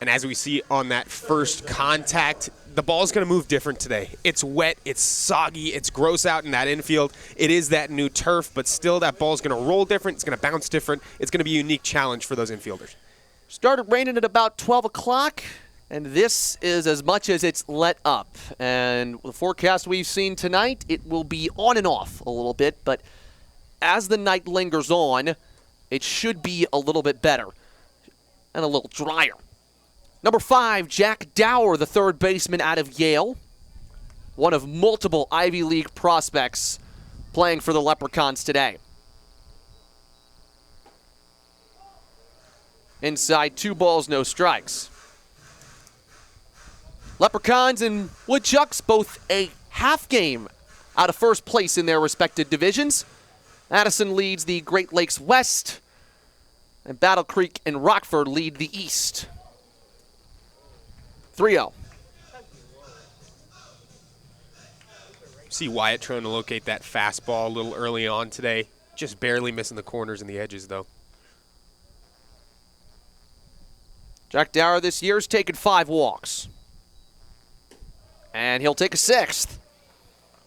And as we see on that first contact, the ball's going to move different today. It's wet, it's soggy, it's gross out in that infield. It is that new turf, but still that ball's going to roll different. It's going to bounce different. It's going to be a unique challenge for those infielders. Started raining at about 12 o'clock, and this is as much as it's let up. And the forecast we've seen tonight, it will be on and off a little bit, but as the night lingers on, it should be a little bit better and a little drier. Number 5, Jack Dower, the third baseman out of Yale. One of multiple Ivy League prospects playing for the Leprechauns today. Inside, 2 balls, no strikes. Leprechauns and Woodchucks both a half game out of first place in their respective divisions. Addison leads the Great Lakes West, and Battle Creek and Rockford lead the East. 3-0. See Wyatt trying to locate that fastball a little early on today. Just barely missing the corners and the edges, though. Jack Dower this year's taken 5 walks. And he'll take a 6th.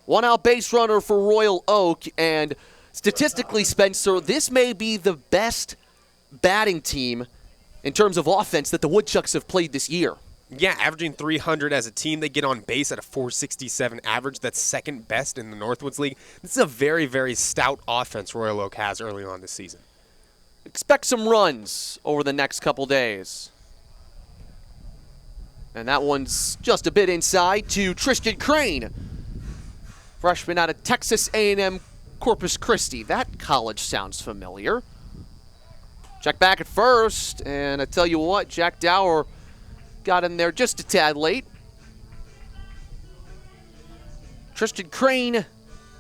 1 out base runner for Royal Oak. And statistically, Spencer, this may be the best batting team in terms of offense that the Woodchucks have played this year. Yeah, averaging 300 as a team. They get on base at a 467 average. That's second best in the Northwoods League. This is a very, very stout offense Royal Oak has early on this season. Expect some runs over the next couple days. And that one's just a bit inside to Tristan Crane, freshman out of Texas A&M Corpus Christi. That college sounds familiar. Check back at first, and I tell you what, Jack Dower got in there just a tad late. Tristan Crane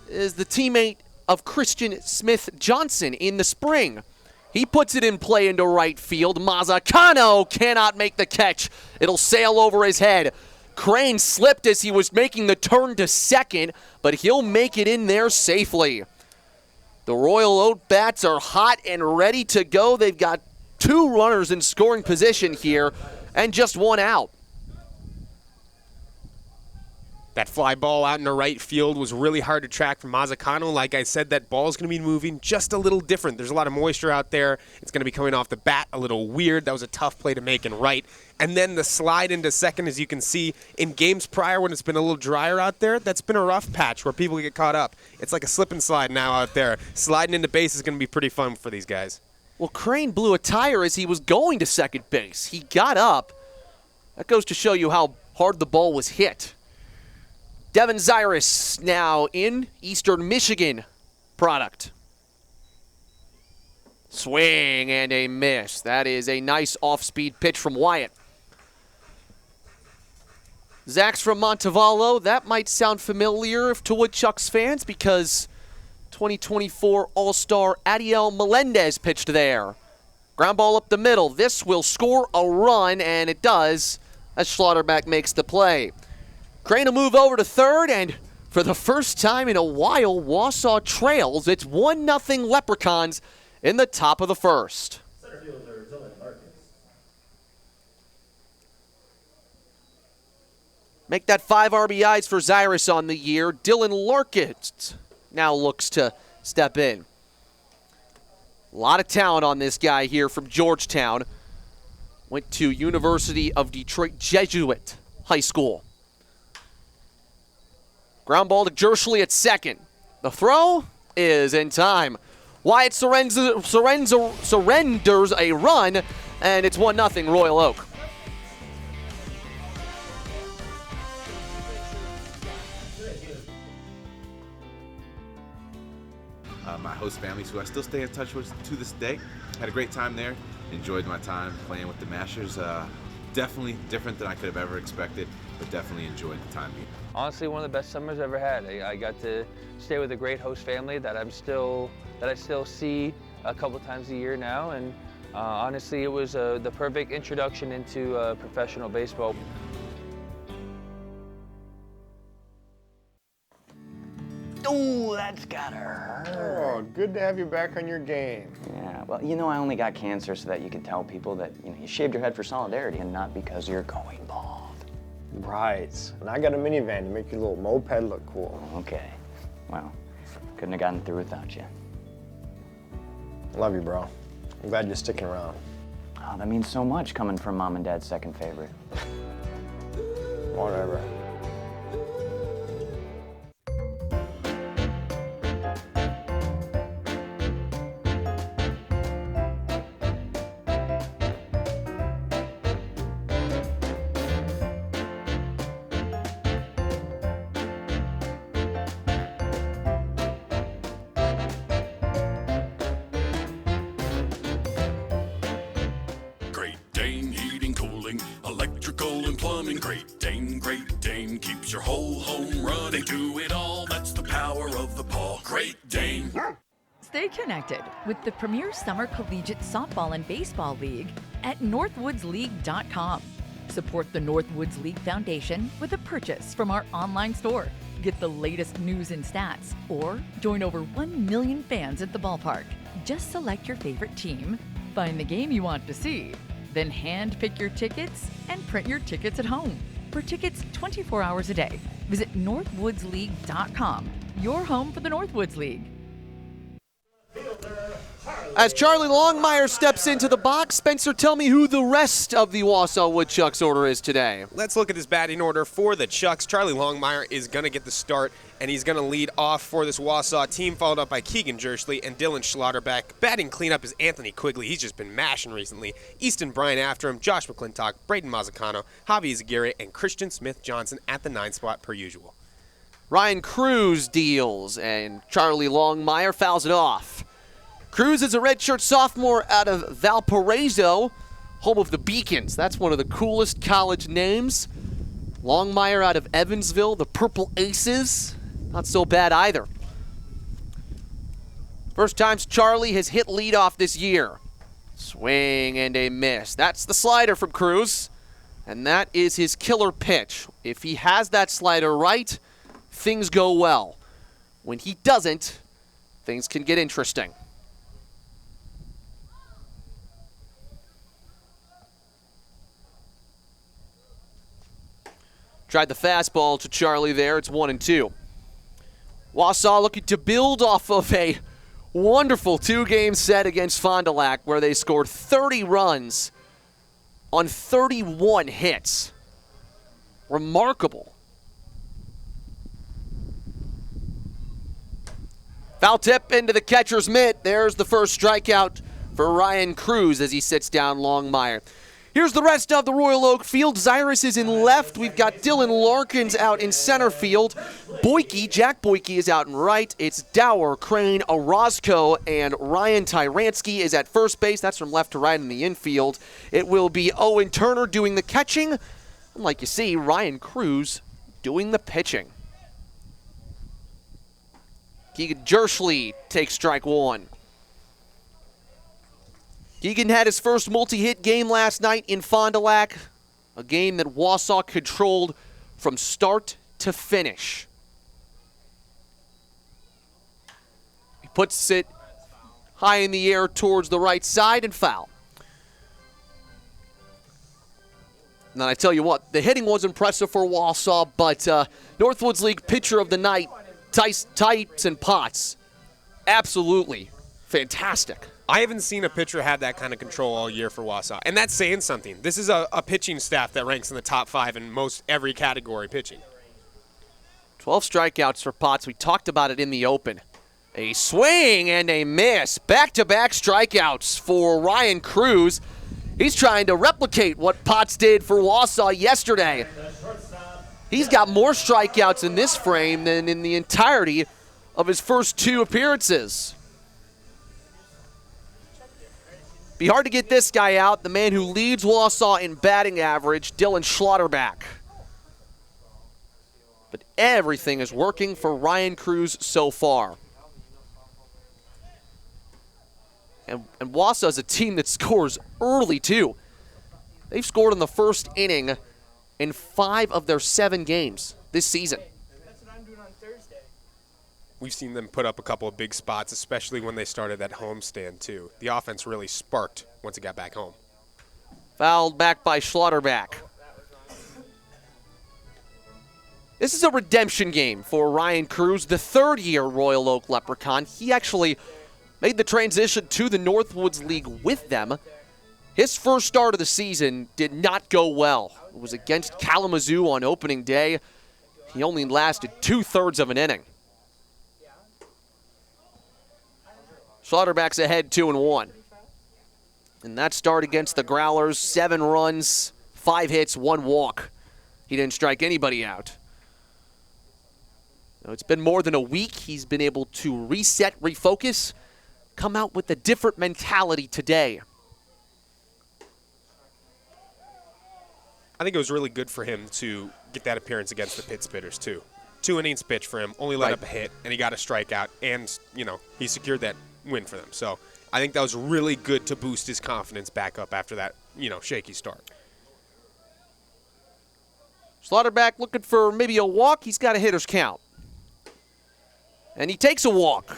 is the teammate of Christian Smith Johnson in the spring. He puts it in play into right field. Mazzacano cannot make the catch. It'll sail over his head. Crane slipped as he was making the turn to second, but he'll make it in there safely. The Royal Oak Bats are hot and ready to go. They've got 2 runners in scoring position here and just 1 out. That fly ball out in the right field was really hard to track from Mazzacano. Like I said, that ball is going to be moving just a little different. There's a lot of moisture out there. It's going to be coming off the bat a little weird. That was a tough play to make in right. And then the slide into second, as you can see, in games prior when it's been a little drier out there, that's been a rough patch where people get caught up. It's like a slip and slide now out there. Sliding into base is going to be pretty fun for these guys. Well, Crane blew a tire as he was going to second base. He got up. That goes to show you how hard the ball was hit. Devin Zyrus now in Eastern Michigan product. Swing and a miss. That is a nice off-speed pitch from Wyatt. Zach's from Montevallo. That might sound familiar to Woodchucks fans because 2024 All-Star Adiel Melendez pitched there. Ground ball up the middle. This will score a run, and it does as Schlotterbeck makes the play. Crane will move over to third, and for the first time in a while, Wausau trails. It's 1-0 Leprechauns in the top of the first. Make that 5 RBIs for Zyrus on the year. Dylan Larkett now looks to step in. A lot of talent on this guy here from Georgetown. Went to University of Detroit Jesuit High School. Ground ball to Jerschley at second. The throw is in time. Wyatt surrenders a run, and it's 1-0 Royal Oak. My host families, who I still stay in touch with to this day. Had a great time there. Enjoyed my time playing with the Mashers. Definitely different than I could have ever expected, but definitely enjoyed the time here. Honestly, one of the best summers I've ever had. I got to stay with a great host family that I still see a couple times a year now, and honestly, it was the perfect introduction into professional baseball. Ooh, that's gotta hurt. Oh, good to have you back on your game. Yeah, well, you know, I only got cancer so that you could tell people that, you know, you shaved your head for solidarity and not because you're going bald. Right. And I got a minivan to make your little moped look cool. Okay. Well, couldn't have gotten through without you. Love you, bro. I'm glad you're sticking around. Oh, that means so much coming from Mom and Dad's second favorite. Whatever. Great Dane Heating, Cooling, Electrical and Plumbing. Great Dane keeps your whole home running. Do it all, that's the power of the paw. Great Dane. Stay connected with the premier summer collegiate softball and baseball league at northwoodsleague.com. Support the Northwoods League Foundation with a purchase from our online store. Get the latest news and stats, or join over 1 million fans at the ballpark. Just select your favorite team, find the game you want to see, then hand pick your tickets and print your tickets at home. For tickets 24 hours a day, visit northwoodsleague.com, your home for the Northwoods League. As Charlie Longmire steps into the box, Spencer, tell me who the rest of the Wausau Woodchucks order is today. Let's look at his batting order for the Chucks. Charlie Longmire is going to get the start, and he's going to lead off for this Wausau team, followed up by Keegan Jerschley and Dylan Schlotterbeck. Batting cleanup is Anthony Quigley. He's just been mashing recently. Easton Bryan after him, Josh McClintock, Braden Mazzacano, Javi Zaguirre, and Christian Smith-Johnson at the 9 spot per usual. Ryan Cruz deals, and Charlie Longmire fouls it off. Cruz is a redshirt sophomore out of Valparaiso, home of the Beacons. That's one of the coolest college names. Longmire out of Evansville, the Purple Aces. Not so bad either. First times Charlie has hit leadoff this year. Swing and a miss. That's the slider from Cruz, and that is his killer pitch. If he has that slider right, things go well. When he doesn't, things can get interesting. Tried the fastball to Charlie there. It's 1-2. Wausau looking to build off of a wonderful 2-game set against Fond du Lac where they scored 30 runs on 31 hits. Remarkable. Foul tip into the catcher's mitt. There's the first strikeout for Ryan Cruz as he sits down Longmire. Here's the rest of the Royal Oak field. Zyrus is in left. We've got Dylan Larkins out in center field. Jack Boyke is out in right. It's Dower, Crane, Orozco, and Ryan Tyransky is at first base. That's from left to right in the infield. It will be Owen Turner doing the catching. And like you see, Ryan Cruz doing the pitching. Keegan Jerschley takes strike one. Keegan had his first multi-hit game last night in Fond du Lac, a game that Wausau controlled from start to finish. He puts it high in the air towards the right side and foul. And I tell you what, the hitting was impressive for Wausau, but Northwoods League pitcher of the night, Tyson Potts, absolutely fantastic. I haven't seen a pitcher have that kind of control all year for Wausau, and that's saying something. This is a pitching staff that ranks in the top 5 in most every category pitching. 12 strikeouts for Potts. We talked about it in the open. A swing and a miss. Back-to-back strikeouts for Ryan Cruz. He's trying to replicate what Potts did for Wausau yesterday. He's got more strikeouts in this frame than in the entirety of his first 2 appearances. Be hard to get this guy out, the man who leads Wausau in batting average, Dylan Schlotterbeck. But everything is working for Ryan Cruz so far. And Wausau is a team that scores early, too. They've scored in the first inning in 5 of their 7 games this season. That's what I'm doing on Thursday. we've seen them put up a couple of big spots, especially when they started that homestand, too. The offense really sparked once it got back home. Fouled back by Schlotterback. This is a redemption game for Ryan Cruz, the third-year Royal Oak Leprechaun. He actually made the transition to the Northwoods League with them. His first start of the season did not go well. It was against Kalamazoo on opening day. He only lasted 2/3 of an inning. Schlotterback's ahead 2-1. And that start against the Growlers, 7 runs, 5 hits, 1 walk. He didn't strike anybody out. Now, it's been more than a week. He's been able to reset, refocus, come out with a different mentality today. I think it was really good for him to get that appearance against the Pit Spitters, too. 2 innings pitched for him, only let up a hit, and he got a strikeout, and, he secured that win for them. So I think that was really good to boost his confidence back up after that, shaky start. Schlotterback looking for maybe a walk. He's got a hitter's count. And he takes a walk.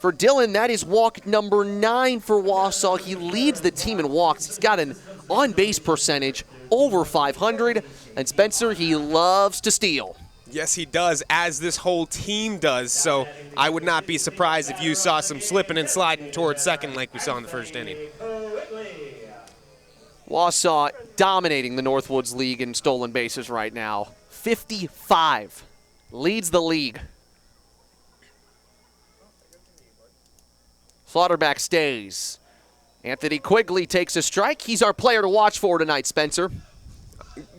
For Dylan, that is walk number 9 for Wausau. He leads the team in walks. He's got an on-base percentage over 500. And Spencer, he loves to steal. Yes, he does, as this whole team does. So I would not be surprised if you saw some slipping and sliding towards second like we saw in the first inning. Wausau dominating the Northwoods League in stolen bases right now. 55. Leads the league. Schlotterback stays. Anthony Quigley takes a strike. He's our player to watch for tonight, Spencer.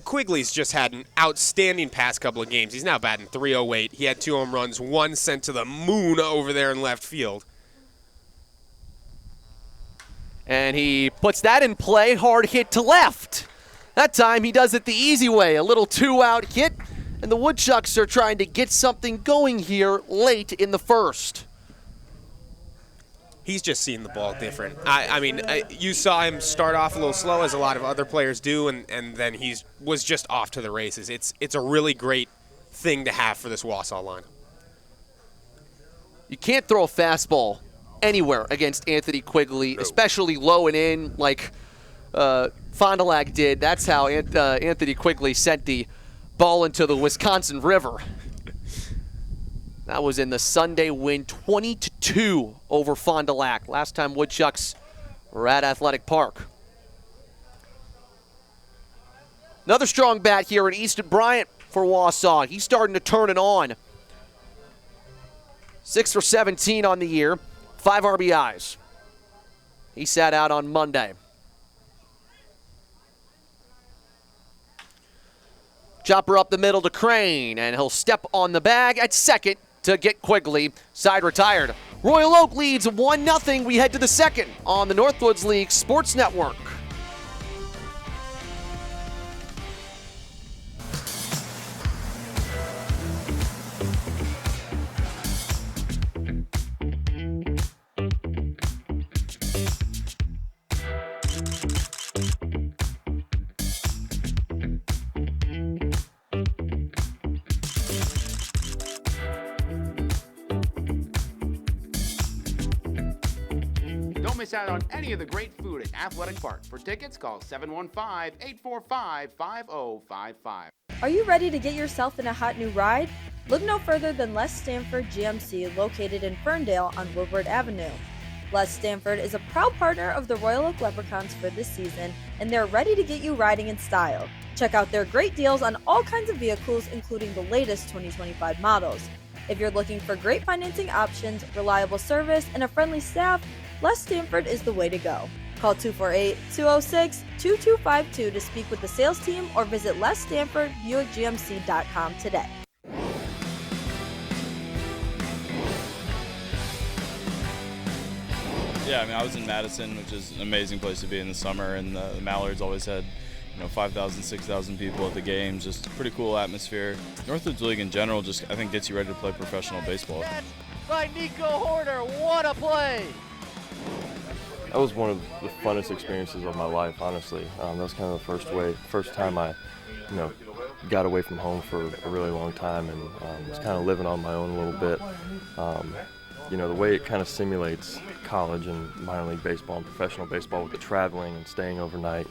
Quigley's just had an outstanding past couple of games. He's now batting .308. He had 2 home runs, 1 sent to the moon over there in left field. And he puts that in play, hard hit to left. That time he does it the easy way, a little 2-out hit, and the Woodchucks are trying to get something going here late in the first. He's just seeing the ball different. You saw him start off a little slow, as a lot of other players do, and then he was just off to the races. It's a really great thing to have for this Wausau line. You can't throw a fastball anywhere against Anthony Quigley, especially low and in like Fond du Lac did. That's how Anthony Quigley sent the ball into the Wisconsin River. That was in the Sunday win, 20-2 over Fond du Lac. Last time Woodchucks were at Athletic Park. Another strong bat here at Easton Bryant for Wausau. He's starting to turn it on. 6 for 17 on the year, 5 RBIs. He sat out on Monday. Chopper up the middle to Crane, and he'll step on the bag at second to get Quigley. Side retired. Royal Oak leads 1-0. We head to the second on the Northwoods League Sports Network. Don't miss out on any of the great food at Athletic Park. For tickets, call 715-845-5055. Are you ready to get yourself in a hot new ride? Look no further than Les Stanford GMC, located in Ferndale on Woodward Avenue. Les Stanford is a proud partner of the Royal Oak Leprechauns for this season, and they're ready to get you riding in style. Check out their great deals on all kinds of vehicles, including the latest 2025 models. If you're looking for great financing options, reliable service, and a friendly staff, Les Stanford is the way to go. Call 248-206-2252 to speak with the sales team or visit LesStanfordBuickGMC.com today. Yeah, I was in Madison, which is an amazing place to be in the summer, and the Mallards always had 5,000, 6,000 people at the games. Just a pretty cool atmosphere. Northwoods League in general just, I think, gets you ready to play professional baseball. By Nico Horner, what a play! That was one of the funnest experiences of my life, honestly. That was kind of the first time I, got away from home for a really long time and was kind of living on my own a little bit. You know, the way it kind of simulates college and minor league baseball and professional baseball with the traveling and staying overnight,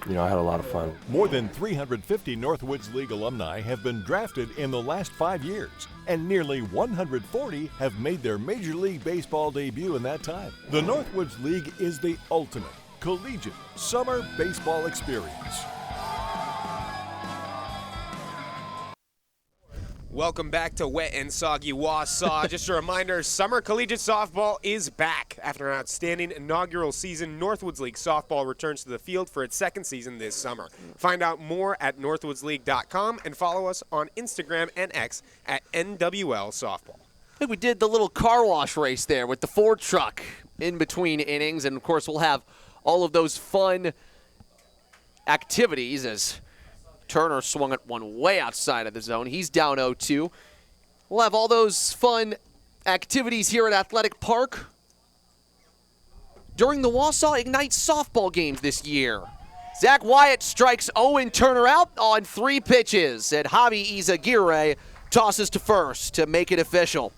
you know, I had a lot of fun. More than 350 Northwoods League alumni have been drafted in the last 5 years, and nearly 140 have made their Major League Baseball debut in that time. The Northwoods League is the ultimate collegiate summer baseball experience. Welcome back to Wet and Soggy Wausau. Just a reminder, summer collegiate softball is back. After an outstanding inaugural season, Northwoods League softball returns to the field for its second season this summer. Find out more at northwoodsleague.com and follow us on Instagram and X at NWL Softball. I think we did the little car wash race there with the Ford truck in between innings, and of course we'll have all of those fun activities as Turner swung at one way outside of the zone. He's down 0-2. We'll have all those fun activities here at Athletic Park during the Wausau Ignite softball games this year. Zach Wyatt strikes Owen Turner out on 3 pitches, and Javi Izaguirre tosses to first to make it official.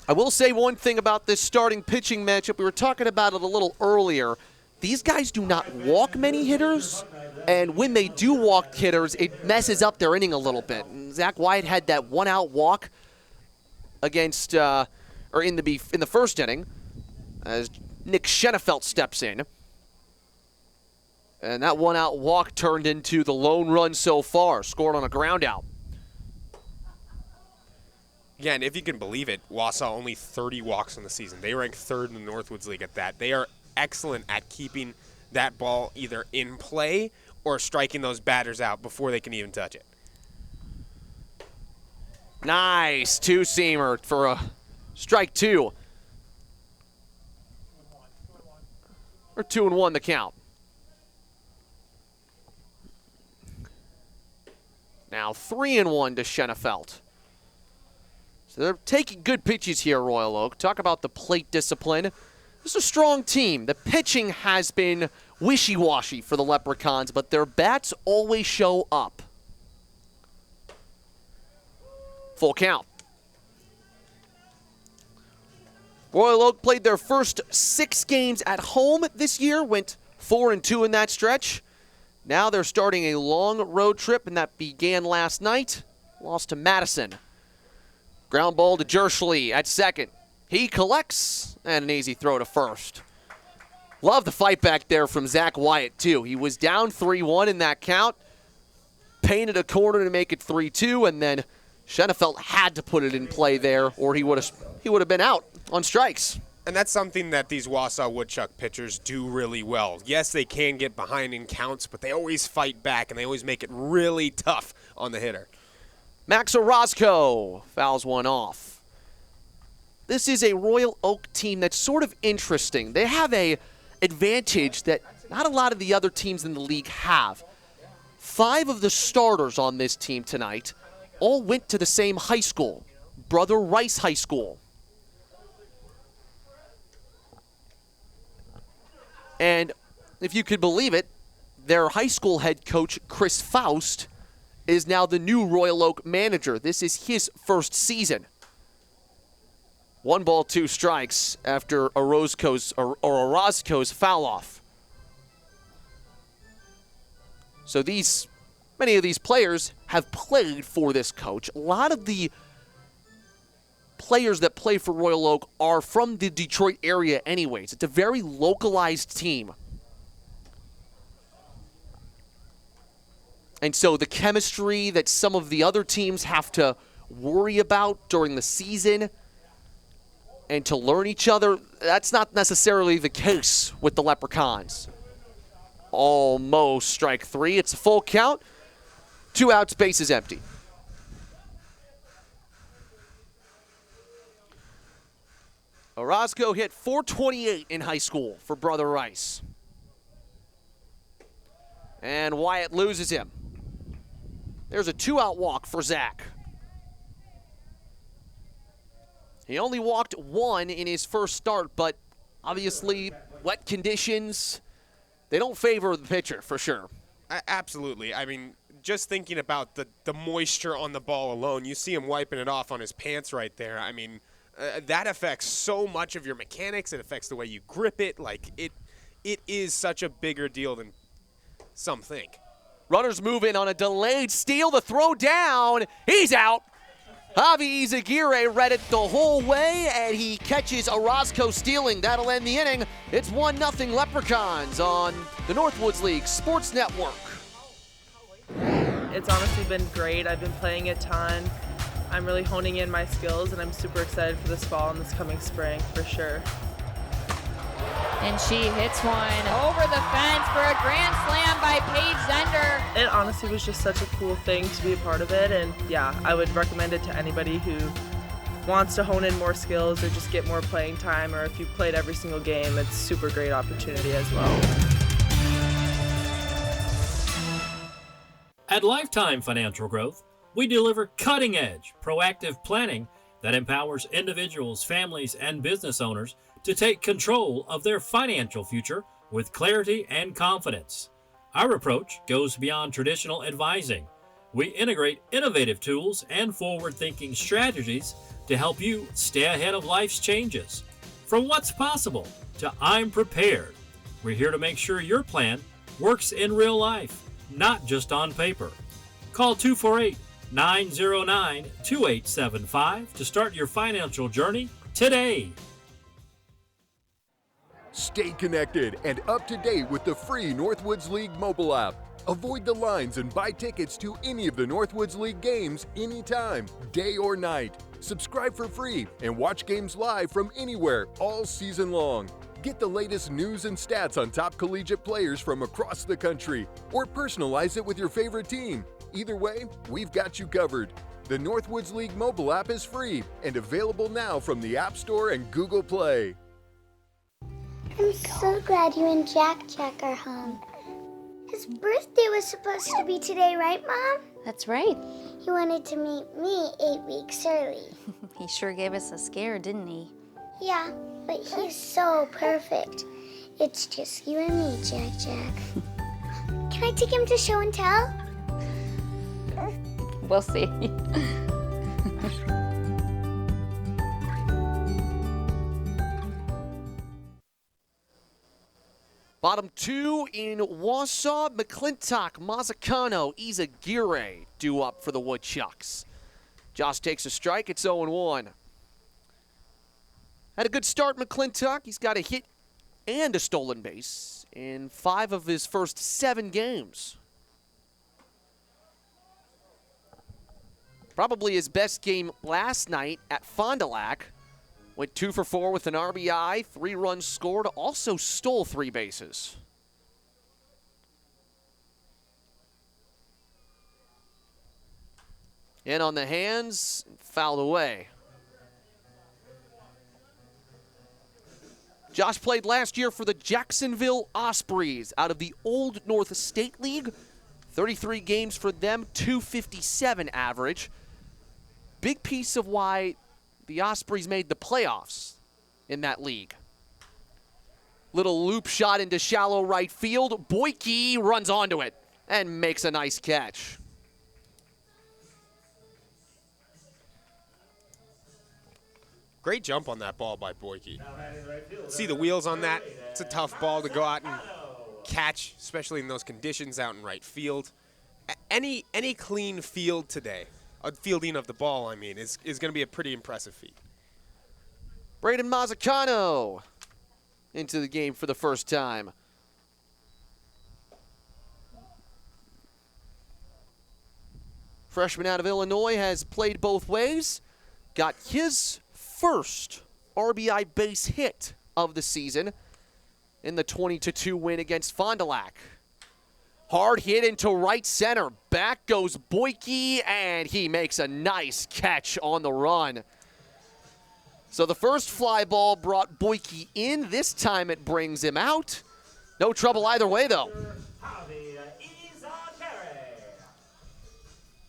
I will say one thing about this starting pitching matchup. We were talking about it a little earlier. These guys do not walk many hitters, and when they do walk hitters, it messes up their inning a little bit. And Zach Wyatt had that one-out walk against, in the first inning, as Nick Schenefeld steps in. And that one-out walk turned into the lone run so far, scored on a ground out. Yeah, and if you can believe it, Wausau only 30 walks in the season. They rank 3rd in the Northwoods League at that. They are excellent at keeping that ball either in play or striking those batters out before they can even touch it. Nice two-seamer for a strike 2. Or 2-1 the count. Now 3-1 to Schenefeld. So they're taking good pitches here, Royal Oak. Talk about the plate discipline. This is a strong team. The pitching has been wishy-washy for the Leprechauns, but their bats always show up. Full count. Royal Oak played their first 6 games at home this year, went 4-2 in that stretch. Now they're starting a long road trip, and that began last night. Lost to Madison. Ground ball to Jerschley at second. He collects, and an easy throw to first. Love the fight back there from Zach Wyatt, too. He was down 3-1 in that count, painted a corner to make it 3-2, and then Schenefeld had to put it in play there, or he would have been out on strikes. And that's something that these Wausau Woodchuck pitchers do really well. Yes, they can get behind in counts, but they always fight back, and they always make it really tough on the hitter. Max Orozco fouls one off. This is a Royal Oak team that's sort of interesting. They have a advantage that not a lot of the other teams in the league have. 5 of the starters on this team tonight all went to the same high school, Brother Rice High School. And if you could believe it, their high school head coach, Chris Faust, is now the new Royal Oak manager. This is his first season. 1 ball, 2 strikes after Orozco's foul off. So many of these players have played for this coach. A lot of the players that play for Royal Oak are from the Detroit area anyways. It's a very localized team. And so the chemistry that some of the other teams have to worry about during the season and to learn each other, that's not necessarily the case with the Leprechauns. Almost strike 3. It's a full count. 2 outs, base is empty. Orozco hit .428 in high school for Brother Rice. And Wyatt loses him. There's a 2-out walk for Zach. He only walked 1 in his first start, but obviously wet conditions they don't favor the pitcher for sure. Absolutely. I mean, just thinking about the moisture on the ball alone, you see him wiping it off on his pants right there. I mean, that affects so much of your mechanics. It affects the way you grip it. Like, it is such a bigger deal than some think. Runners move in on a delayed steal. The throw down. He's out. Javi Izaguirre read it the whole way, and he catches Orozco stealing. That'll end the inning. It's 1-0 Leprechauns on the Northwoods League Sports Network. It's honestly been great. I've been playing a ton. I'm really honing in my skills, and I'm super excited for this fall and this coming spring for sure. And she hits one over the fence for a grand slam by Paige Zender. It honestly was just such a cool thing to be a part of it, and yeah, I would recommend it to anybody who wants to hone in more skills or just get more playing time, or if you played every single game, it's a super great opportunity as well. At Lifetime Financial Growth, we deliver cutting-edge, proactive planning that empowers individuals, families, and business owners to take control of their financial future with clarity and confidence. Our approach goes beyond traditional advising. We integrate innovative tools and forward-thinking strategies to help you stay ahead of life's changes. From what's possible to I'm prepared, we're here to make sure your plan works in real life, not just on paper. Call 248-909-2875 to start your financial journey today. Stay connected and up to date with the free Northwoods League mobile app. Avoid the lines and buy tickets to any of the Northwoods League games anytime, day or night. Subscribe for free and watch games live from anywhere all season long. Get the latest news and stats on top collegiate players from across the country, or personalize it with your favorite team. Either way, we've got you covered. The Northwoods League mobile app is free and available now from the App Store and Google Play. I'm so glad you and Jack are home. His birthday was supposed to be today, right, Mom? That's right. He wanted to meet me 8 weeks early. He sure gave us a scare, didn't he? Yeah, but he's so perfect. It's just you and me, Jack. Can I take him to show and tell? We'll see. Bottom two in Wausau, McClintock, Mazzacano, Izaguirre due up for the Woodchucks. Josh takes a strike. It's 0-1. Had a good start, McClintock. He's got a hit and a stolen base in 5 of his first 7 games. Probably his best game last night at Fond du Lac. Went 2 for 4 with an RBI, 3 runs scored, also stole 3 bases. In on the hands, fouled away. Josh played last year for the Jacksonville Ospreys out of the Old North State League. 33 games for them, 257 average. Big piece of why the Ospreys made the playoffs in that league. Little loop shot into shallow right field. Boyke runs onto it and makes a nice catch. Great jump on that ball by Boyke. See the wheels on that? It's a tough ball to go out and catch, especially in those conditions out in right field. Any clean field today, fielding of the ball, I mean, is going to be a pretty impressive feat. Braden Mazzacano into the game for the first time. Freshman out of Illinois has played both ways. Got his first RBI base hit of the season in the 20-2 win against Fond du Lac. Hard hit into right center. Back goes Boyke, and he makes a nice catch on the run. So the first fly ball brought Boyke in. This time it brings him out. No trouble either way, though.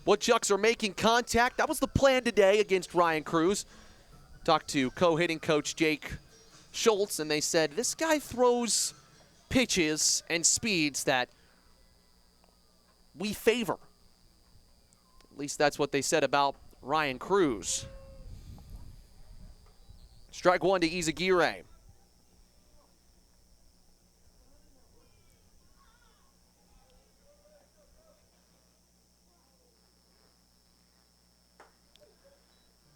Woodchucks are making contact. That was the plan today against Ryan Cruz. Talked to co-hitting coach Jake Schultz, and they said, this guy throws pitches and speeds that we favor. At least that's what they said about Ryan Cruz. Strike one to Izaguirre.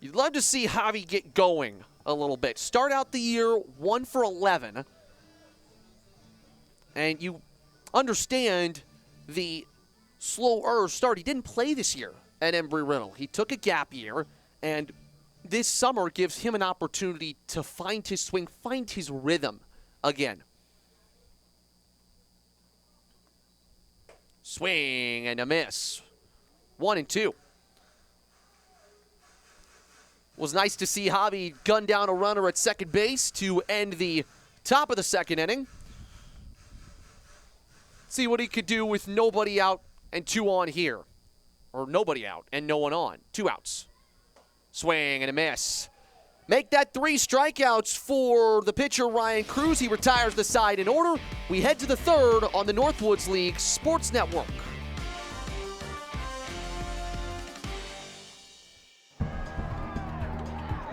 You'd love to see Javi get going a little bit. Start out the year 1 for 11. And you understand the slower start. He didn't play this year at Embry-Riddle. He took a gap year, and this summer gives him an opportunity to find his swing, find his rhythm again. Swing and a miss. 1-2. Was nice to see Javi gun down a runner at second base to end the top of the second inning. See what he could do with nobody out and 2 on here. Or nobody out and no one on. 2 outs. Swing and a miss. Make that 3 strikeouts for the pitcher Ryan Cruz. He retires the side in order. We head to the third on the Northwoods League Sports Network.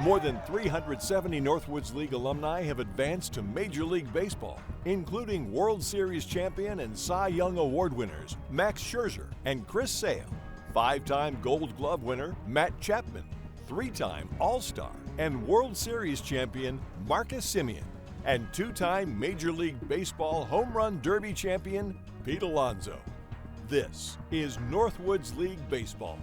More than 370 Northwoods League alumni have advanced to Major League Baseball, including World Series champion and Cy Young Award winners Max Scherzer and Chris Sale, 5-time Gold Glove winner Matt Chapman, 3-time All-Star and World Series champion Marcus Semien, and 2-time Major League Baseball Home Run Derby champion Pete Alonso. This is Northwoods League Baseball.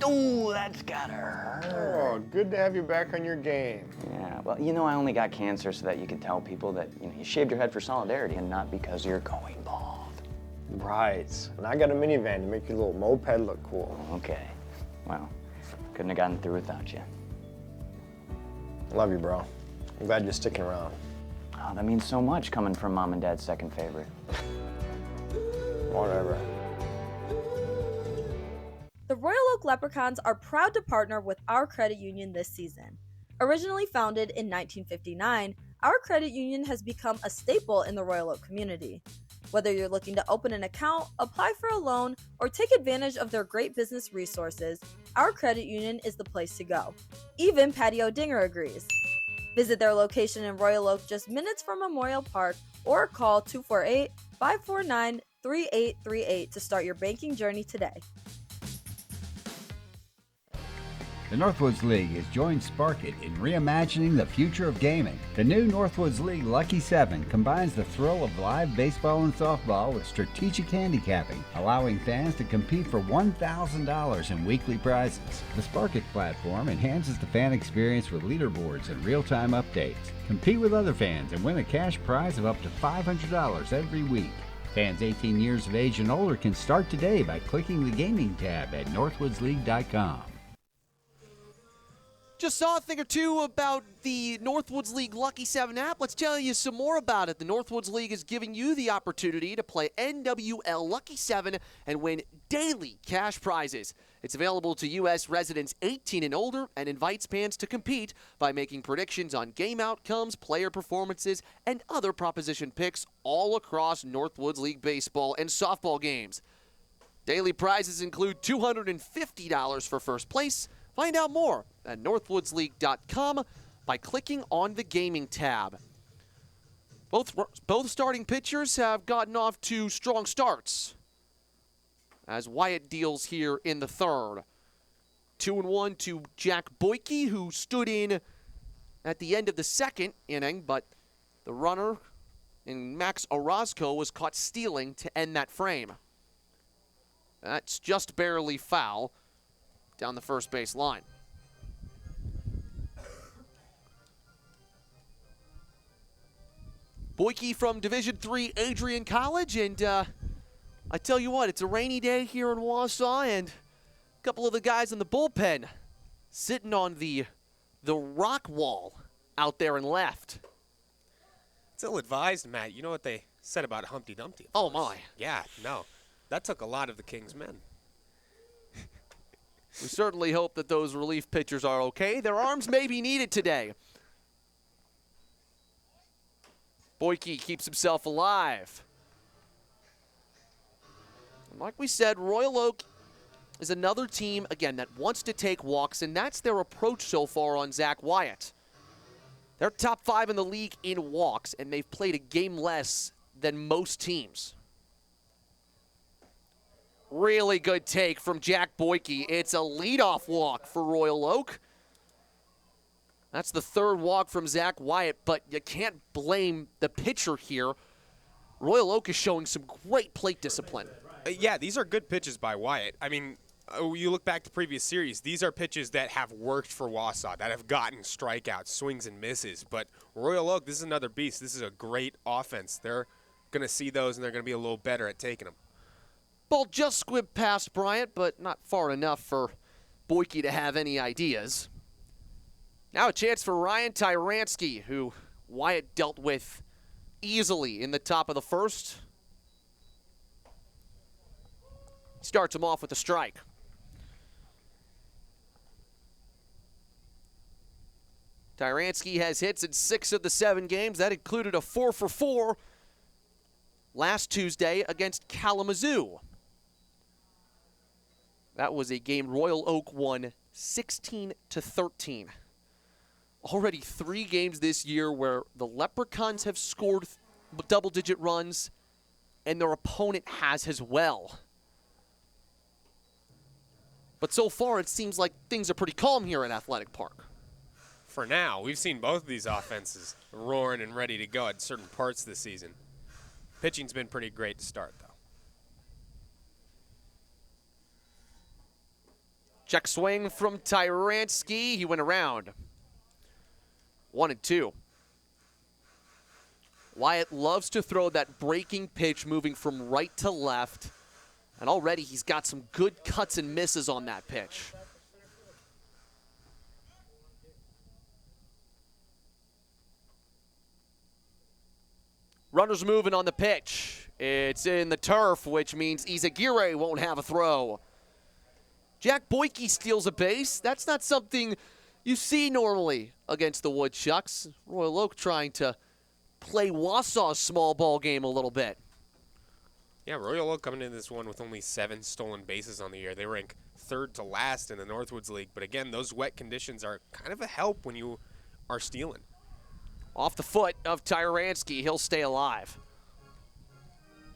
Oh, that's gotta hurt. Oh, good to have you back on your game. Yeah, well, you know, I only got cancer so that you could tell people that, you know, you shaved your head for solidarity and not because you're going bald. Right. And I got a minivan to make your little moped look cool. Okay. Well, couldn't have gotten through without you. Love you, bro. I'm glad you're sticking around. Oh, that means so much coming from Mom and Dad's second favorite. Whatever. The Royal Oak Leprechauns are proud to partner with our credit union this season. Originally founded in 1959, our credit union has become a staple in the Royal Oak community. Whether you're looking to open an account, apply for a loan, or take advantage of their great business resources, our credit union is the place to go. Even Patty O'Dinger agrees. Visit their location in Royal Oak just minutes from Memorial Park or call 248-549-3838 to start your banking journey today. The Northwoods League has joined Sparkit in reimagining the future of gaming. The new Northwoods League Lucky 7 combines the thrill of live baseball and softball with strategic handicapping, allowing fans to compete for $1,000 in weekly prizes. The Sparkit platform enhances the fan experience with leaderboards and real-time updates. Compete with other fans and win a cash prize of up to $500 every week. Fans 18 years of age and older can start today by clicking the gaming tab at northwoodsleague.com. Just saw a thing or two about the Northwoods League Lucky 7 app. Let's tell you some more about it. The Northwoods League is giving you the opportunity to play NWL Lucky 7 and win daily cash prizes. It's available to U.S. residents 18 and older and invites fans to compete by making predictions on game outcomes, player performances, and other proposition picks all across Northwoods League baseball and softball games. Daily prizes include $250 for first place. Find out more at northwoodsleague.com by clicking on the gaming tab. Both starting pitchers have gotten off to strong starts as Wyatt deals here in the third. 2-1 to Jack Boyke, who stood in at the end of the second inning, but the runner in Max Orozco was caught stealing to end that frame. That's just barely foul down the first base line. Boyke from Division III Adrian College, and I tell you what, it's a rainy day here in Wausau, and a couple of the guys in the bullpen sitting on the rock wall out there in left. It's ill-advised, Matt. You know what they said about Humpty Dumpty? Oh, my. Yeah, no. That took a lot of the King's men. We certainly hope that those relief pitchers are okay. Their arms may be needed today. Boyke keeps himself alive. And like we said, Royal Oak is another team, again, that wants to take walks, and that's their approach so far on Zach Wyatt. They're top 5 in the league in walks, and they've played a game less than most teams. Really good take from Jack Boyke. It's a leadoff walk for Royal Oak. That's the third walk from Zach Wyatt, but you can't blame the pitcher here. Royal Oak is showing some great plate discipline. Yeah, these are good pitches by Wyatt. I mean, you look back to previous series, these are pitches that have worked for Wausau, that have gotten strikeouts, swings and misses. But Royal Oak, this is another beast. This is a great offense. They're going to see those, and they're going to be a little better at taking them. Ball just squibbed past Bryant, but not far enough for Boyke to have any ideas. Now a chance for Ryan Tyransky, who Wyatt dealt with easily in the top of the first. Starts him off with a strike. Tyransky has hits in 6 of the 7 games. That included a 4-for-4 last Tuesday against Kalamazoo. That was a game Royal Oak won 16-13. Already 3 games this year where the Leprechauns have scored double-digit runs, and their opponent has as well. But so far, it seems like things are pretty calm here at Athletic Park. For now, we've seen both of these offenses roaring and ready to go at certain parts this season. Pitching's been pretty great to start, though. Check swing from Tyransky. He went around. 1-2. Wyatt loves to throw that breaking pitch moving from right to left. And already he's got some good cuts and misses on that pitch. Runners moving on the pitch. It's in the turf, which means Izagirre won't have a throw. Jack Boyke steals a base. That's not something you see normally against the Woodchucks. Royal Oak trying to play Wausau's small ball game a little bit. Yeah, Royal Oak coming into this one with only 7 stolen bases on the year. They rank 3rd to last in the Northwoods League. But again, those wet conditions are kind of a help when you are stealing. Off the foot of Tyransky, he'll stay alive.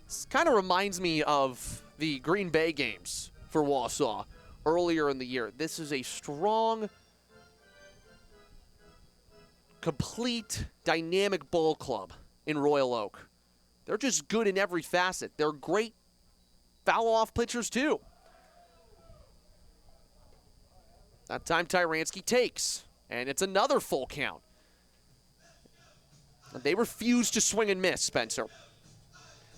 This kind of reminds me of the Green Bay games for Wausau earlier in the year. This is a strong, complete, dynamic ball club in Royal Oak. They're just good in every facet. They're great foul-off pitchers, too. That time Tyransky takes, and it's another full count. They refuse to swing and miss, Spencer.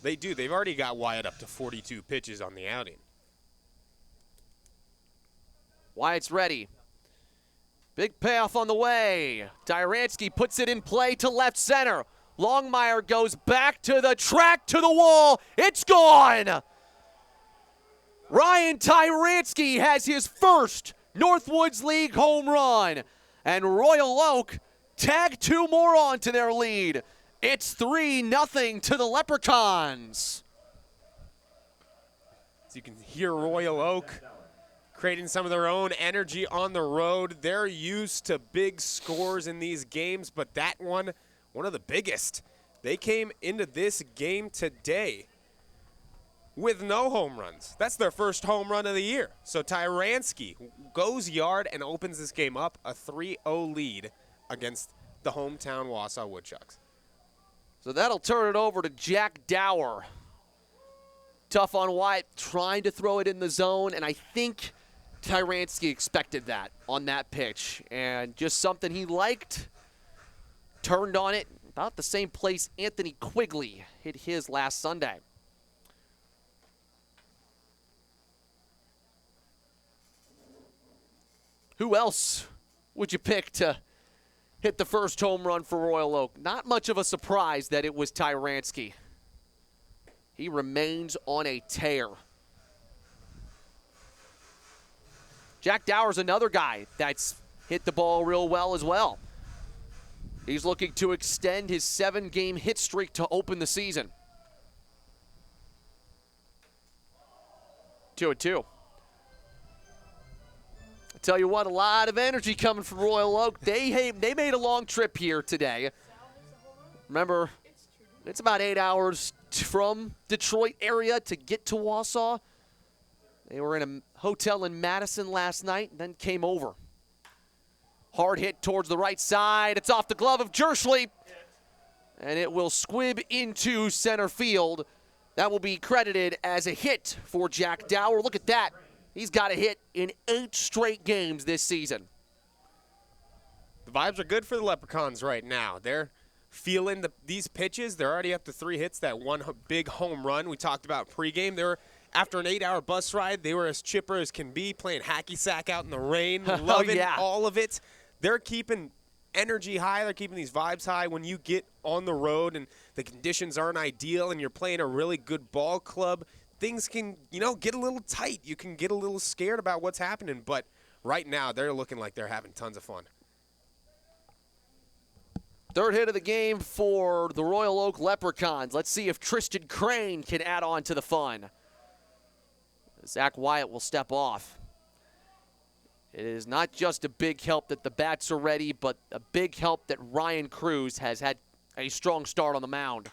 They do. They've already got Wyatt up to 42 pitches on the outing. Wyatt's ready. Big payoff on the way. Tyransky puts it in play to left center. Longmire goes back to the track, to the wall. It's gone! Ryan Tyransky has his first Northwoods League home run. And Royal Oak tag 2 more on to their lead. It's 3-0 to the Leprechauns. So you can hear Royal Oak creating some of their own energy on the road. They're used to big scores in these games, but that one of the biggest. They came into this game today with no home runs. That's their first home run of the year. So Tyransky goes yard and opens this game up, a 3-0 lead against the hometown Wausau Woodchucks. So that'll turn it over to Jack Dower. Tough on Wyatt, trying to throw it in the zone, and I think Tyransky expected that on that pitch. And just something he liked. Turned on it about the same place Anthony Quigley hit his last Sunday. Who else would you pick to hit the first home run for Royal Oak? Not much of a surprise that it was Tyransky. He remains on a tear. Jack Dower's another guy that's hit the ball real well as well. He's looking to extend his 7-game hit streak to open the season. 2-2. I tell you what, a lot of energy coming from Royal Oak. They made a long trip here today. Remember, it's about 8 hours from Detroit area to get to Wausau. They were in a hotel in Madison last night and then came over. Hard hit towards the right side. It's off the glove of Jerschley. And it will squib into center field. That will be credited as a hit for Jack Dower. Look at that. He's got a hit in 8 straight games this season. The vibes are good for the Leprechauns right now. They're feeling these pitches. They're already up to 3 hits, that one big home run we talked about pregame. They were, after an 8-hour bus ride, they were as chipper as can be, playing hacky sack out in the rain, loving all of it. They're keeping energy high. They're keeping these vibes high. When you get on the road and the conditions aren't ideal and you're playing a really good ball club, things can, get a little tight. You can get a little scared about what's happening. But right now, they're looking like they're having tons of fun. Third hit of the game for the Royal Oak Leprechauns. Let's see if Tristan Crane can add on to the fun. Zach Wyatt will step off. It is not just a big help that the bats are ready, but a big help that Ryan Cruz has had a strong start on the mound.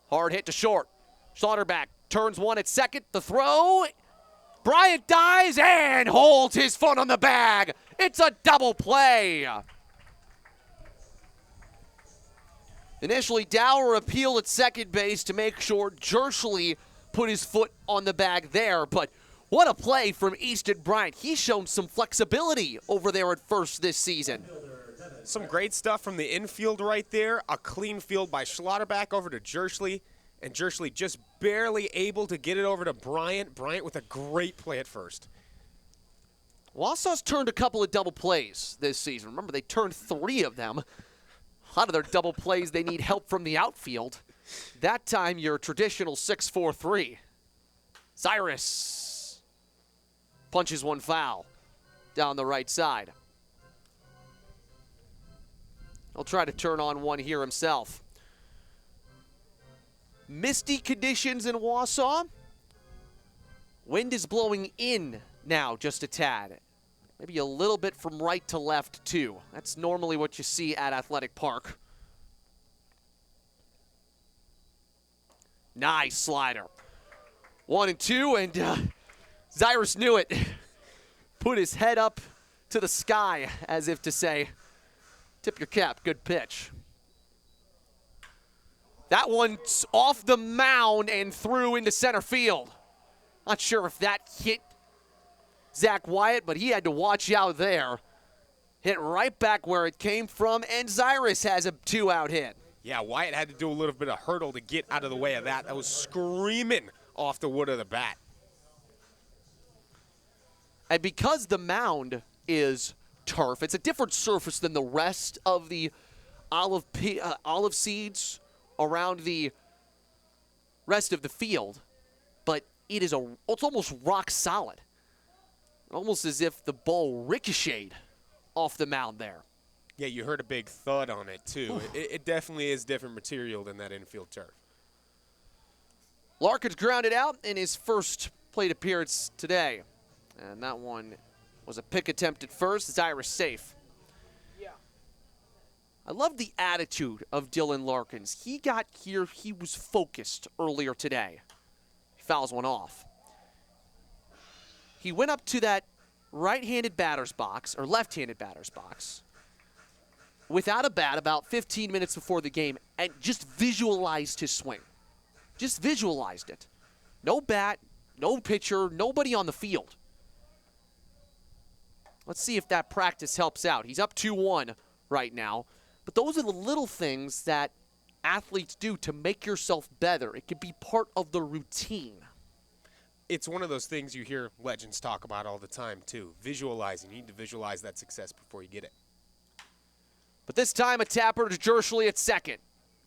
Hard hit to short. Slaughterback turns one at second. The throw. Bryant dives and holds his foot on the bag. It's a double play. Initially, Dower appealed at second base to make sure Jerschley put his foot on the bag there, but what a play from Easton Bryant. He's shown some flexibility over there at first this season. Some great stuff from the infield right there. A clean field by Schlotterback over to Jerschley, and Jerschley just barely able to get it over to Bryant. Bryant with a great play at first. Wausau's turned a couple of double plays this season. Remember, they turned 3 of them. A lot of their double plays, they need help from the outfield. That time, your traditional 6-4-3. Cyrus punches one foul down the right side. He'll try to turn on one here himself. Misty conditions in Wausau. Wind is blowing in now just a tad. Maybe a little bit from right to left, too. That's normally what you see at Athletic Park. Nice slider. 1-2, and Cyrus knew it. Put his head up to the sky as if to say, tip your cap, good pitch. That one's off the mound and through into center field. Not sure if that hit Zach Wyatt, but he had to watch out there. Hit right back where it came from, and Cyrus has a 2-out hit. Yeah, Wyatt had to do a little bit of hurdle to get out of the way of that. That was screaming off the wood of the bat. And because the mound is turf, it's a different surface than the rest of the olive seeds around the rest of the field, but it's almost rock solid. Almost as if the ball ricocheted off the mound there. Yeah, you heard a big thud on it, too. It definitely is different material than that infield turf. Larkin's grounded out in his first plate appearance today. And that one was a pick attempt at first. Cyrus safe. Yeah. I love the attitude of Dylan Larkins. He got here, he was focused earlier today. He fouls one off. He went up to that right-handed batter's box, or left-handed batter's box, without a bat about 15 minutes before the game, and just visualized his swing. Just visualized it. No bat, no pitcher, nobody on the field. Let's see if that practice helps out. He's up 2-1 right now, but those are the little things that athletes do to make yourself better. It can be part of the routine. It's one of those things you hear legends talk about all the time, too. Visualizing. You need to visualize that success before you get it. But this time, a tapper to Jerschley at second.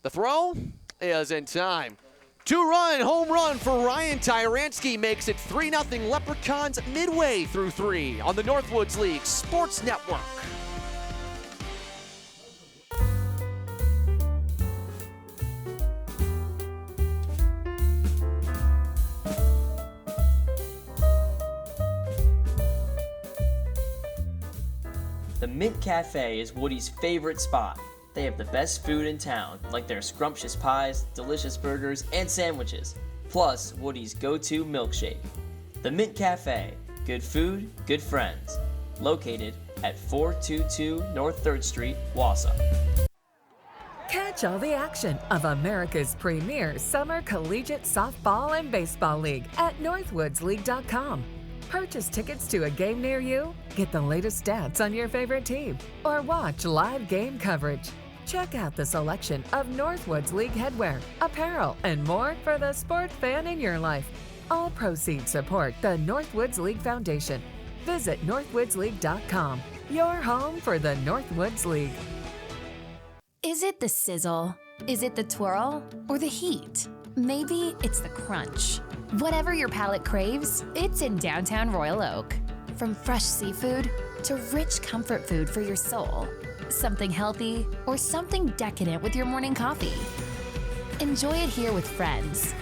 The throw is in time. 2-run home run for Ryan Tyransky makes it 3-0 Leprechauns midway through 3 on the Northwoods League Sports Network. Mint Cafe is Woody's favorite spot. They have the best food in town, like their scrumptious pies, delicious burgers, and sandwiches, plus Woody's go-to milkshake. The Mint Cafe, good food, good friends. Located at 422 North 3rd Street, Wausau. Catch all the action of America's premier summer collegiate softball and baseball league at northwoodsleague.com. Purchase tickets to a game near you, get the latest stats on your favorite team, or watch live game coverage. Check out the selection of Northwoods League headwear, apparel, and more for the sport fan in your life. All proceeds support the Northwoods League Foundation. Visit northwoodsleague.com, your home for the Northwoods League. Is it the sizzle? Is it the twirl? Or the heat? Maybe it's the crunch. Whatever your palate craves, it's in downtown Royal Oak. From fresh seafood to rich comfort food for your soul. Something healthy or something decadent with your morning coffee. Enjoy it here with friends.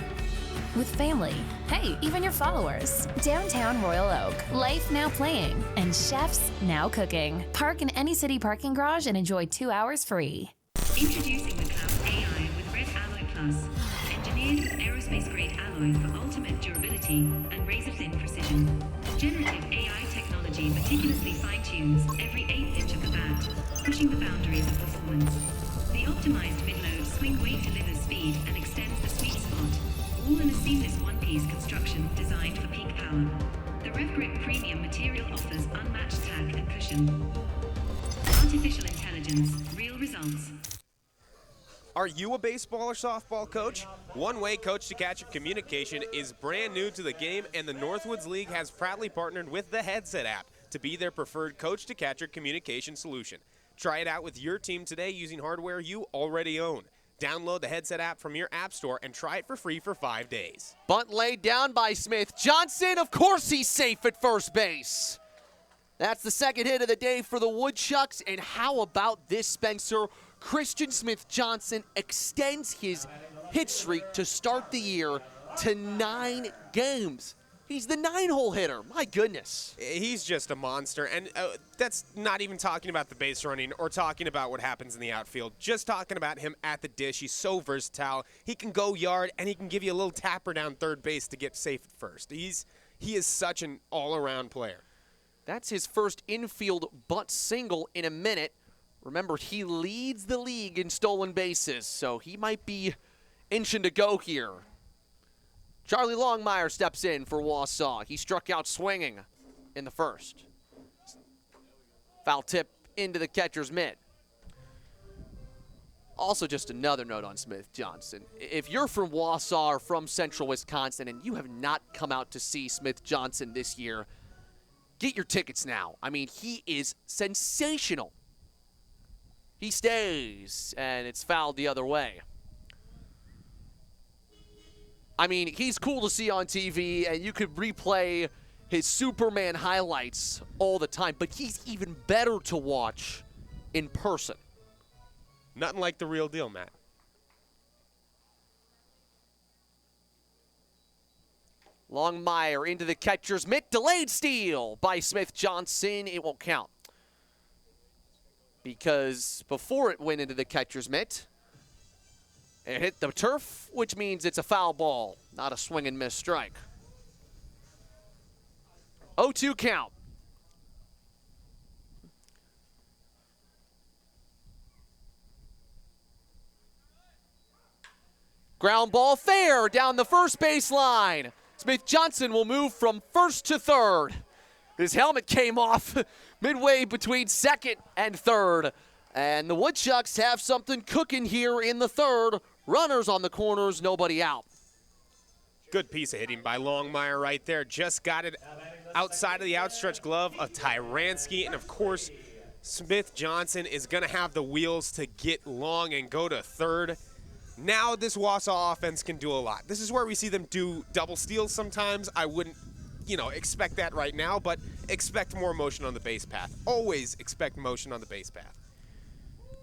With family. Hey, even your followers. Downtown Royal Oak. Life now playing and chefs now cooking. Park in any city parking garage and enjoy 2 hours free. Introducing the Class AI with Red Alloy Plus. Engineered with aerospace-grade alloy for ultimate durability and razor-thin precision. Generative AI technology meticulously fine-tunes every 1/8 inch of the bat, pushing the boundaries of performance. The optimized mid-load swing weight delivers speed and extends the sweet spot, all in a seamless one-piece construction designed for peak power. The RevGrip premium material offers unmatched tack and cushion. Artificial intelligence, real results. Are you a baseball or softball coach? One Way Coach to Catcher Communication is brand new to the game, and the Northwoods League has proudly partnered with the Headset app to be their preferred coach to catcher communication solution. Try it out with your team today using hardware you already own. Download the Headset app from your app store and try it for free for 5 days. Bunt laid down by Smith Johnson. Of course he's safe at first base. That's the second hit of the day for the Woodchucks. And how about this, Spencer? Christian Smith Johnson extends his hit streak to start the year to 9 games. He's the 9-hole hitter. My goodness. He's just a monster. And that's not even talking about the base running or talking about what happens in the outfield. Just talking about him at the dish. He's so versatile. He can go yard, and he can give you a little tapper down third base to get safe at first. He is such an all-around player. That's his first infield bunt single in a minute. Remember, he leads the league in stolen bases, so he might be inching to go here. Charlie Longmire steps in for Wausau. He struck out swinging in the first. Foul tip into the catcher's mitt. Also, just another note on Smith Johnson. If you're from Wausau or from central Wisconsin and you have not come out to see Smith Johnson this year, get your tickets now. I mean, he is sensational. He stays, and it's fouled the other way. I mean, he's cool to see on TV, and you could replay his Superman highlights all the time, but he's even better to watch in person. Nothing like the real deal, Matt. Longmire into the catcher's mitt. Delayed steal by Smith Johnson. It won't count, because before it went into the catcher's mitt, it hit the turf, which means it's a foul ball, not a swing and miss strike. 0-2 count. Ground ball fair down the first baseline. Smith Johnson will move from first to third. His helmet came off midway between second and third. And the Woodchucks have something cooking here in the third. Runners on the corners, nobody out. Good piece of hitting by Longmire right there. Just got it outside of the outstretched glove of Tyransky. And, of course, Smith Johnson is going to have the wheels to get long and go to third. Now this Wausau offense can do a lot. This is where we see them do double steals sometimes. I wouldn't, expect that right now, but expect more motion on the base path. Always expect motion on the base path.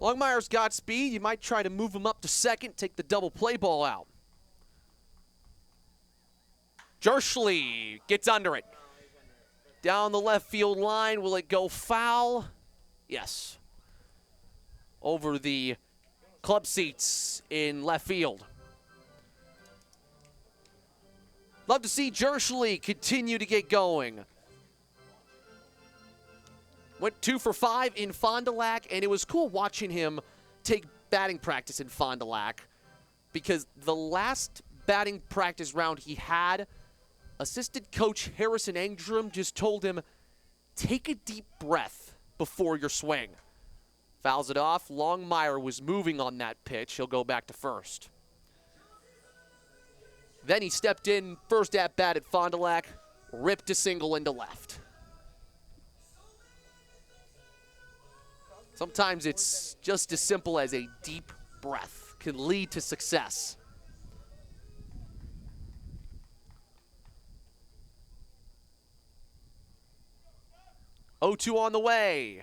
Longmire's got speed. You might try to move him up to second, take the double play ball out. Jerschley gets under it. Down the left field line, will it go foul? Yes. Over the club seats in left field. Love to see Jershly continue to get going. Went 2 for 5 in Fond du Lac, and it was cool watching him take batting practice in Fond du Lac because the last batting practice round he had, assistant coach Harrison Angstrom just told him, take a deep breath before your swing. Fouls it off. Longmire was moving on that pitch. He'll go back to first. Then he stepped in, first at bat at Fond du Lac, ripped a single into left. Sometimes it's just as simple as a deep breath can lead to success. Oh-2 on the way.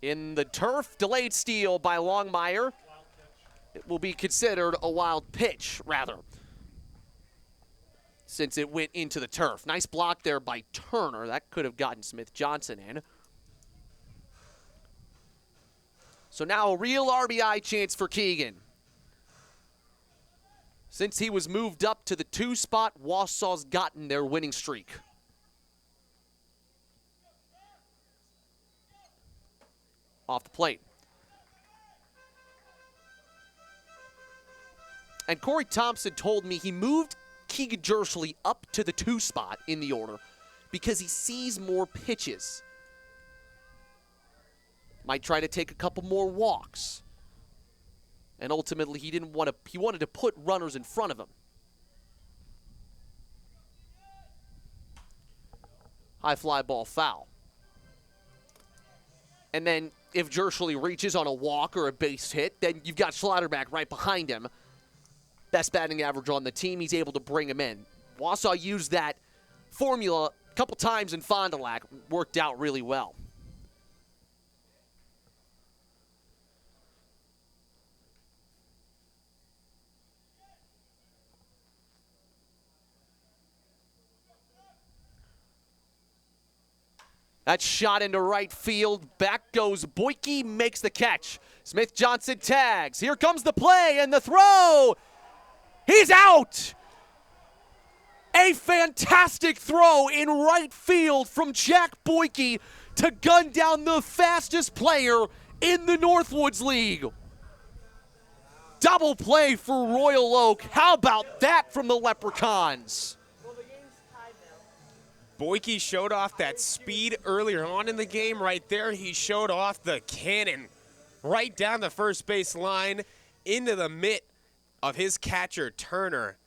In the turf, delayed steal by Longmire. It will be considered a wild pitch, rather, since it went into the turf. Nice block there by Turner. That could have gotten Smith Johnson in. So now a real RBI chance for Keegan. Since he was moved up to the 2 spot, Wausau's gotten their winning streak. Off the plate. And Corey Thompson told me he moved Keegan Jershly up to the 2 spot in the order because he sees more pitches. Might try to take a couple more walks. And ultimately he wanted to put runners in front of him. High fly ball foul. And then if Jershly reaches on a walk or a base hit, then you've got Schlotterbeck right behind him. Best batting average on the team. He's able to bring him in. Wausau used that formula a couple times in Fond du Lac. Worked out really well. That shot into right field. Back goes Boyke, makes the catch. Smith Johnson tags. Here comes the play and the throw. He's out. A fantastic throw in right field from Jack Boyke to gun down the fastest player in the Northwoods League. Double play for Royal Oak. How about that from the Leprechauns? Boyke showed off that speed earlier on in the game right there. He showed off the cannon right down the first base line into the mitt of his catcher, Turner.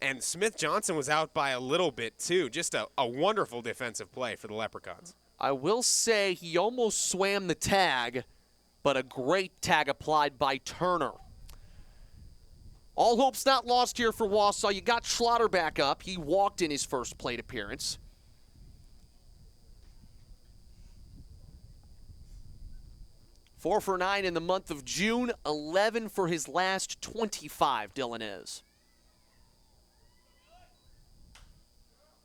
And Smith Johnson was out by a little bit, too. Just a wonderful defensive play for the Leprechauns. I will say he almost swam the tag, but a great tag applied by Turner. All hope's not lost here for Wausau. You got Schlotterbeck up. He walked in his first plate appearance. Four for 9 in the month of June, 11 for his last 25, Dylan is.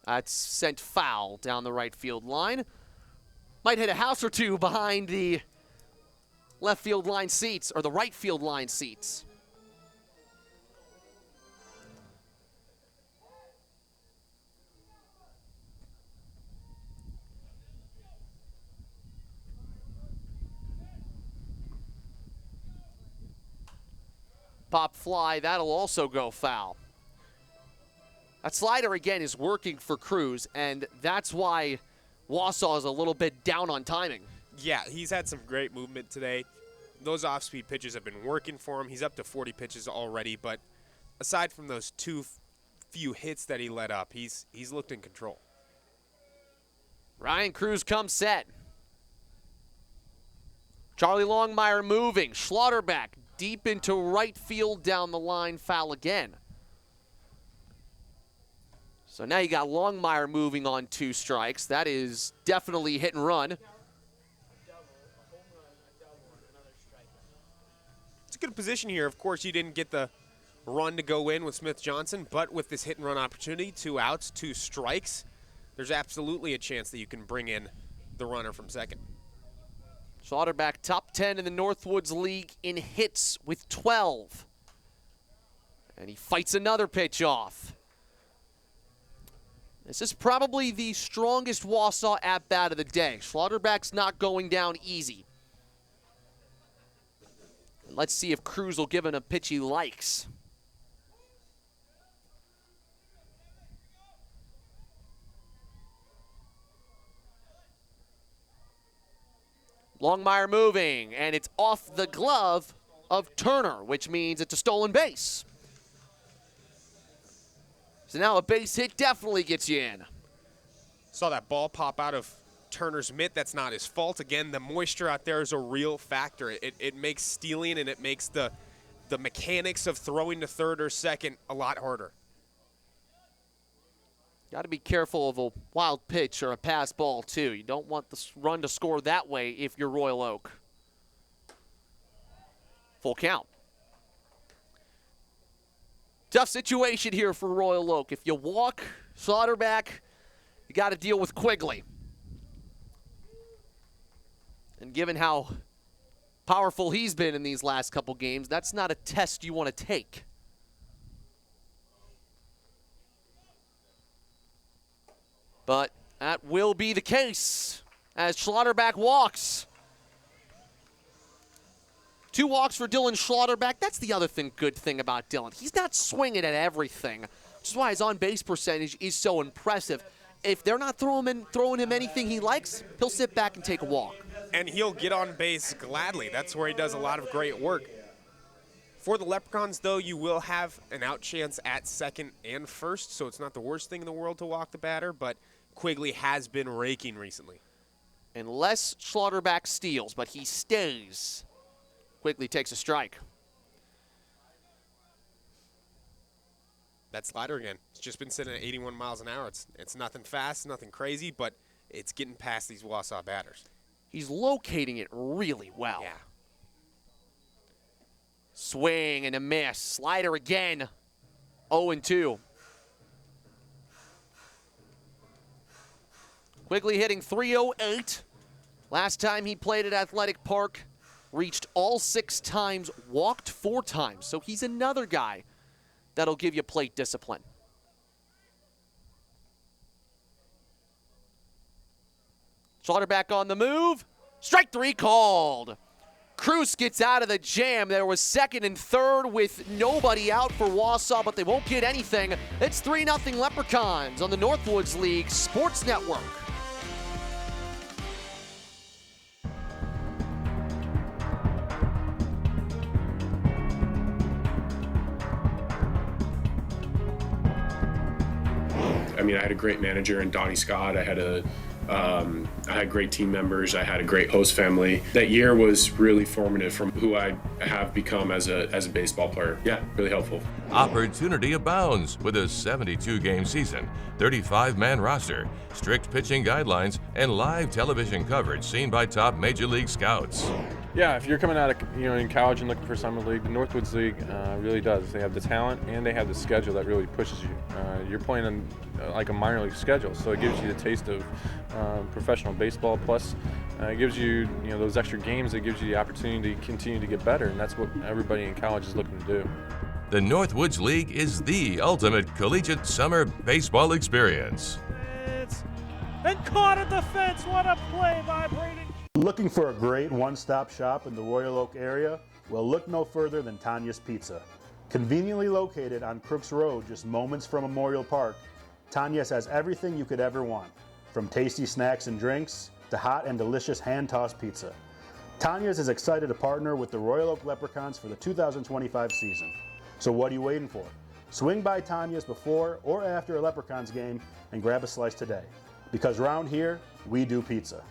That's sent foul down the right field line. Might hit a house or two behind the left field line seats, or the right field line seats. Pop fly, that'll also go foul. That slider, again, is working for Cruz, and that's why Wausau is a little bit down on timing. Yeah, he's had some great movement today. Those off-speed pitches have been working for him. He's up to 40 pitches already, but aside from those few hits that he let up, he's looked in control. Ryan Cruz comes set. Charlie Longmire moving. Schlotterbeck deep into right field down the line, foul again. So now you got Longmire moving on 2 strikes. That is definitely hit and run. It's a good position here. Of course, you didn't get the run to go in with Smith Johnson, but with this hit and run opportunity, 2 outs, 2 strikes, there's absolutely a chance that you can bring in the runner from second. Schlotterbeck top 10 in the Northwoods League in hits with 12. And he fights another pitch off. This is probably the strongest Wausau at-bat of the day. Schlotterbeck's not going down easy. Let's see if Cruz will give him a pitch he likes. Longmire moving, and it's off the glove of Turner, which means it's a stolen base. So now a base hit definitely gets you in. Saw that ball pop out of Turner's mitt. That's not his fault. Again, the moisture out there is a real factor. It makes stealing and it makes the mechanics of throwing to third or second a lot harder. Got to be careful of a wild pitch or a pass ball, too. You don't want the run to score that way if you're Royal Oak. Full count. Tough situation here for Royal Oak. If you walk Schlotterbeck, you got to deal with Quigley. And given how powerful he's been in these last couple games, that's not a test you want to take. But that will be the case as Schlotterbeck walks. 2 walks for Dylan Schlotterbeck. That's the other good thing about Dylan. He's not swinging at everything, which is why his on-base percentage is so impressive. If they're not throwing him anything he likes, he'll sit back and take a walk. And he'll get on base gladly. That's where he does a lot of great work. For the Leprechauns, though, you will have an out chance at second and first, so it's not the worst thing in the world to walk the batter, but Quigley has been raking recently. Unless Schlotterbeck steals, but he stays. Quigley takes a strike. That slider again. It's just been sitting at 81 miles an hour. It's nothing fast, nothing crazy, but it's getting past these Wausau batters. He's locating it really well. Yeah. Swing and a miss. Slider again. 0-2. Quigley hitting .308. Last time he played at Athletic Park, reached all 6 times, walked 4 times. So he's another guy that'll give you plate discipline. Schlotterbeck on the move. Strike 3 called. Cruz gets out of the jam. There was second and third with nobody out for Wausau, but they won't get anything. It's 3-0 Leprechauns on the Northwoods League Sports Network. I mean, I had a great manager in Donnie Scott. I had great team members. I had a great host family. That year was really formative from who I have become as a baseball player. Yeah, really helpful. Opportunity abounds with a 72-game season, 35-man roster, strict pitching guidelines, and live television coverage seen by top major league scouts. Yeah, if you're coming out of in college and looking for summer league, the Northwoods League really does. They have the talent and they have the schedule that really pushes you. You're playing on like a minor league schedule, so it gives you the taste of professional baseball. Plus, it gives you those extra games. It gives you the opportunity to continue to get better, and that's what everybody in college is looking to do. The Northwoods League is the ultimate collegiate summer baseball experience. And caught at the fence. What a play by Brady. Looking for a great one-stop shop in the Royal Oak area? Well, look no further than Tanya's Pizza. Conveniently located on Crooks Road, just moments from Memorial Park, Tanya's has everything you could ever want, from tasty snacks and drinks to hot and delicious hand-tossed pizza. Tanya's is excited to partner with the Royal Oak Leprechauns for the 2025 season. So what are you waiting for? Swing by Tanya's before or after a Leprechauns game and grab a slice today. Because around here, we do pizza.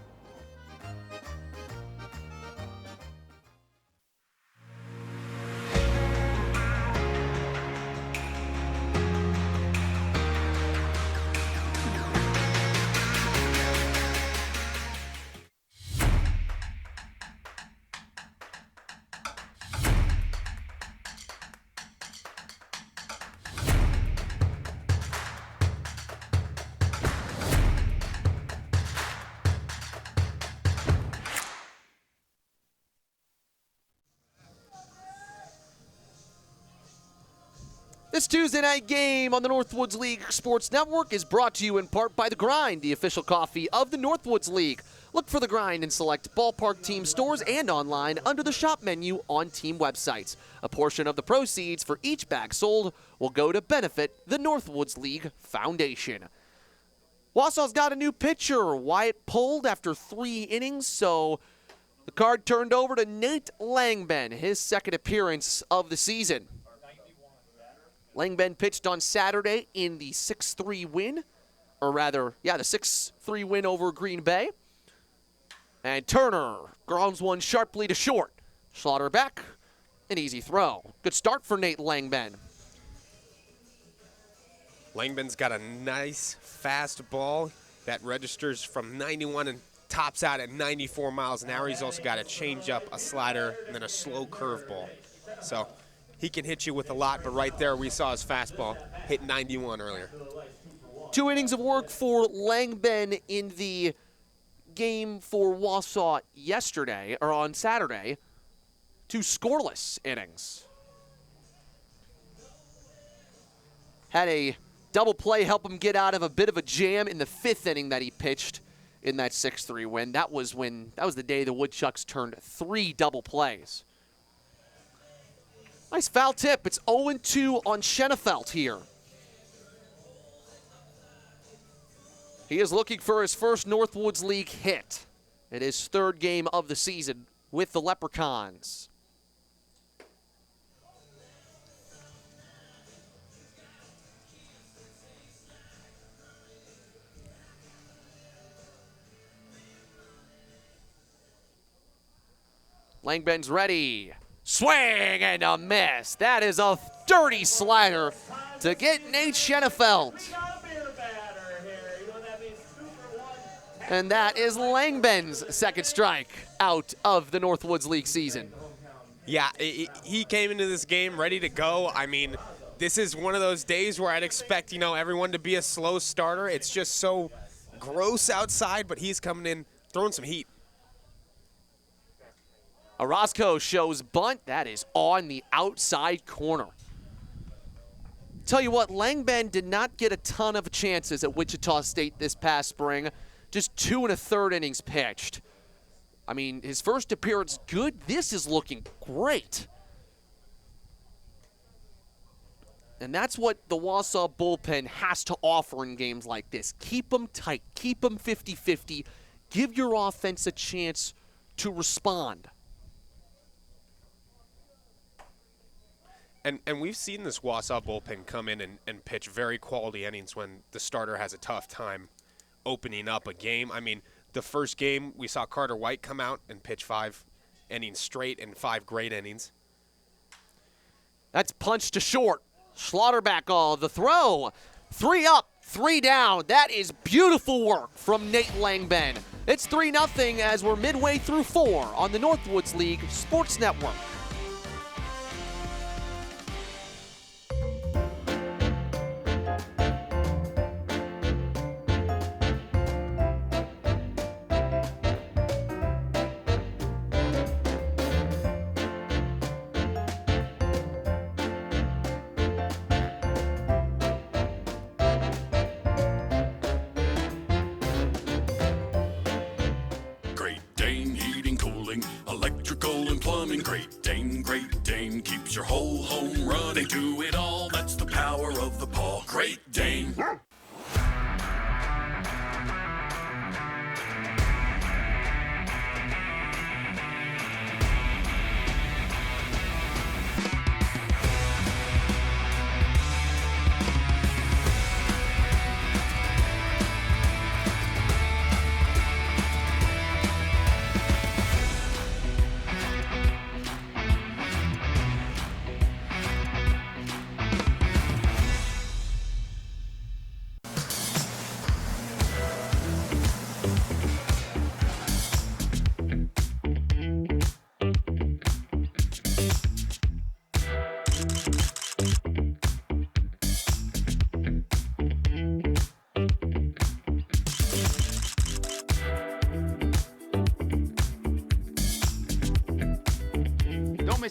This Tuesday night game on the Northwoods League Sports Network is brought to you in part by The Grind, the official coffee of the Northwoods League. Look for The Grind in select ballpark team stores and online under the shop menu on team websites. A portion of the proceeds for each bag sold will go to benefit the Northwoods League Foundation. Wausau's got a new pitcher. Wyatt pulled after 3 innings, so the card turned over to Nate Langben, his second appearance of the season. Langben pitched on Saturday in the 6-3 win, or rather, the 6-3 win over Green Bay. And Turner grounds one sharply to short. Slaughter back, an easy throw. Good start for Nate Langben. Langben's got a nice fast ball that registers from 91 and tops out at 94 miles an hour. He's also got a changeup, a slider, and then a slow curveball. So he can hit you with a lot, but right there we saw his fastball hit 91 earlier. 2 innings of work for Langben in the game for Wausau yesterday, or on Saturday. 2 scoreless innings. Had a double play help him get out of a bit of a jam in the 5th inning that he pitched in that 6-3 win. That was the day the Woodchucks turned 3 double plays. Nice foul tip. It's 0-2 on Schenefeld here. He is looking for his first Northwoods League hit in his 3rd game of the season with the Leprechauns. Langben's ready. Swing and a miss. That is a dirty slider to get Nate Schenefeld. And that is Langben's second strike out of the Northwoods League season. Yeah, he came into this game ready to go. I mean, this is one of those days where I'd expect, everyone to be a slow starter. It's just so gross outside, but he's coming in throwing some heat. Orozco shows bunt. That is on the outside corner. Tell you what, Langben did not get a ton of chances at Wichita State this past spring. Just 2 1/3 innings pitched. I mean, his first appearance good. This is looking great. And that's what the Wausau bullpen has to offer in games like this. Keep them tight. Keep them 50-50. Give your offense a chance to respond. And we've seen this Wausau bullpen come in and pitch very quality innings when the starter has a tough time opening up a game. I mean, the first game we saw Carter White come out and pitch 5 innings straight and 5 great innings. That's punched to short. Schlotterback all the throw. 3 up, 3 down. That is beautiful work from Nate Langben. It's 3-0 as we're midway through 4 on the Northwoods League Sports Network. Great Dane keeps your whole home running. Do it all, that's the power of the paw. Great Dane.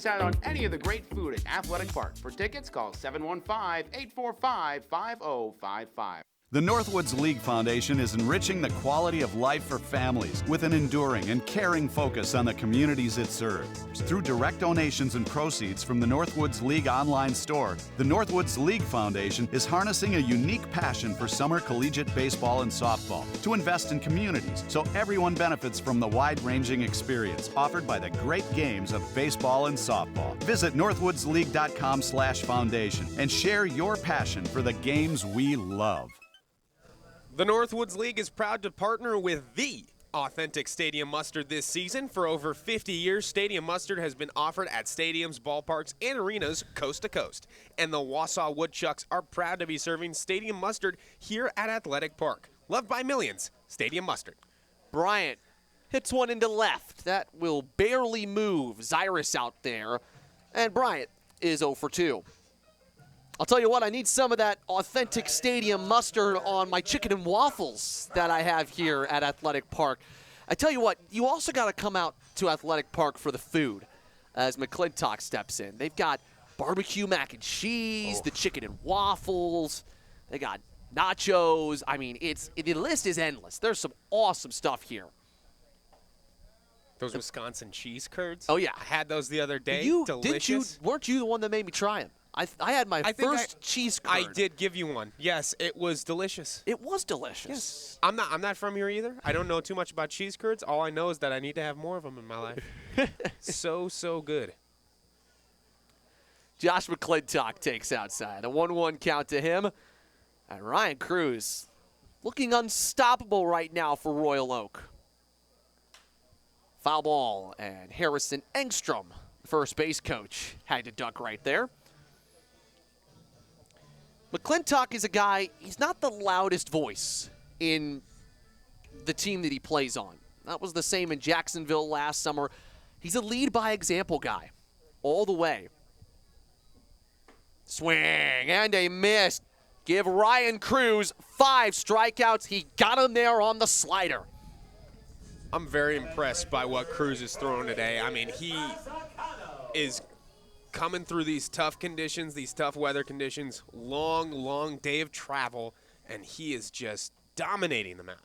miss out on any of the great food at Athletic Park. For tickets, call 715-845-5055. The Northwoods League Foundation is enriching the quality of life for families with an enduring and caring focus on the communities it serves. Through direct donations and proceeds from the Northwoods League online store, the Northwoods League Foundation is harnessing a unique passion for summer collegiate baseball and softball to invest in communities so everyone benefits from the wide-ranging experience offered by the great games of baseball and softball. Visit northwoodsleague.com/foundation and share your passion for the games we love. The Northwoods League is proud to partner with the authentic Stadium Mustard this season. For over 50 years, Stadium Mustard has been offered at stadiums, ballparks, and arenas coast to coast. And the Wausau Woodchucks are proud to be serving Stadium Mustard here at Athletic Park. Loved by millions, Stadium Mustard. Bryant hits one into left. That will barely move Zyrus out there. And Bryant is 0 for 2. I'll tell you what, I need some of that authentic Stadium Mustard on my chicken and waffles that I have here at Athletic Park. I tell you what, you also got to come out to Athletic Park for the food as McClintock steps in. They've got barbecue mac and cheese, the chicken and waffles. They got nachos. I mean, the list is endless. There's some awesome stuff here. Those Wisconsin cheese curds? Oh, yeah. I had those the other day. Delicious. Weren't you the one that made me try them? I had my first cheese curd. I did give you one. Yes, it was delicious. It was delicious. Yes. I'm not from here either. I don't know too much about cheese curds. All I know is that I need to have more of them in my life. so good. Josh McClintock takes outside. A 1-1 count to him. And Ryan Cruz looking unstoppable right now for Royal Oak. Foul ball, and Harrison Engstrom, first base coach, had to duck right there. McClintock is a guy, he's not the loudest voice in the team that he plays on. That was the same in Jacksonville last summer. He's a lead-by-example guy all the way. Swing, and a miss. Give Ryan Cruz 5 strikeouts. He got him there on the slider. I'm very impressed by what Cruz is throwing today. I mean, he is coming through these tough conditions, these tough weather conditions, long day of travel, and he is just dominating the mound.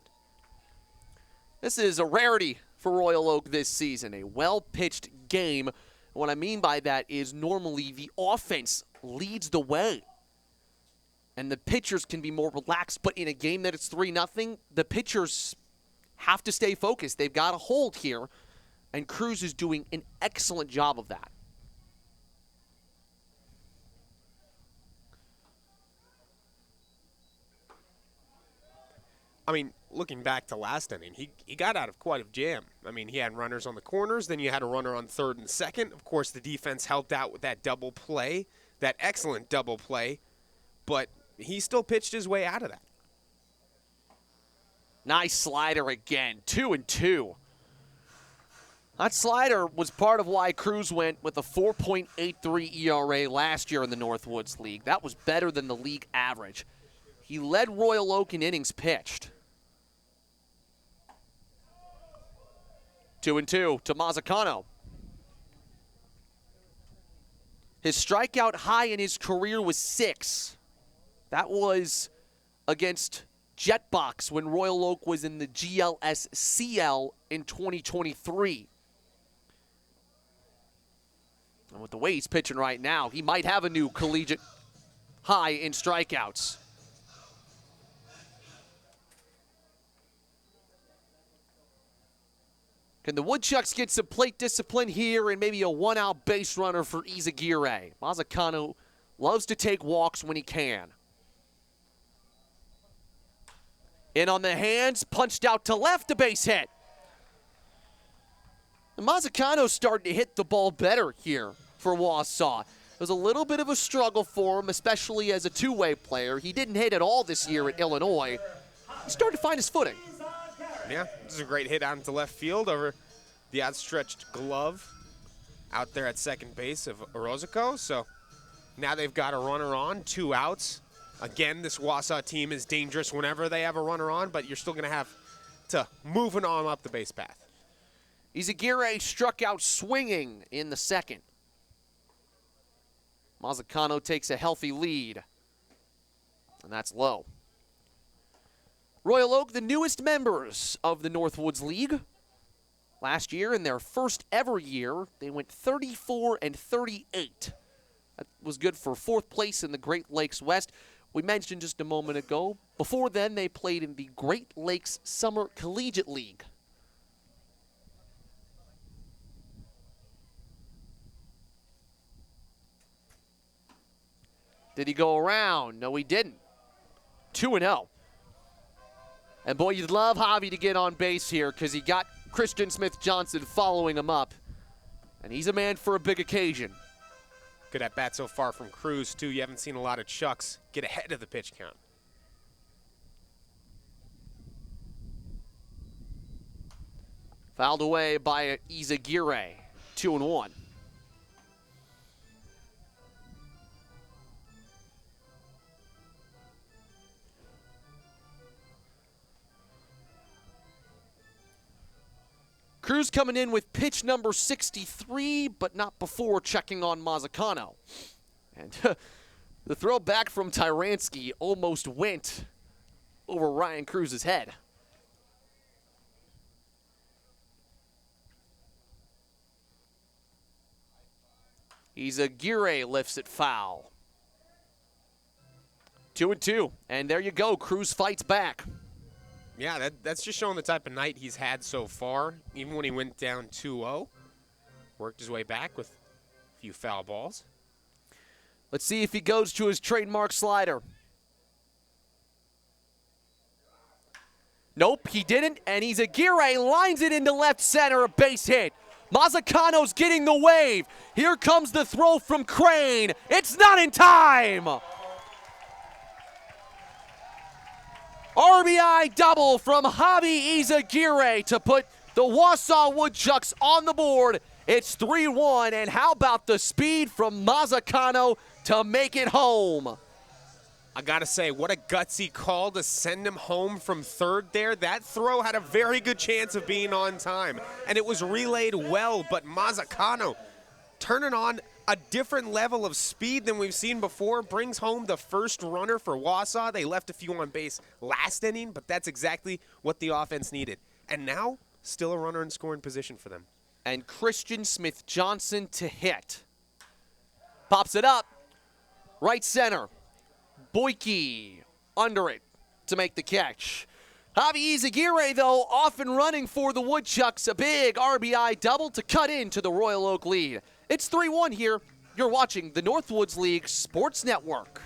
This is a rarity for Royal Oak this season, a well-pitched game. What I mean by that is normally the offense leads the way, and the pitchers can be more relaxed, but in a game that it's 3-0, the pitchers have to stay focused. They've got a hold here, and Cruz is doing an excellent job of that. I mean, looking back to last inning, he got out of quite a jam. I mean, he had runners on the corners, then you had a runner on third and second. Of course, the defense helped out with that double play, that excellent double play, but he still pitched his way out of that. Nice slider again, 2-2. That slider was part of why Cruz went with a 4.83 ERA last year in the Northwoods League. That was better than the league average. He led Royal Oak in innings pitched. 2-2 to Mazzacano. His strikeout high in his career was 6. That was against Jetbox when Royal Oak was in the GLSCL in 2023. And with the way he's pitching right now, he might have a new collegiate high in strikeouts. Can the Woodchucks get some plate discipline here and maybe a one-out base runner for Izaguirre? Mazzacano loves to take walks when he can. In on the hands, punched out to left, a base hit. And Mazzacano's starting to hit the ball better here for Wausau. It was a little bit of a struggle for him, especially as a two-way player. He didn't hit at all this year at Illinois. He's starting to find his footing. Yeah, this is a great hit out into left field over the outstretched glove out there at second base of Orozco. So now they've got a runner on, 2 outs. Again, this Wausau team is dangerous whenever they have a runner on, but you're still going to have to move an arm up the base path. Izaguirre struck out swinging in the second. Mazzacano takes a healthy lead, and that's low. Royal Oak, the newest members of the Northwoods League. Last year, in their first ever year, they went 34-38. That was good for 4th place in the Great Lakes West. We mentioned just a moment ago, before then they played in the Great Lakes Summer Collegiate League. Did he go around? No, he didn't. 2-0. And boy, you'd love Javi to get on base here because he got Christian Smith-Johnson following him up. And he's a man for a big occasion. Good at bat so far from Cruz, too. You haven't seen a lot of Chucks get ahead of the pitch count. Fouled away by Izaguirre. 2-1. Cruz coming in with pitch number 63, but not before checking on Mazzacano. And the throw back from Tyranski almost went over Ryan Cruz's head. Izaguirre lifts it foul. 2-2, and there you go. Cruz fights back. Yeah, that's just showing the type of night he's had so far. Even when he went down 2-0, worked his way back with a few foul balls. Let's see if he goes to his trademark slider. Nope, he didn't, and Izaguirre lines it into left center, a base hit. Mazzacano's getting the wave. Here comes the throw from Crane. It's not in time. RBI double from Javi Izaguirre to put the Wausau Woodchucks on the board. It's 3-1, and how about the speed from Mazzacano to make it home? I gotta say, what a gutsy call to send him home from third there. That throw had a very good chance of being on time, and it was relayed well, but Mazzacano turning on a different level of speed than we've seen before, brings home the first runner for Wausau. They left a few on base last inning, but that's exactly what the offense needed. And now, still a runner in scoring position for them. And Christian Smith-Johnson to hit. Pops it up. Right center. Boyke under it to make the catch. Javi Izaguirre, though, off and running for the Woodchucks. A big RBI double to cut into the Royal Oak lead. It's 3-1 here. You're watching the Northwoods League Sports Network.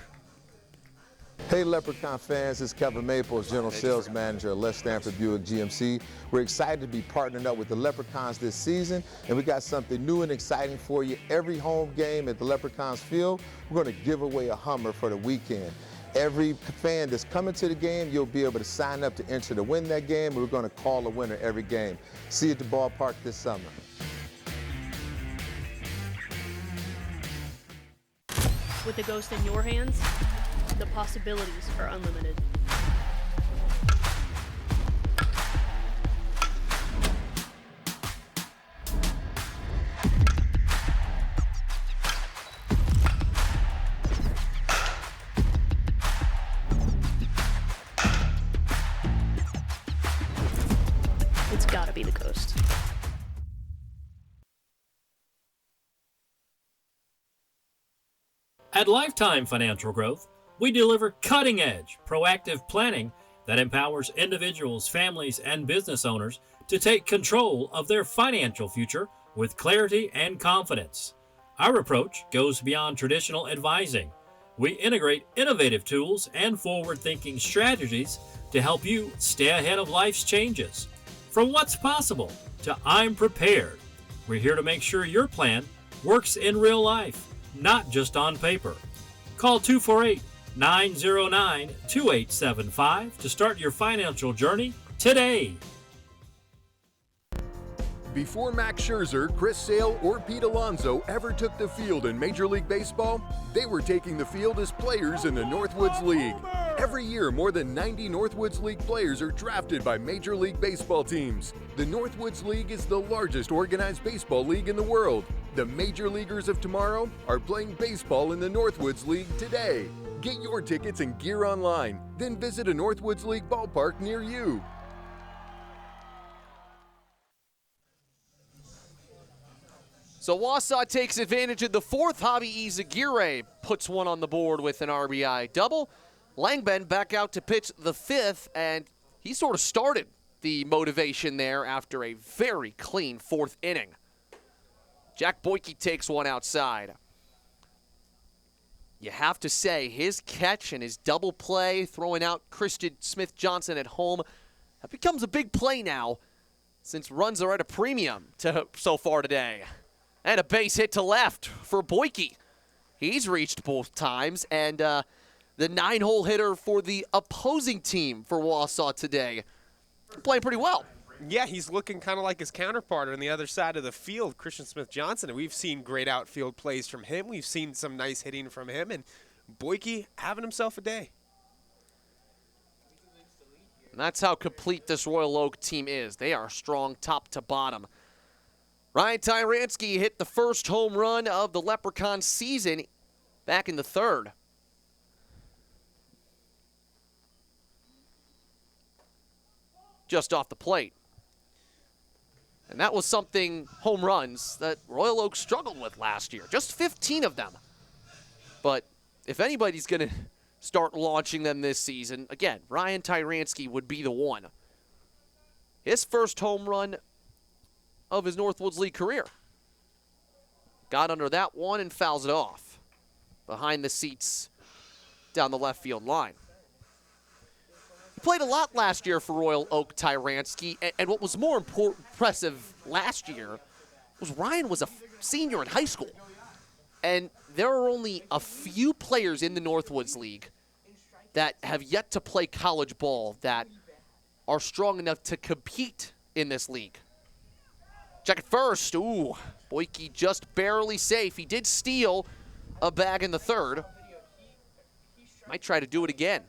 Hey Leprechaun fans, it's Kevin Maples, General Sales Manager at Les Stanford Buick GMC. We're excited to be partnering up with the Leprechauns this season, and we got something new and exciting for you. Every home game at the Leprechauns field, we're going to give away a Hummer for the weekend. Every fan that's coming to the game, you'll be able to sign up to enter to win that game. We're going to call a winner every game. See you at the ballpark this summer. With the Ghost in your hands, the possibilities are unlimited. It's gotta be the Ghost. At Lifetime Financial Growth, we deliver cutting-edge, proactive planning that empowers individuals, families, and business owners to take control of their financial future with clarity and confidence. Our approach goes beyond traditional advising. We integrate innovative tools and forward-thinking strategies to help you stay ahead of life's changes. From what's possible to I'm prepared, we're here to make sure your plan works in real life, not just on paper. Call 248-909-2875 to start your financial journey today. Before Max Scherzer, Chris Sale, or Pete Alonso ever took the field in Major League Baseball, they were taking the field as players in the Northwoods League. Every year, more than 90 Northwoods League players are drafted by Major League Baseball teams. The Northwoods League is the largest organized baseball league in the world. The major leaguers of tomorrow are playing baseball in the Northwoods League today. Get your tickets and gear online, then visit a Northwoods League ballpark near you. So Wausau takes advantage of the fourth. Javi Izaguirre puts one on the board with an RBI double. Langben back out to pitch the fifth, and he sort of started the motivation there after a very clean fourth inning. Jack Boyke takes one outside. You have to say, his catch and his double play, throwing out Christian Smith-Johnson at home, that becomes a big play now, since runs are at a premium so far today. And a base hit to left for Boyke. He's reached both times, and the 9-hole hitter for the opposing team for Wausau today, playing pretty well. Yeah, he's looking kind of like his counterpart on the other side of the field, Christian Smith-Johnson. And we've seen great outfield plays from him. We've seen some nice hitting from him. And Boyke having himself a day. And that's how complete this Royal Oak team is. They are strong top to bottom. Ryan Tyranski hit the first home run of the Leprechauns season back in the third. Just off the plate. And that was something, home runs, that Royal Oak struggled with last year. Just 15 of them. But if anybody's going to start launching them this season, again, Ryan Tyranski would be the one. His first home run of his Northwoods League career. Got under that one and fouls it off. Behind the seats down the left field line. He played a lot last year for Royal Oak, Tyranski, and what was more impressive last year was Ryan was a senior in high school. And there are only a few players in the Northwoods League that have yet to play college ball that are strong enough to compete in this league. Check it first. Ooh, Boyke just barely safe. He did steal a bag in the third. Might try to do it again.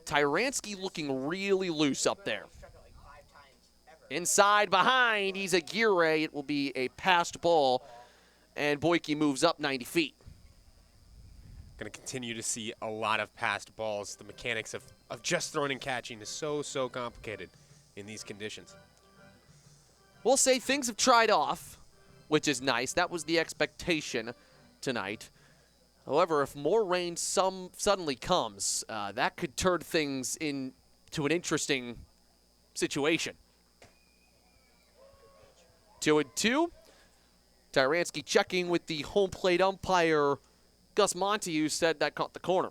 Tyranski looking really loose up there. Inside, behind, he's a Izaguirre. It will be a passed ball, and Boyke moves up 90 feet. Going to continue to see a lot of passed balls. The mechanics of just throwing and catching is so complicated in these conditions. We'll say things have tried off, which is nice. That was the expectation tonight. However, if more rain suddenly comes, that could turn things into an interesting situation. 2-2. Tyranski checking with the home plate umpire, Gus Monty, who said that caught the corner.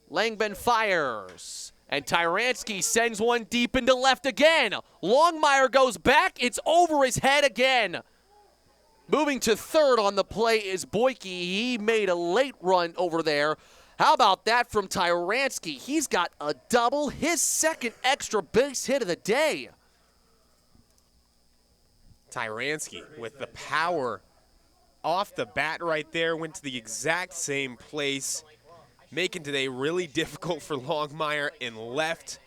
Langben fires, and Tyranski sends one deep into left again. Longmire goes back. It's over his head again. Moving to third on the play is Boyke. He made a late run over there. How about that from Tyranski? He's got a double, his second extra base hit of the day. Tyranski with the power off the bat right there, went to the exact same place, making today really difficult for Longmire in left.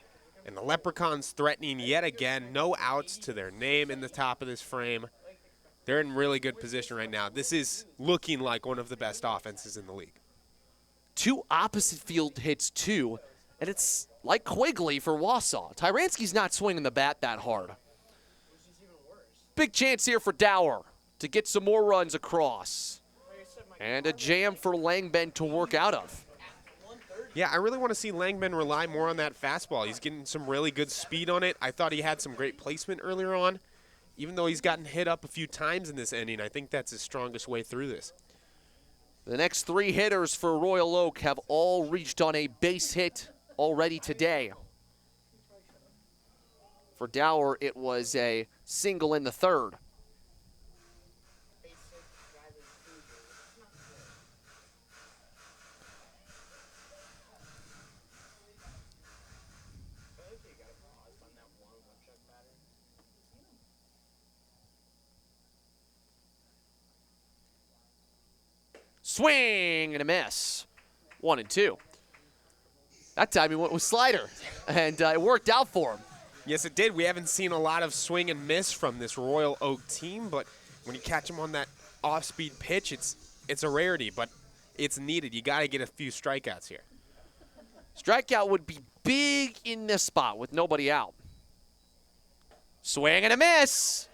And the Leprechauns threatening yet again. No outs to their name in the top of this frame. They're in really good position right now. This is looking like one of the best offenses in the league. Two opposite field hits, too, and it's like Quigley for Wausau. Tyranski's not swinging the bat that hard. Big chance here for Dower to get some more runs across. And a jam for Langben to work out of. Yeah, I really want to see Langben rely more on that fastball. He's getting some really good speed on it. I thought he had some great placement earlier on. Even though he's gotten hit up a few times in this inning, I think that's his strongest way through this. The next three hitters for Royal Oak have all reached on a base hit already today. For Dower, it was a single in the third. Swing and a miss. 1-2. That time he went with slider, and it worked out for him. Yes, it did. We haven't seen a lot of swing and miss from this Royal Oak team, but when you catch them on that off-speed pitch, it's a rarity, but it's needed. You got to get a few strikeouts here. Strikeout would be big in this spot with nobody out. Swing and a miss.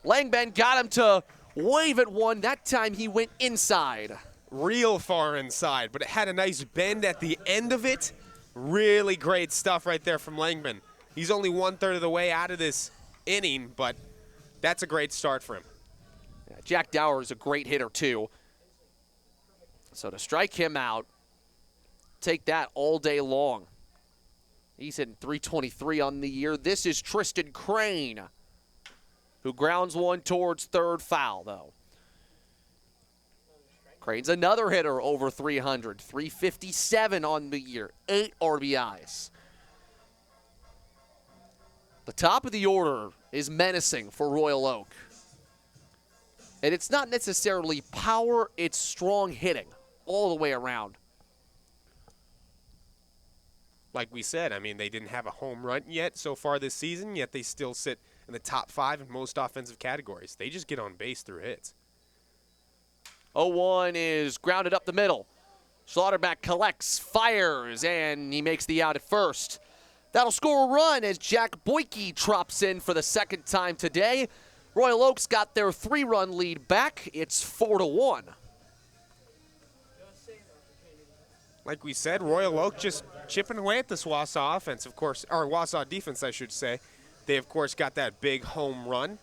Langben got him to wave at one. That time he went inside. Real far inside, but it had a nice bend at the end of it. Really great stuff right there from Langben. He's only 1/3 of the way out of this inning, but that's a great start for him. Yeah, Jack Dower is a great hitter, too. So to strike him out, take that all day long. He's hitting .323 on the year. This is Tristan Crane, who grounds one towards third, foul, though. Crane's another hitter over 300, 357 on the year, 8 RBIs. The top of the order is menacing for Royal Oak. And it's not necessarily power, it's strong hitting all the way around. Like we said, I mean, they didn't have a home run yet so far this season, yet they still sit in the top 5 in most offensive categories. They just get on base through hits. 0-1 is grounded up the middle. Slaughterback collects, fires, and he makes the out at first. That'll score a run as Jack Boyke drops in for the second time today. Royal Oaks got their 3-run lead back. It's 4-1. Like we said, Royal Oak just chipping away at this Wausau offense, of course, or Wausau defense, I should say. They, of course, got that big home run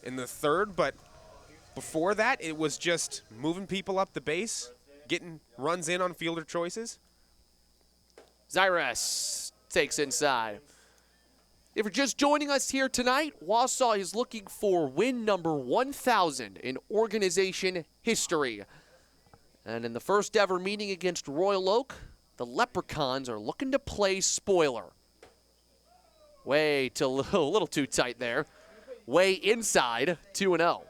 in the third, but before that, it was just moving people up the base, getting runs in on fielder choices. Zaires takes inside. If you're just joining us here tonight, Wausau is looking for win number 1,000 in organization history. And in the first ever meeting against Royal Oak, the Leprechauns are looking to play spoiler. Way a little too tight there. Way inside, 2-0.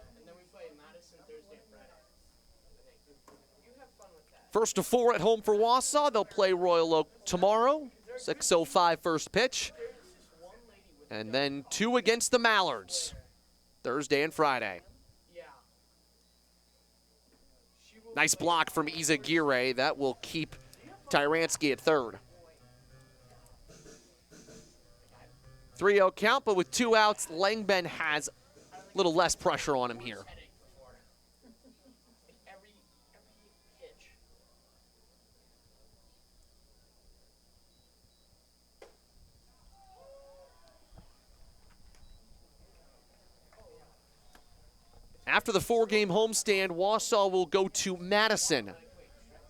First to 4 at home for Wausau. They'll play Royal Oak tomorrow. 6:05 first pitch. And then 2 against the Mallards, Thursday and Friday. Nice block from Izaguirre. That will keep Tyransky at third. 3-0 count, but with 2 outs, Langben has a little less pressure on him here. After the 4-game homestand, Wausau will go to Madison.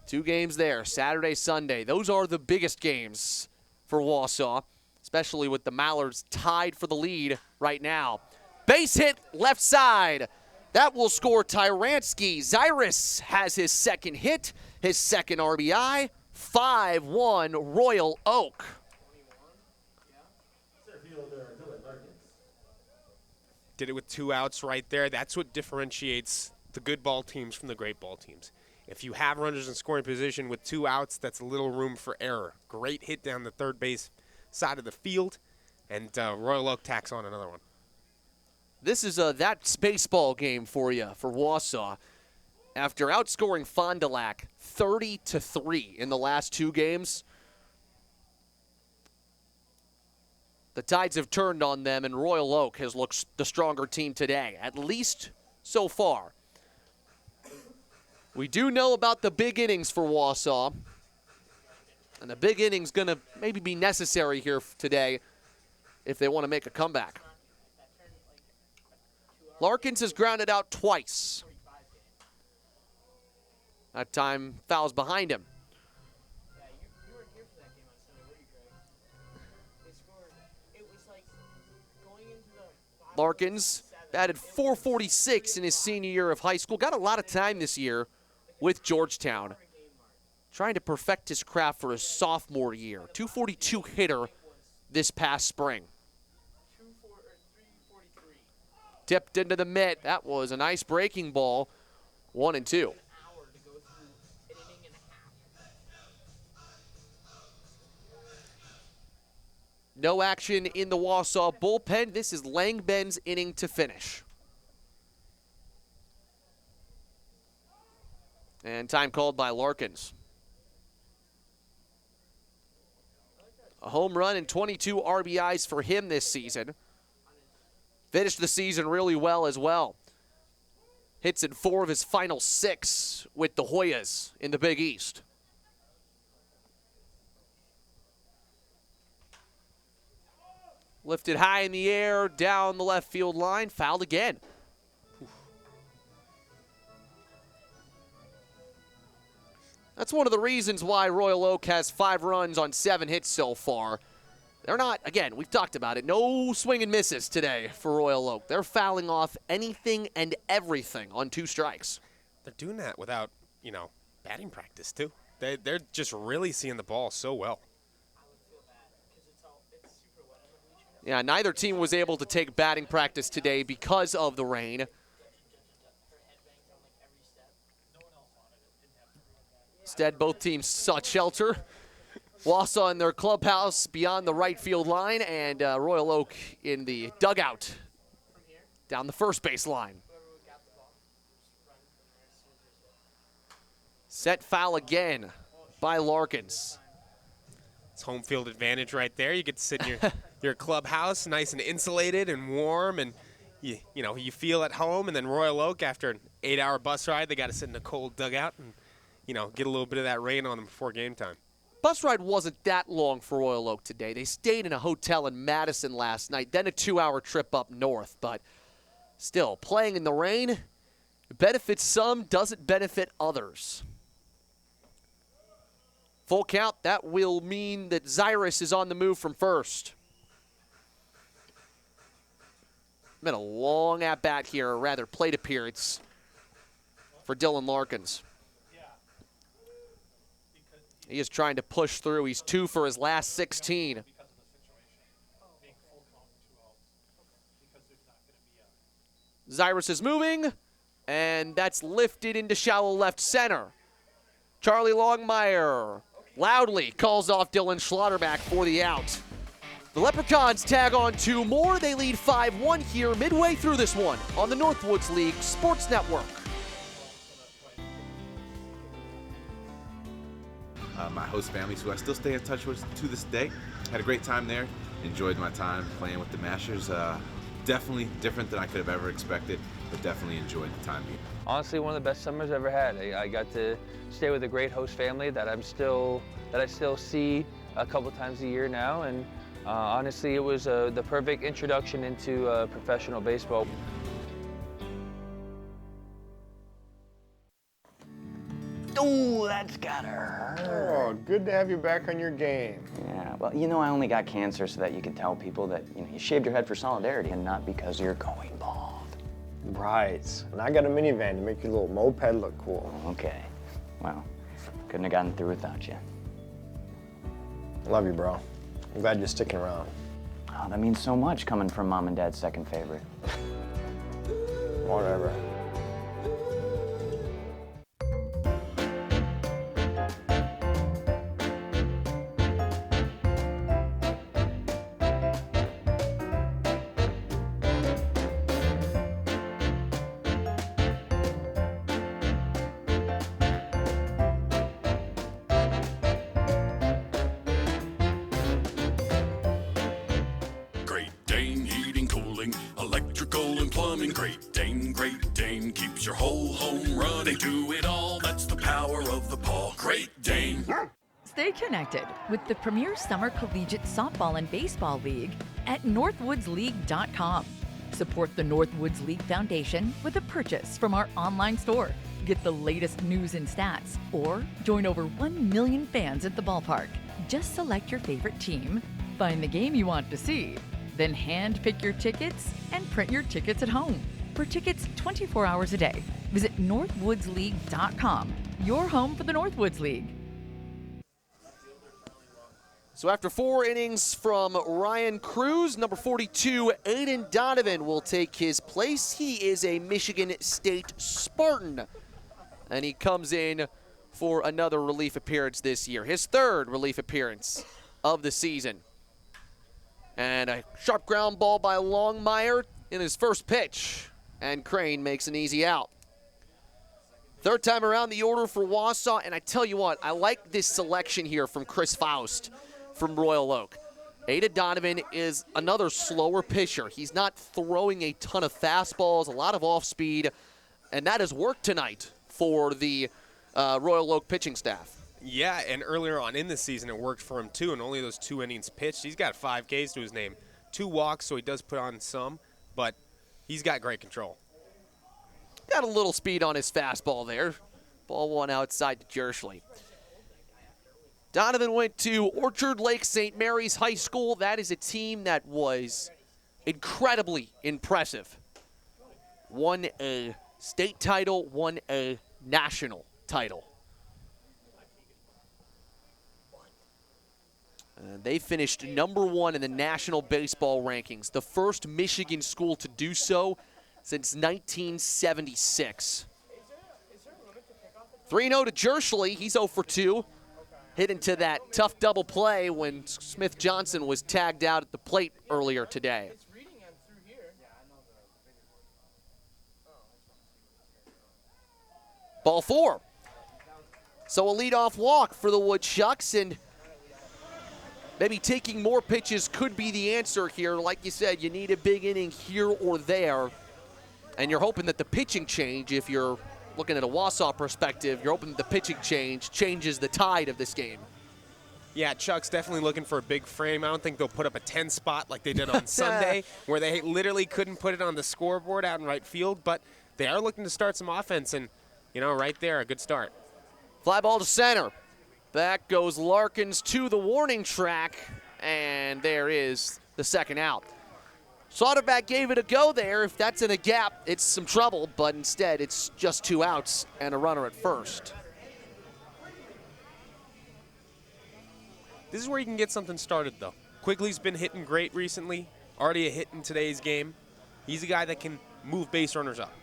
2 games there, Saturday, Sunday. Those are the biggest games for Wausau, especially with the Mallards tied for the lead right now. Base hit left side. That will score Tyransky. Zaires has his second hit, his second RBI. 5-1 Royal Oak. Did it with 2 outs right there. That's what differentiates the good ball teams from the great ball teams. If you have runners in scoring position with 2 outs, that's a little room for error. Great hit down the third base side of the field, and Royal Oak tacks on another one. This is that baseball game for you, for Wausau. After outscoring Fond du Lac 30-3 in the last 2 games, the tides have turned on them, and Royal Oak has looked the stronger team today, at least so far. We do know about the big innings for Wausau, and the big inning's going to maybe be necessary here today if they want to make a comeback. Larkins has grounded out twice. That time, fouls behind him. Larkins batted .446 in his senior year of high school. Got a lot of time this year with Georgetown. Trying to perfect his craft for his sophomore year. .242 hitter this past spring. Tipped into the mitt. That was a nice breaking ball. 1-2. No action in the Wausau bullpen. This is Langben's inning to finish. And time called by Larkins. A home run and 22 RBIs for him this season. Finished the season really well as well. Hits in 4 of his final 6 with the Hoyas in the Big East. Lifted high in the air, down the left field line, fouled again. That's one of the reasons why Royal Oak has 5 runs on 7 hits so far. They're not, again, we've talked about it, no swing and misses today for Royal Oak. They're fouling off anything and everything on 2 strikes. They're doing that without, batting practice too. They're just really seeing the ball so well. Yeah, neither team was able to take batting practice today because of the rain. Instead, both teams sought shelter. Wausau in their clubhouse beyond the right field line, and Royal Oak in the dugout down the first base line. Set foul again by Larkins. It's home field advantage right there. You get to sit in your clubhouse, nice and insulated and warm, and you feel at home. And then Royal Oak, after an 8-hour bus ride, they got to sit in a cold dugout and get a little bit of that rain on them before game time. Bus ride wasn't that long for Royal Oak today. They stayed in a hotel in Madison last night, then a 2-hour trip up north. But still, playing in the rain benefits some, doesn't benefit others. Full count, that will mean that Zyrus is on the move from first. Been a long at-bat here, or rather plate appearance for Dylan Larkins. He is trying to push through. He's 2 for his last 16. Zyrus is moving, and that's lifted into shallow left center. Charlie Longmire loudly calls off Dylan Schlotterback for the out. The Leprechauns tag on 2 more. They lead 5-1 here midway through this one on the Northwoods League Sports Network. My host families, who I still stay in touch with to this day. Had a great time there. Enjoyed my time playing with the Mashers. Definitely different than I could have ever expected, but definitely enjoyed the time here. Honestly, one of the best summers I've ever had. I got to stay with a great host family that I still see a couple times a year now, and honestly, it was the perfect introduction into professional baseball. Oh, that's gotta hurt. Oh, good to have you back on your game. Yeah, well, I only got cancer so that you can tell people that, you shaved your head for solidarity and not because you're going bald. Right. And I got a minivan to make your little moped look cool. Okay. Well, couldn't have gotten through without you. Love you, bro. I'm glad you're sticking around. Oh, that means so much coming from Mom and Dad's second favorite. Whatever. Electrical and plumbing, Great Dane keeps your whole home running. Do it all, that's the power of the paw. Great Dane. Stay connected with the premier summer collegiate softball and baseball league at northwoodsleague.com. Support the Northwoods League Foundation with a purchase from our online store. Get the latest news and stats, or join over 1 million fans at the ballpark. Just select your favorite team, find the game you want to see, then hand-pick your tickets and print your tickets at home. For tickets 24 hours a day, visit northwoodsleague.com, your home for the Northwoods League. So after 4 innings from Ryan Cruz, number 42, Aiden Donovan will take his place. He is a Michigan State Spartan, and he comes in for another relief appearance this year, his 3rd relief appearance of the season. And a sharp ground ball by Longmire in his first pitch. And Crane makes an easy out. Third time around the order for Wausau, and I tell you what, I like this selection here from Chris Faust from Royal Oak. Ada Donovan is another slower pitcher. He's not throwing a ton of fastballs, a lot of off-speed, and that has worked tonight for the Royal Oak pitching staff. Yeah, and earlier on in the season it worked for him too, and only those 2 innings pitched. He's got 5 Ks to his name. 2 walks, so he does put on some, but he's got great control. Got a little speed on his fastball there. Ball one outside to Jerschley. Donovan went to Orchard Lake St. Mary's High School. That is a team that was incredibly impressive. Won a state title, won a national title. They finished #1 in the national baseball rankings, the first Michigan school to do so since 1976. 3-0 to Jerschley. He's 0 for 2. Hit into that tough double play when Smith Johnson was tagged out at the plate earlier today. Ball 4. So a leadoff walk for the Woodchucks, and maybe taking more pitches could be the answer here. Like you said, you need a big inning here or there, and you're hoping that the pitching change, if you're looking at a Wausau perspective, you're hoping that the pitching change changes the tide of this game. Yeah, Chuck's definitely looking for a big frame. I don't think they'll put up a 10 spot like they did on Sunday, where they literally couldn't put it on the scoreboard out in right field, but they are looking to start some offense, and, you know, right there, a good start. Fly ball to center. Back goes Larkins to the warning track, and there is the second out. Slaughterback gave it a go there. If that's in a gap, it's some trouble, but instead it's just 2 outs and a runner at first. This is where you can get something started, though. Quigley's been hitting great recently, already a hit in today's game. He's a guy that can move base runners up.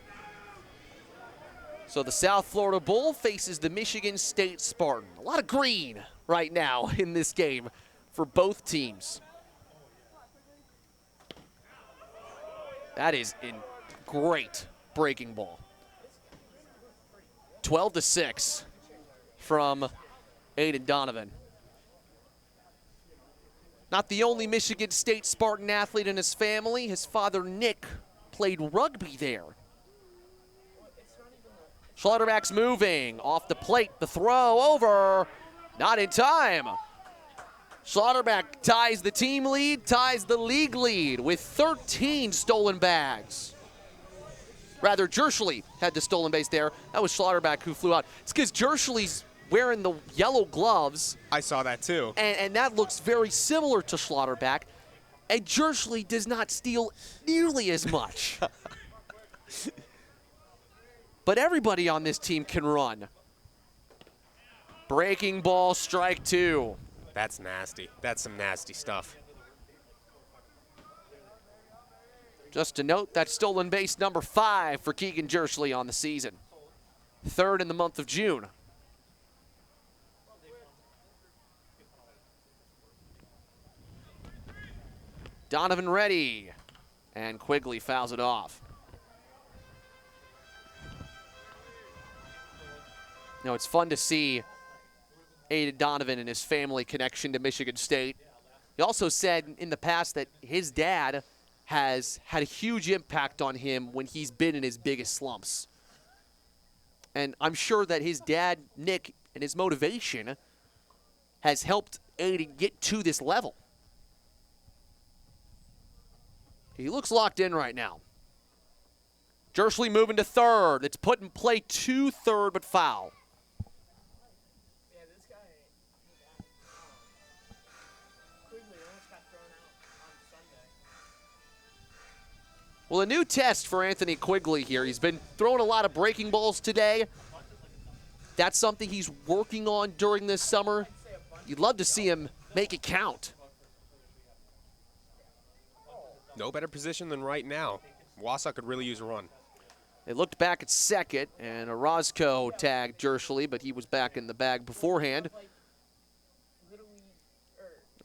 So the South Florida Bull faces the Michigan State Spartan. A lot of green right now in this game for both teams. That is a great breaking ball. 12-6 from Aiden Donovan. Not the only Michigan State Spartan athlete in his family. His father, Nick, played rugby there. Schlotterback's moving off the plate. The throw over. Not in time. Schlotterback ties the team lead, ties the league lead with 13 stolen bags. Rather, Jerschley had the stolen base there. That was Schlotterback who flew out. It's because Jerschley's wearing the yellow gloves. I saw that too. And that looks very similar to Schlotterback. And Jerschley does not steal nearly as much. But everybody on this team can run. Breaking ball, strike 2. That's nasty. That's some nasty stuff. Just to note, that's stolen base number 5 for Keegan Jerschley on the season. 3rd in the month of June. Donovan ready. And Quigley fouls it off. You know, it's fun to see Aiden Donovan and his family connection to Michigan State. He also said in the past that his dad has had a huge impact on him when he's been in his biggest slumps. And I'm sure that his dad, Nick, and his motivation has helped Aiden get to this level. He looks locked in right now. Jerschley moving to 3rd. It's put in play to 3rd, but foul. Well, a new test for Anthony Quigley here. He's been throwing a lot of breaking balls today. That's something he's working on during this summer. You'd love to see him make it count. No better position than right now. Wausau could really use a run. They looked back at second, and Orozco tagged Jerschley, but he was back in the bag beforehand.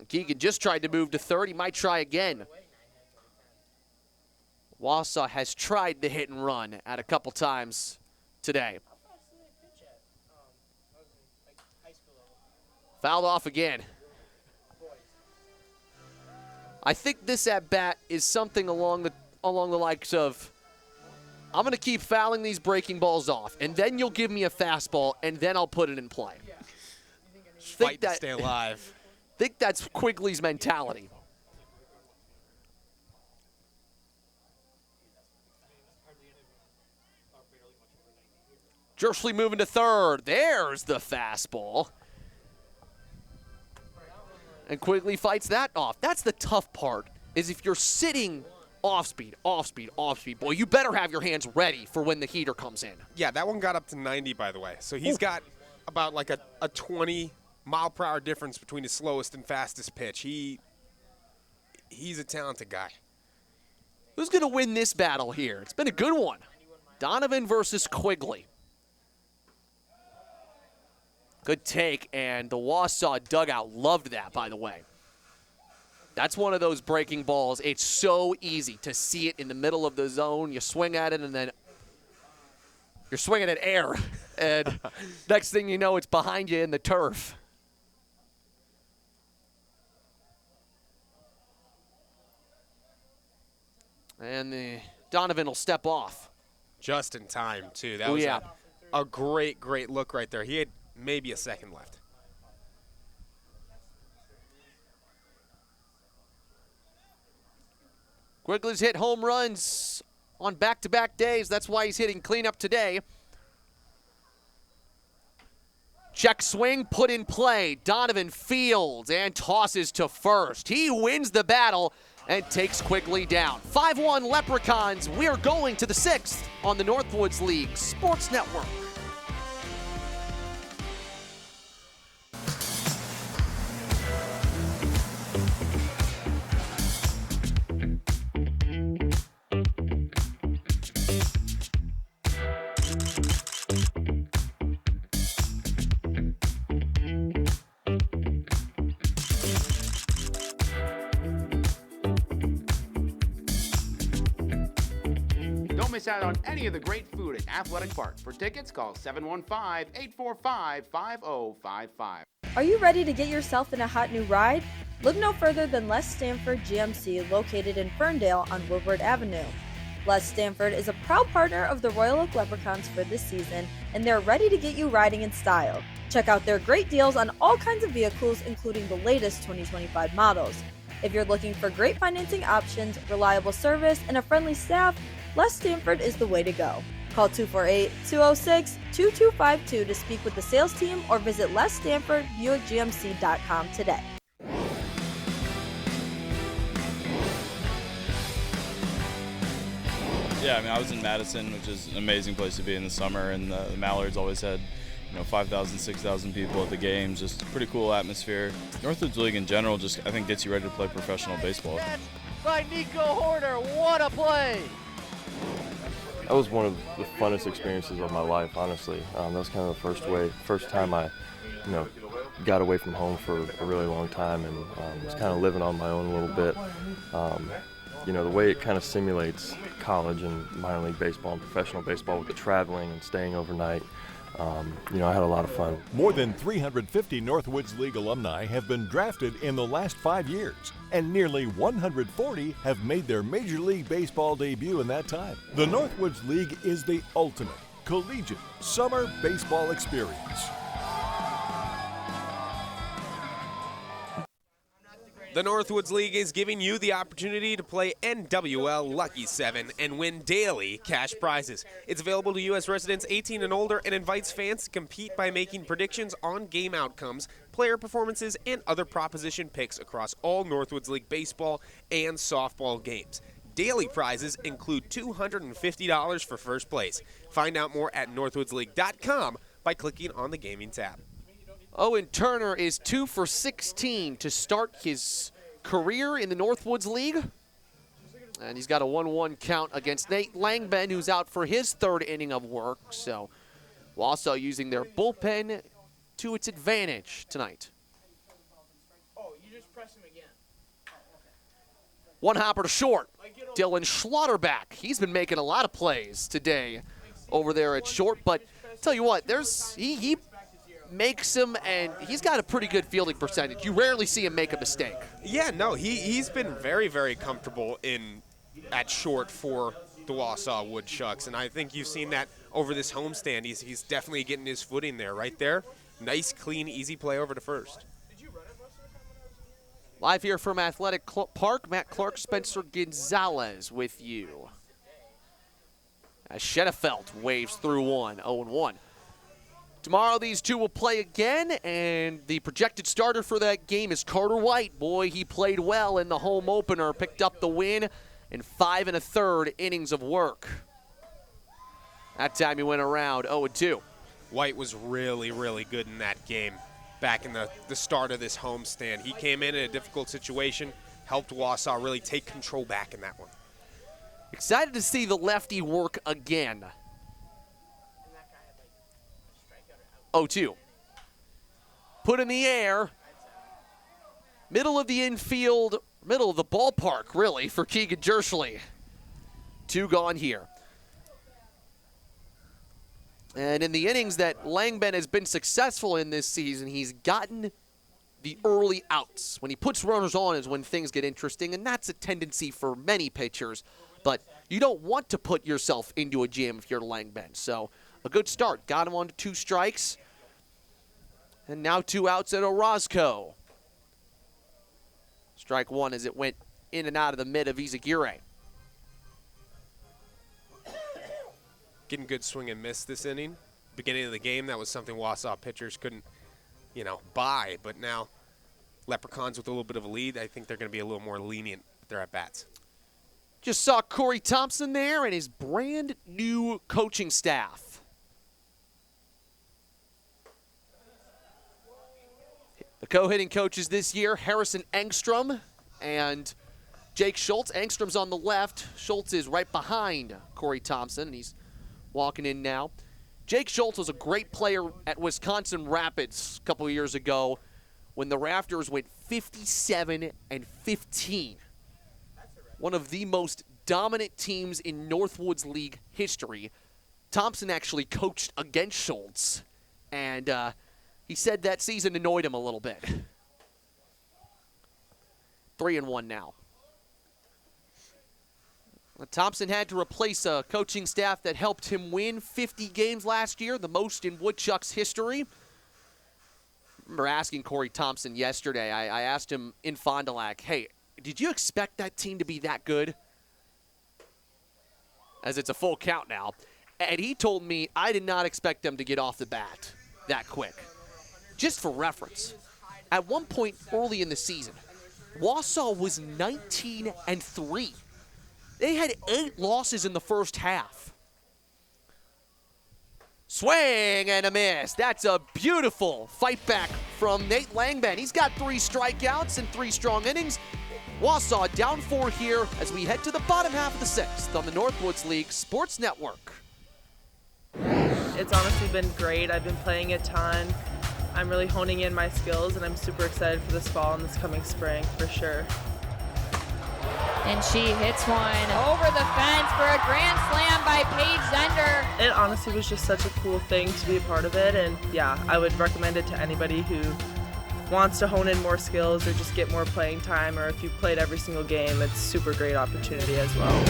Keegan just tried to move to third. He might try again. Wausau has tried the hit and run at a couple times today. Fouled off again. I think this at-bat is something along the likes of, I'm going to keep fouling these breaking balls off, and then you'll give me a fastball, and then I'll put it in play. Fight to stay alive. I think that's Quigley's mentality. Jersley moving to third. There's the fastball. And Quigley fights that off. That's the tough part, is if you're sitting off speed, boy, you better have your hands ready for when the heater comes in. Yeah, that one got up to 90, by the way. So he's got about like a 20-mile-per-hour difference between his slowest and fastest pitch. He's a talented guy. Who's going to win this battle here? It's been a good one. Donovan versus Quigley. Good take, and the Wausau dugout loved that, by the way. That's one of those breaking balls. It's so easy to see it in the middle of the zone. You swing at it, and then you're swinging at air. And next thing you know, it's behind you in the turf. And Donovan will step off. Just in time, too. That was a great, great look right there. He had maybe a second left. Quigley's hit home runs on back-to-back days. That's why he's hitting cleanup today. Check swing, put in play. Donovan fields and tosses to first. He wins the battle and takes Quigley down. 5-1 Leprechauns. We're going to the 6th on the Northwoods League Sports Network. Don't miss out on any of the great food at Athletic Park. For tickets, call 715-845-5055. Are you ready to get yourself in a hot new ride? Look no further than Les Stanford GMC, located in Ferndale on Woodward Avenue. Les Stanford is a proud partner of the Royal Oak Leprechauns for this season, and they're ready to get you riding in style. Check out their great deals on all kinds of vehicles, including the latest 2025 models. If you're looking for great financing options, reliable service, and a friendly staff, Les Stanford is the way to go. Call 248-206-2252 to speak with the sales team or visit LesStanfordBuickGMC.com today. Yeah, I mean, I was in Madison, which is an amazing place to be in the summer, and the Mallards always had, 5,000, 6,000 people at the games. Just a pretty cool atmosphere. Northwoods League in general just, I think, gets you ready to play professional baseball. By Nico Horner, what a play! That was one of the funnest experiences of my life, honestly. That was kind of the first time I, got away from home for a really long time and was kind of living on my own a little bit. The way it kind of simulates college and minor league baseball and professional baseball with the traveling and staying overnight. I had a lot of fun. More than 350 Northwoods League alumni have been drafted in the last 5 years, and nearly 140 have made their Major League Baseball debut in that time. The Northwoods League is the ultimate collegiate summer baseball experience. The Northwoods League is giving you the opportunity to play NWL Lucky 7 and win daily cash prizes. It's available to U.S. residents 18 and older and invites fans to compete by making predictions on game outcomes, player performances, and other proposition picks across all Northwoods League baseball and softball games. Daily prizes include $250 for first place. Find out more at northwoodsleague.com by clicking on the gaming tab. Owen Turner is 2 for 16 to start his career in the Northwoods League. And he's got a 1-1 count against Nate Langben, who's out for his third inning of work. So Wausau using their bullpen to its advantage tonight. One hopper to short. Dylan Schlotterbeck. He's been making a lot of plays today over there at short, but tell you what, he makes them, and he's got a pretty good fielding percentage. You rarely see him make a mistake. Yeah, no, he's been very, very comfortable at short for the Wausau Woodchucks, and I think you've seen that over this homestand. He's definitely getting his footing there, right there. Nice, clean, easy play over to first. Live here from Athletic Park, Matt Clark, Spencer Gonzalez with you. As Shenefeld waves through one, 0-1. Tomorrow these two will play again, and the projected starter for that game is Carter White. Boy, he played well in the home opener, picked up the win in 5 1/3 innings of work. That time he went around 0-2. White was really, really good in that game back in the start of this homestand. He came in a difficult situation, helped Wausau really take control back in that one. Excited to see the lefty work again. 0-2. Put in the air. Middle of the infield, middle of the ballpark, really, for Keegan Jerschley. 2 gone here. And in the innings that Langben has been successful in this season, he's gotten the early outs. When he puts runners on is when things get interesting, and that's a tendency for many pitchers. But you don't want to put yourself into a jam if you're Langben. So a good start. Got him on to 2 strikes. And now 2 outs at Orozco. Strike 1 as it went in and out of the mid of Izagirre. Getting good swing and miss this inning. Beginning of the game, that was something Wausau pitchers couldn't, buy. But now Leprechauns with a little bit of a lead, I think they're going to be a little more lenient with their at-bats. Just saw Corey Thompson there and his brand new coaching staff. The co-hitting coaches this year, Harrison Engstrom and Jake Schultz. Engstrom's on the left. Schultz is right behind Corey Thompson, and he's walking in now. Jake Schultz was a great player at Wisconsin Rapids a couple of years ago when the Raptors went 57-15. One of the most dominant teams in Northwoods League history. Thompson actually coached against Schultz, and he said that season annoyed him a little bit. 3-1 now. Thompson had to replace a coaching staff that helped him win 50 games last year, the most in Woodchucks history. I remember asking Corey Thompson yesterday, I asked him in Fond du Lac, hey, did you expect that team to be that good? As it's a full count now. And he told me I did not expect them to get off the bat that quick. Just for reference, at one point early in the season, Wausau was 19-3. They had 8 losses in the first half. Swing and a miss. That's a beautiful fight back from Nate Langben. He's got 3 strikeouts and 3 strong innings. Wausau down 4 here as we head to the bottom half of the 6th on the Northwoods League Sports Network. It's honestly been great. I've been playing a ton. I'm really honing in my skills, and I'm super excited for this fall and this coming spring for sure. And she hits one over the fence for a grand slam by Paige Zender. It honestly was just such a cool thing to be a part of it, and yeah, I would recommend it to anybody who wants to hone in more skills or just get more playing time, or if you've played every single game, it's a super great opportunity as well.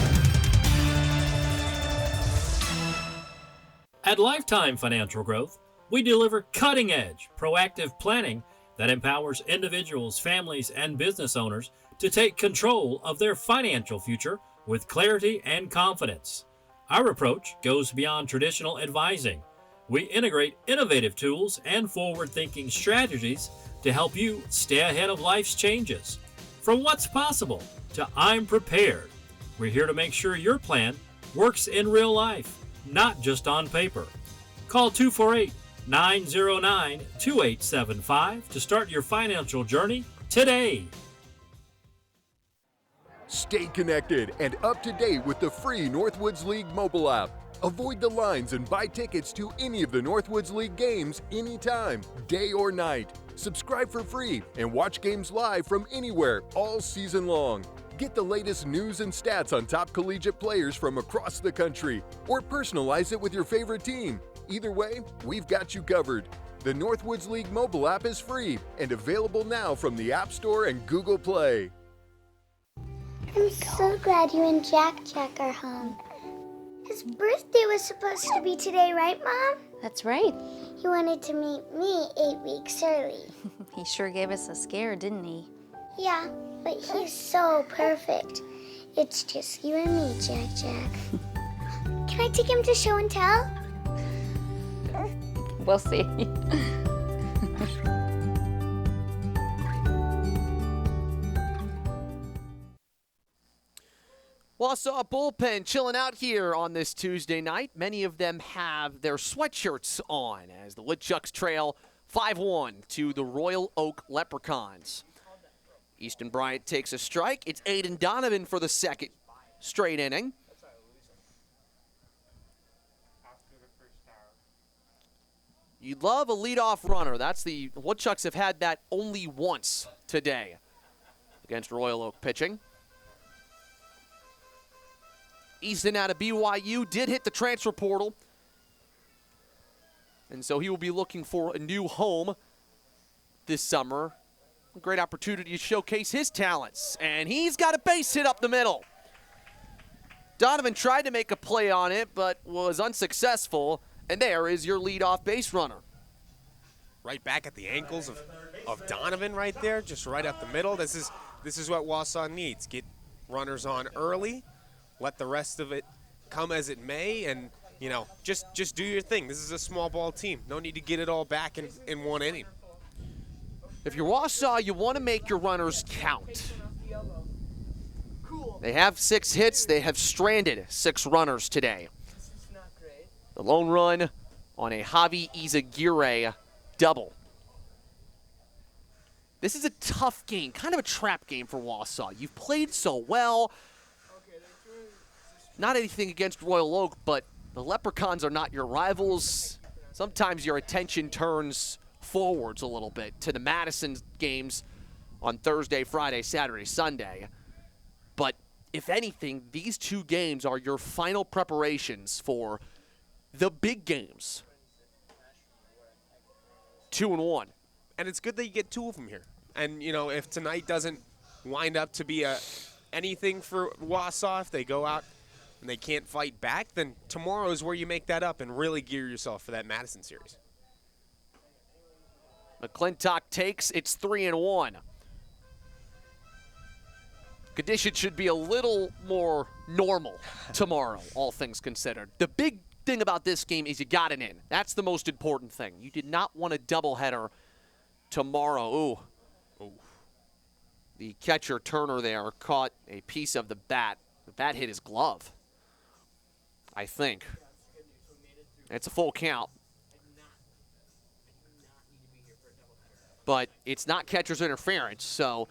At Lifetime Financial Growth, we deliver cutting-edge, proactive planning that empowers individuals, families, and business owners to take control of their financial future with clarity and confidence. Our approach goes beyond traditional advising. We integrate innovative tools and forward-thinking strategies to help you stay ahead of life's changes. From what's possible to I'm prepared, we're here to make sure your plan works in real life, not just on paper. Call 248-909-2875 to start your financial journey today. Stay connected and up to date with the free Northwoods League mobile app. Avoid the lines and buy tickets to any of the Northwoods League games anytime, day or night. Subscribe for free and watch games live from anywhere all season long. Get the latest news and stats on top collegiate players from across the country, or personalize it with your favorite team. Either way, we've got you covered. The Northwoods League mobile app is free and available now from the App Store and Google Play. I'm so glad you and Jack are home. His birthday was supposed to be today, right, Mom? That's right. He wanted to meet me 8 weeks early. He sure gave us a scare, didn't he? Yeah, but he's so perfect. It's just you and me, Jack. Can I take him to show and tell? We'll see. Wausau bullpen chilling out here on this Tuesday night. Many of them have their sweatshirts on as the Woodchucks trail 5-1 to the Royal Oak Leprechauns. Easton Bryant takes a strike. It's Aiden Donovan for the second straight inning. You'd love a leadoff runner. The Woodchucks have had that only once today against Royal Oak pitching. Easton out of BYU did hit the transfer portal, and so he will be looking for a new home this summer. A great opportunity to showcase his talents, and he's got a base hit up the middle. Donovan tried to make a play on it, but was unsuccessful, and there is your leadoff base runner. Right back at the ankles of Donovan right there, just right up the middle. This is what Wausau needs. Get runners on early. Let the rest of it come as it may, and, just do your thing. This is a small ball team. No need to get it all back in one inning. If you're Wausau, you want to make your runners count. They have 6 hits. They have stranded 6 runners today. The lone run on a Javi Izaguirre double. This is a tough game, kind of a trap game for Wausau. You've played so well. Not anything against Royal Oak, but the Leprechauns are not your rivals. Sometimes your attention turns forwards a little bit to the Madison games on Thursday, Friday, Saturday, Sunday. But if anything, these 2 games are your final preparations for the big games. 2-1. And it's good that you get 2 of them here. And, if tonight doesn't wind up to be anything for Wausau, if they go out and they can't fight back, then tomorrow is where you make that up and really gear yourself for that Madison series. McClintock takes, it's 3-1. Conditions should be a little more normal tomorrow, all things considered. The big thing about this game is you got it in. That's the most important thing. You did not want a doubleheader tomorrow. Ooh. The catcher, Turner, there caught a piece of the bat. The bat hit his glove, I think. It's a full count. But it's not catcher's interference, so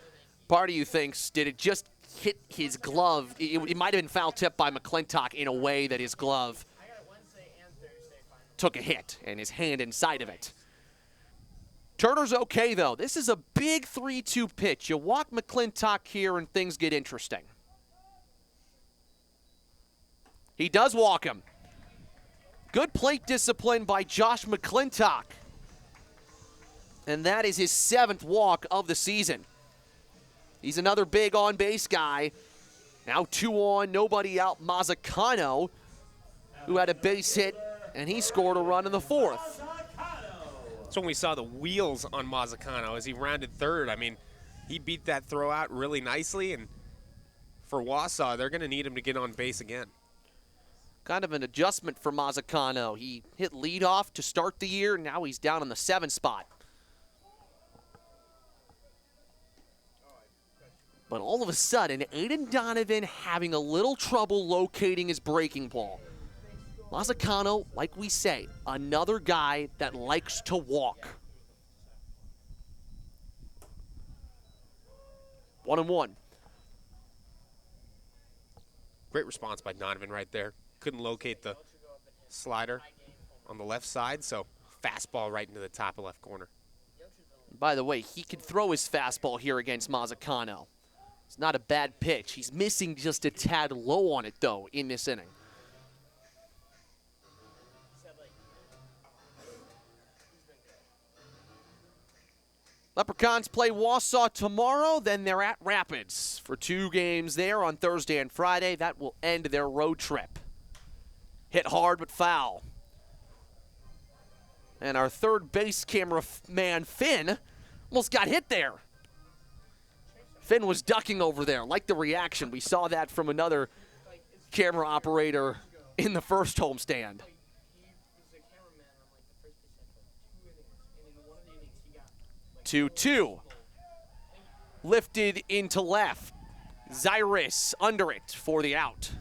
part of you thinks, did it just hit his glove? It might have been foul tipped by McClintock in a way that his glove took a hit and his hand inside of it. Turner's okay, though. This is a big 3-2 pitch. You walk McClintock here and things get interesting. He does walk him. Good plate discipline by Josh McClintock. And that is his 7th walk of the season. He's another big on-base guy. Now 2 on, nobody out. Mazzacano, who had a base hit, and he scored a run in the 4th. That's when we saw the wheels on Mazzacano as he rounded third. I mean, he beat that throw out really nicely, and for Wausau, they're going to need him to get on base again. Kind of an adjustment for Mazzacano. He hit leadoff to start the year. Now he's down in the 7th spot. But all of a sudden, Aiden Donovan having a little trouble locating his breaking ball. Mazzacano, like we say, another guy that likes to walk. 1-1. Great response by Donovan right there. Couldn't locate the slider on the left side, so fastball right into the top of left corner. By the way, he could throw his fastball here against Mazzacano. It's not a bad pitch. He's missing just a tad low on it, though, in this inning. Leprechauns play Wausau tomorrow, then they're at Rapids for 2 games there on Thursday and Friday. That will end their road trip. Hit hard but foul. And our third base camera man, Finn, almost got hit there. Finn was ducking over there. Like the reaction. We saw that from another camera operator in the first homestand. 2-2. Lifted into left. Zyrus under it for the out.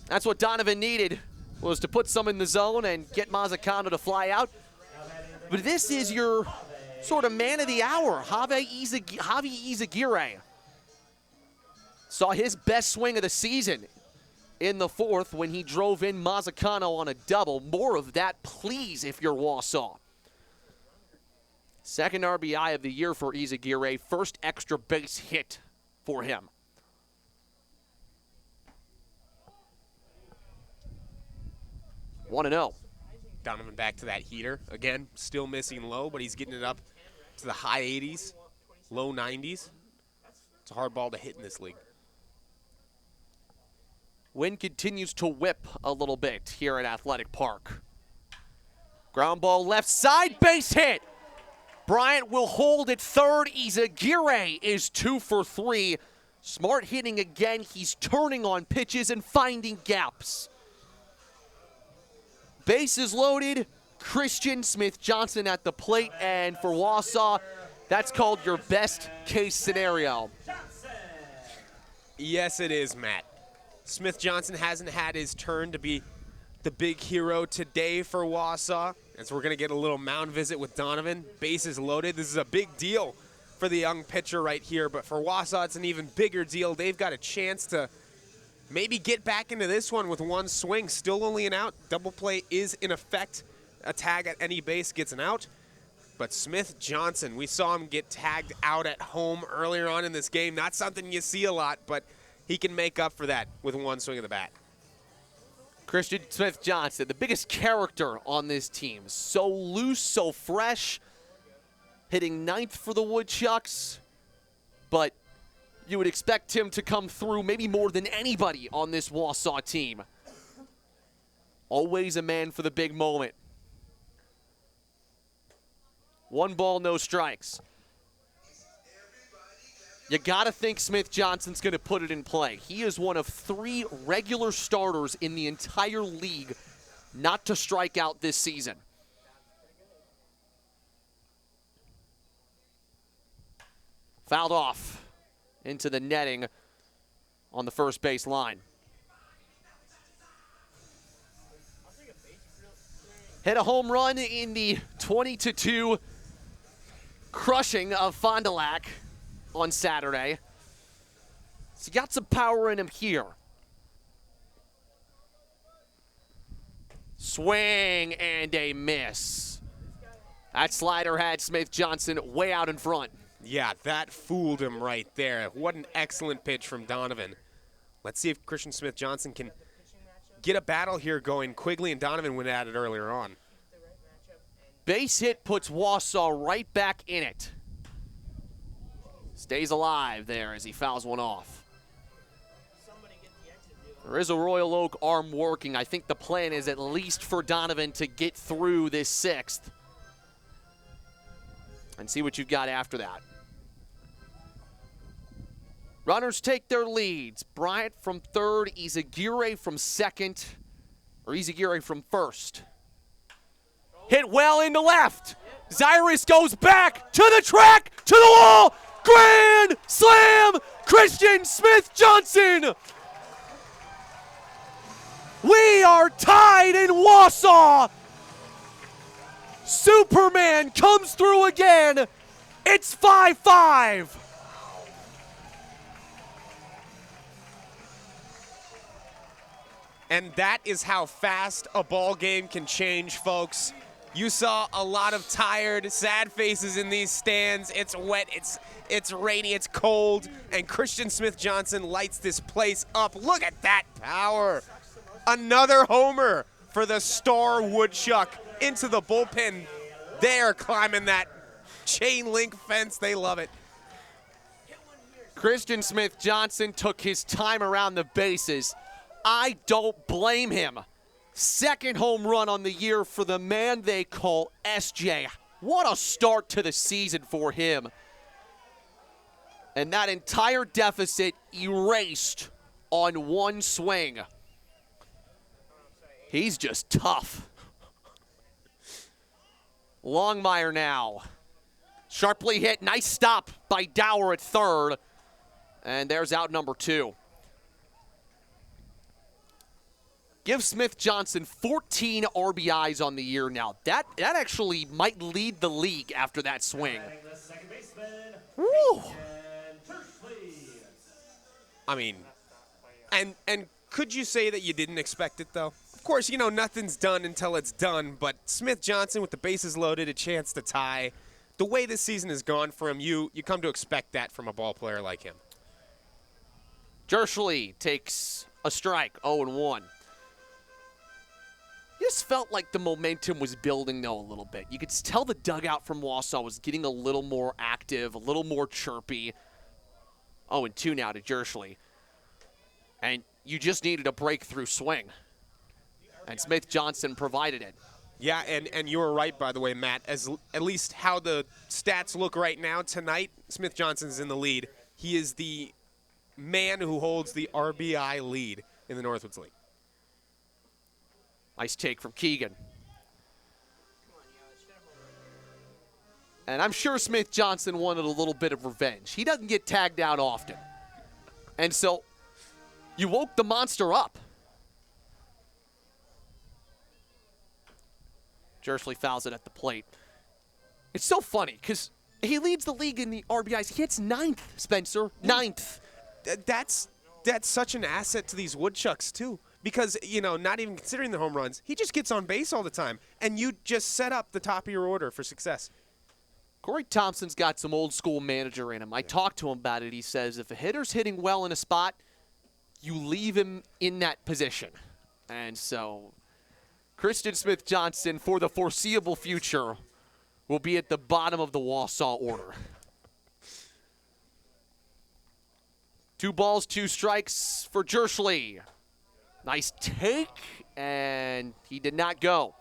That's what Donovan needed, was to put some in the zone and get Mazzacano to fly out. But this is your sort of man of the hour, Javi Izaguirre. Saw his best swing of the season in the 4th when he drove in Mazzacano on a double. More of that, please, if you're Wausau. Second RBI of the year for Izaguirre. First extra base hit for him. One and 0. Donovan back to that heater. Again, still missing low, but he's getting it up to the high 80s, low 90s. It's a hard ball to hit in this league. Wind continues to whip a little bit here at Athletic Park. Ground ball left side, base hit. Bryant will hold at third. Izaguirre is 2 for 3. Smart hitting again. He's turning on pitches and finding gaps. Bases loaded. Christian Smith-Johnson at the plate, and for Wausau, that's called your best case scenario. Yes, it is, Matt. Smith-Johnson hasn't had his turn to be the big hero today for Wausau, as we're going to get a little mound visit with Donovan. Bases loaded. This is a big deal for the young pitcher right here, but for Wausau, it's an even bigger deal. They've got a chance to maybe get back into this one with one swing. Still only an out. Double play is in effect. A tag at any base gets an out. But Smith-Johnson, we saw him get tagged out at home earlier on in this game. Not something you see a lot, but he can make up for that with one swing of the bat. Christian Smith-Johnson, the biggest character on this team. So loose, so fresh. Hitting 9th for the Woodchucks. But you would expect him to come through maybe more than anybody on this Wausau team. Always a man for the big moment. 1 ball, no strikes. You gotta think Smith-Johnson's gonna put it in play. He is one of 3 regular starters in the entire league not to strike out this season. Fouled off into the netting on the first base line. Hit a home run in the 20-2 crushing of Fond du Lac on Saturday. So he got some power in him here. Swing and a miss. That slider had Smith-Johnson way out in front. Yeah, that fooled him right there. What an excellent pitch from Donovan. Let's see if Christian Smith-Johnson can get a battle here going. Quigley and Donovan went at it earlier on. Base hit puts Wausau right back in it. Stays alive there as he fouls one off. There is a Royal Oak arm working. I think the plan is at least for Donovan to get through this 6th and see what you've got after that. Runners take their leads. Bryant from 3rd, Izaguirre from 2nd, or Izaguirre from 1st. Hit well into left. Zyrus goes back to the track, to the wall. Grand slam, Christian Smith-Johnson. We are tied in Wausau. Superman comes through again. It's 5-5. And that is how fast a ball game can change, folks. You saw a lot of tired, sad faces in these stands. It's wet, it's rainy, it's cold, and Christian Smith-Johnson lights this place up. Look at that power. Another homer for the star Woodchuck into the bullpen. They're climbing that chain link fence. They love it. Christian Smith-Johnson took his time around the bases. I don't blame him. Second home run on the year for the man they call SJ. What a start to the season for him. And that entire deficit erased on one swing. He's just tough. Longmire now. Sharply hit. Nice stop by Dower at third. And there's out number 2. Give Smith-Johnson 14 RBIs on the year now. That actually might lead the league after that swing. Woo! I mean, and could you say that you didn't expect it, though? Of course, you know, nothing's done until it's done, but Smith-Johnson with the bases loaded, a chance to tie. The way this season has gone for him, you come to expect that from a ball player like him. Jerschley takes a strike, 0-1. Just felt like the momentum was building, though, a little bit. You could tell the dugout from Wausau was getting a little more active, a little more chirpy. 0-2 now to Jerschley. And you just needed a breakthrough swing. And Smith-Johnson provided it. Yeah, and you were right, by the way, Matt. At least how the stats look right now tonight, Smith-Johnson's in the lead. He is the man who holds the RBI lead in the Northwoods League. Nice take from Keegan. And I'm sure Smith-Johnson wanted a little bit of revenge. He doesn't get tagged out often. And so you woke the monster up. Jerschley fouls it at the plate. It's so funny because he leads the league in the RBIs. He hits 9th, Spencer. 9th. That's such an asset to these Woodchucks, too. Because, you know, not even considering the home runs, he just gets on base all the time. And you just set up the top of your order for success. Corey Thompson's got some old school manager in him. I talked to him about it. He says if a hitter's hitting well in a spot, you leave him in that position. And so Christian Smith-Johnson, for the foreseeable future, will be at the bottom of the Wausau order. 2 balls, 2 strikes for Jerschley. Nice take, and he did not go.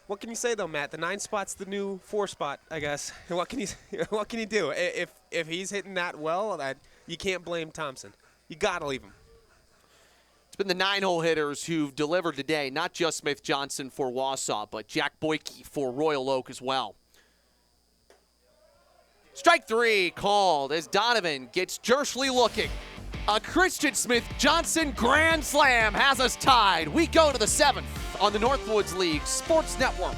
What can you say, though, Matt? The 9 spot's the new 4 spot, I guess. What can you do? If he's hitting that well, you can't blame Thompson. You got to leave him. It's been the 9-hole hitters who've delivered today, not just Smith-Johnson for Wausau, but Jack Boyke for Royal Oak as well. Strike 3 called as Donovan gets Jerschley looking. A Christian Smith-Johnson grand slam has us tied. We go to the 7th on the Northwoods League Sports Network.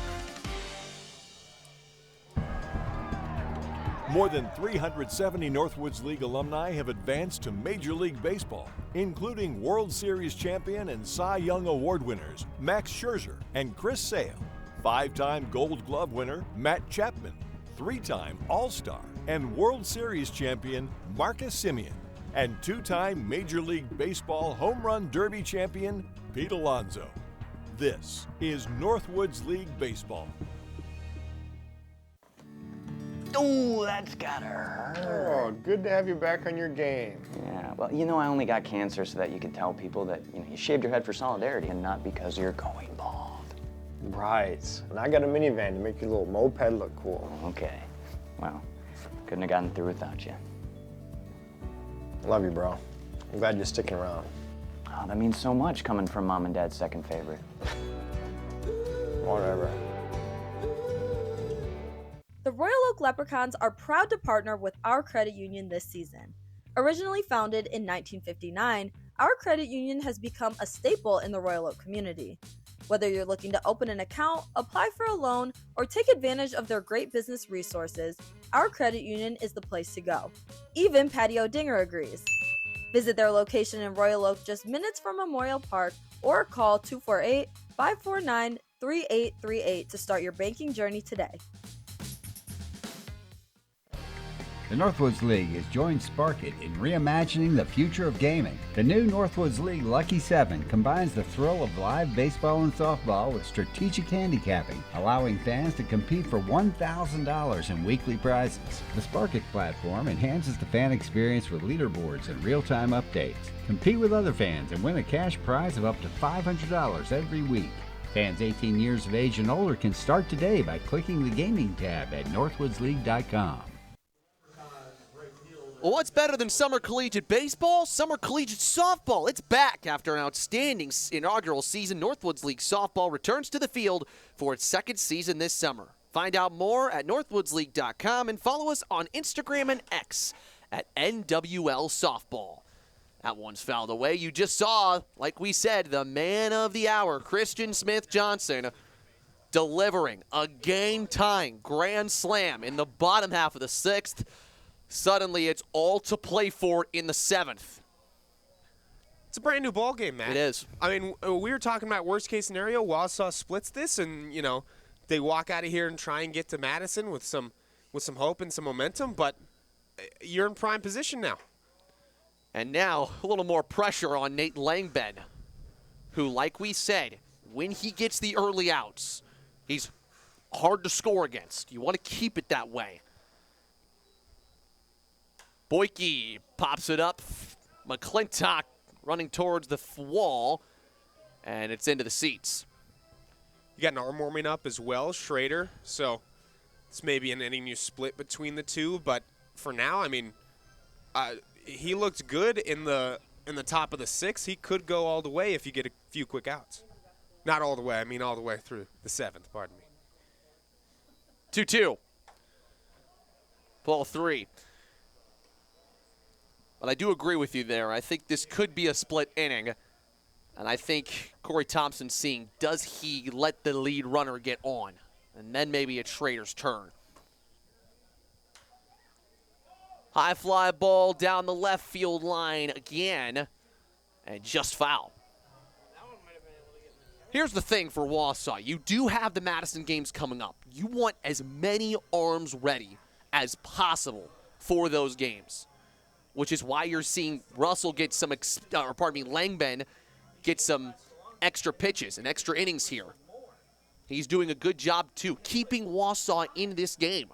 More than 370 Northwoods League alumni have advanced to Major League Baseball, including World Series champion and Cy Young Award winners Max Scherzer and Chris Sale, 5-time Gold Glove winner Matt Chapman, 3-time All-Star and World Series champion Marcus Semien, and 2-time Major League Baseball Home Run Derby champion Pete Alonso. This is Northwoods League Baseball. Oh, that's gotta hurt. Oh, good to have you back on your game. Yeah, well, you know, I only got cancer so that you could tell people that, you shaved your head for solidarity and not because you're going bald. Right. And I got a minivan to make your little moped look cool. Okay. Well, couldn't have gotten through without you. Love you, bro. I'm glad you're sticking around. Oh, that means so much coming from Mom and Dad's second favorite. Whatever. The Royal Oak Leprechauns are proud to partner with our credit union this season. Originally founded in 1959, our credit union has become a staple in the Royal Oak community. Whether you're looking to open an account, apply for a loan, or take advantage of their great business resources, our credit union is the place to go. Even Patty O'Dinger agrees. Visit their location in Royal Oak just minutes from Memorial Park or call 248-549-9999 3838 to start your banking journey today. The Northwoods League has joined Sparkit in reimagining the future of gaming. The new Northwoods League Lucky 7 combines the thrill of live baseball and softball with strategic handicapping, allowing fans to compete for $1,000 in weekly prizes. The Sparkit platform enhances the fan experience with leaderboards and real-time updates. Compete with other fans and win a cash prize of up to $500 every week. Fans 18 years of age and older can start today by clicking the gaming tab at northwoodsleague.com. Well, what's better than summer collegiate baseball? Summer collegiate softball. It's back after an outstanding inaugural season. Northwoods League softball returns to the field for its second season this summer. Find out more at northwoodsleague.com and follow us on Instagram and X at NWL Softball. That one's fouled away. You just saw, like we said, the man of the hour, Christian Smith Johnson, delivering a game-tying grand slam in the bottom half of the sixth. Suddenly, it's all to play for in the seventh. It's a brand new ball game, Matt. It is. I mean, we were talking about worst case scenario. Wausau splits this, and they walk out of here and try and get to Madison with some hope and some momentum. But you're in prime position now. And now a little more pressure on Nate Langben, who, like we said, when he gets the early outs, he's hard to score against. You want to keep it that way. Boyke pops it up. McClintock running towards the wall, and it's into the seats. You got an arm warming up as well, Schrader. So it's maybe an inning you split between the two, but for now, I mean, he looked good in the top of the sixth. He could go all the way if you get a few quick outs. Not all the way. I mean all the way through the seventh. Pardon me. 2-2. Ball three. But I do agree with you there. I think this could be a split inning. And I think Corey Thompson's seeing, does he let the lead runner get on? And then maybe it's Schrader's turn. High fly ball down the left field line again. And just foul. Here's the thing for Wausau. You do have the Madison games coming up. You want as many arms ready as possible for those games, which is why you're seeing Russell get some, Langben get some extra pitches and extra innings here. He's doing a good job, too, keeping Wausau in this game.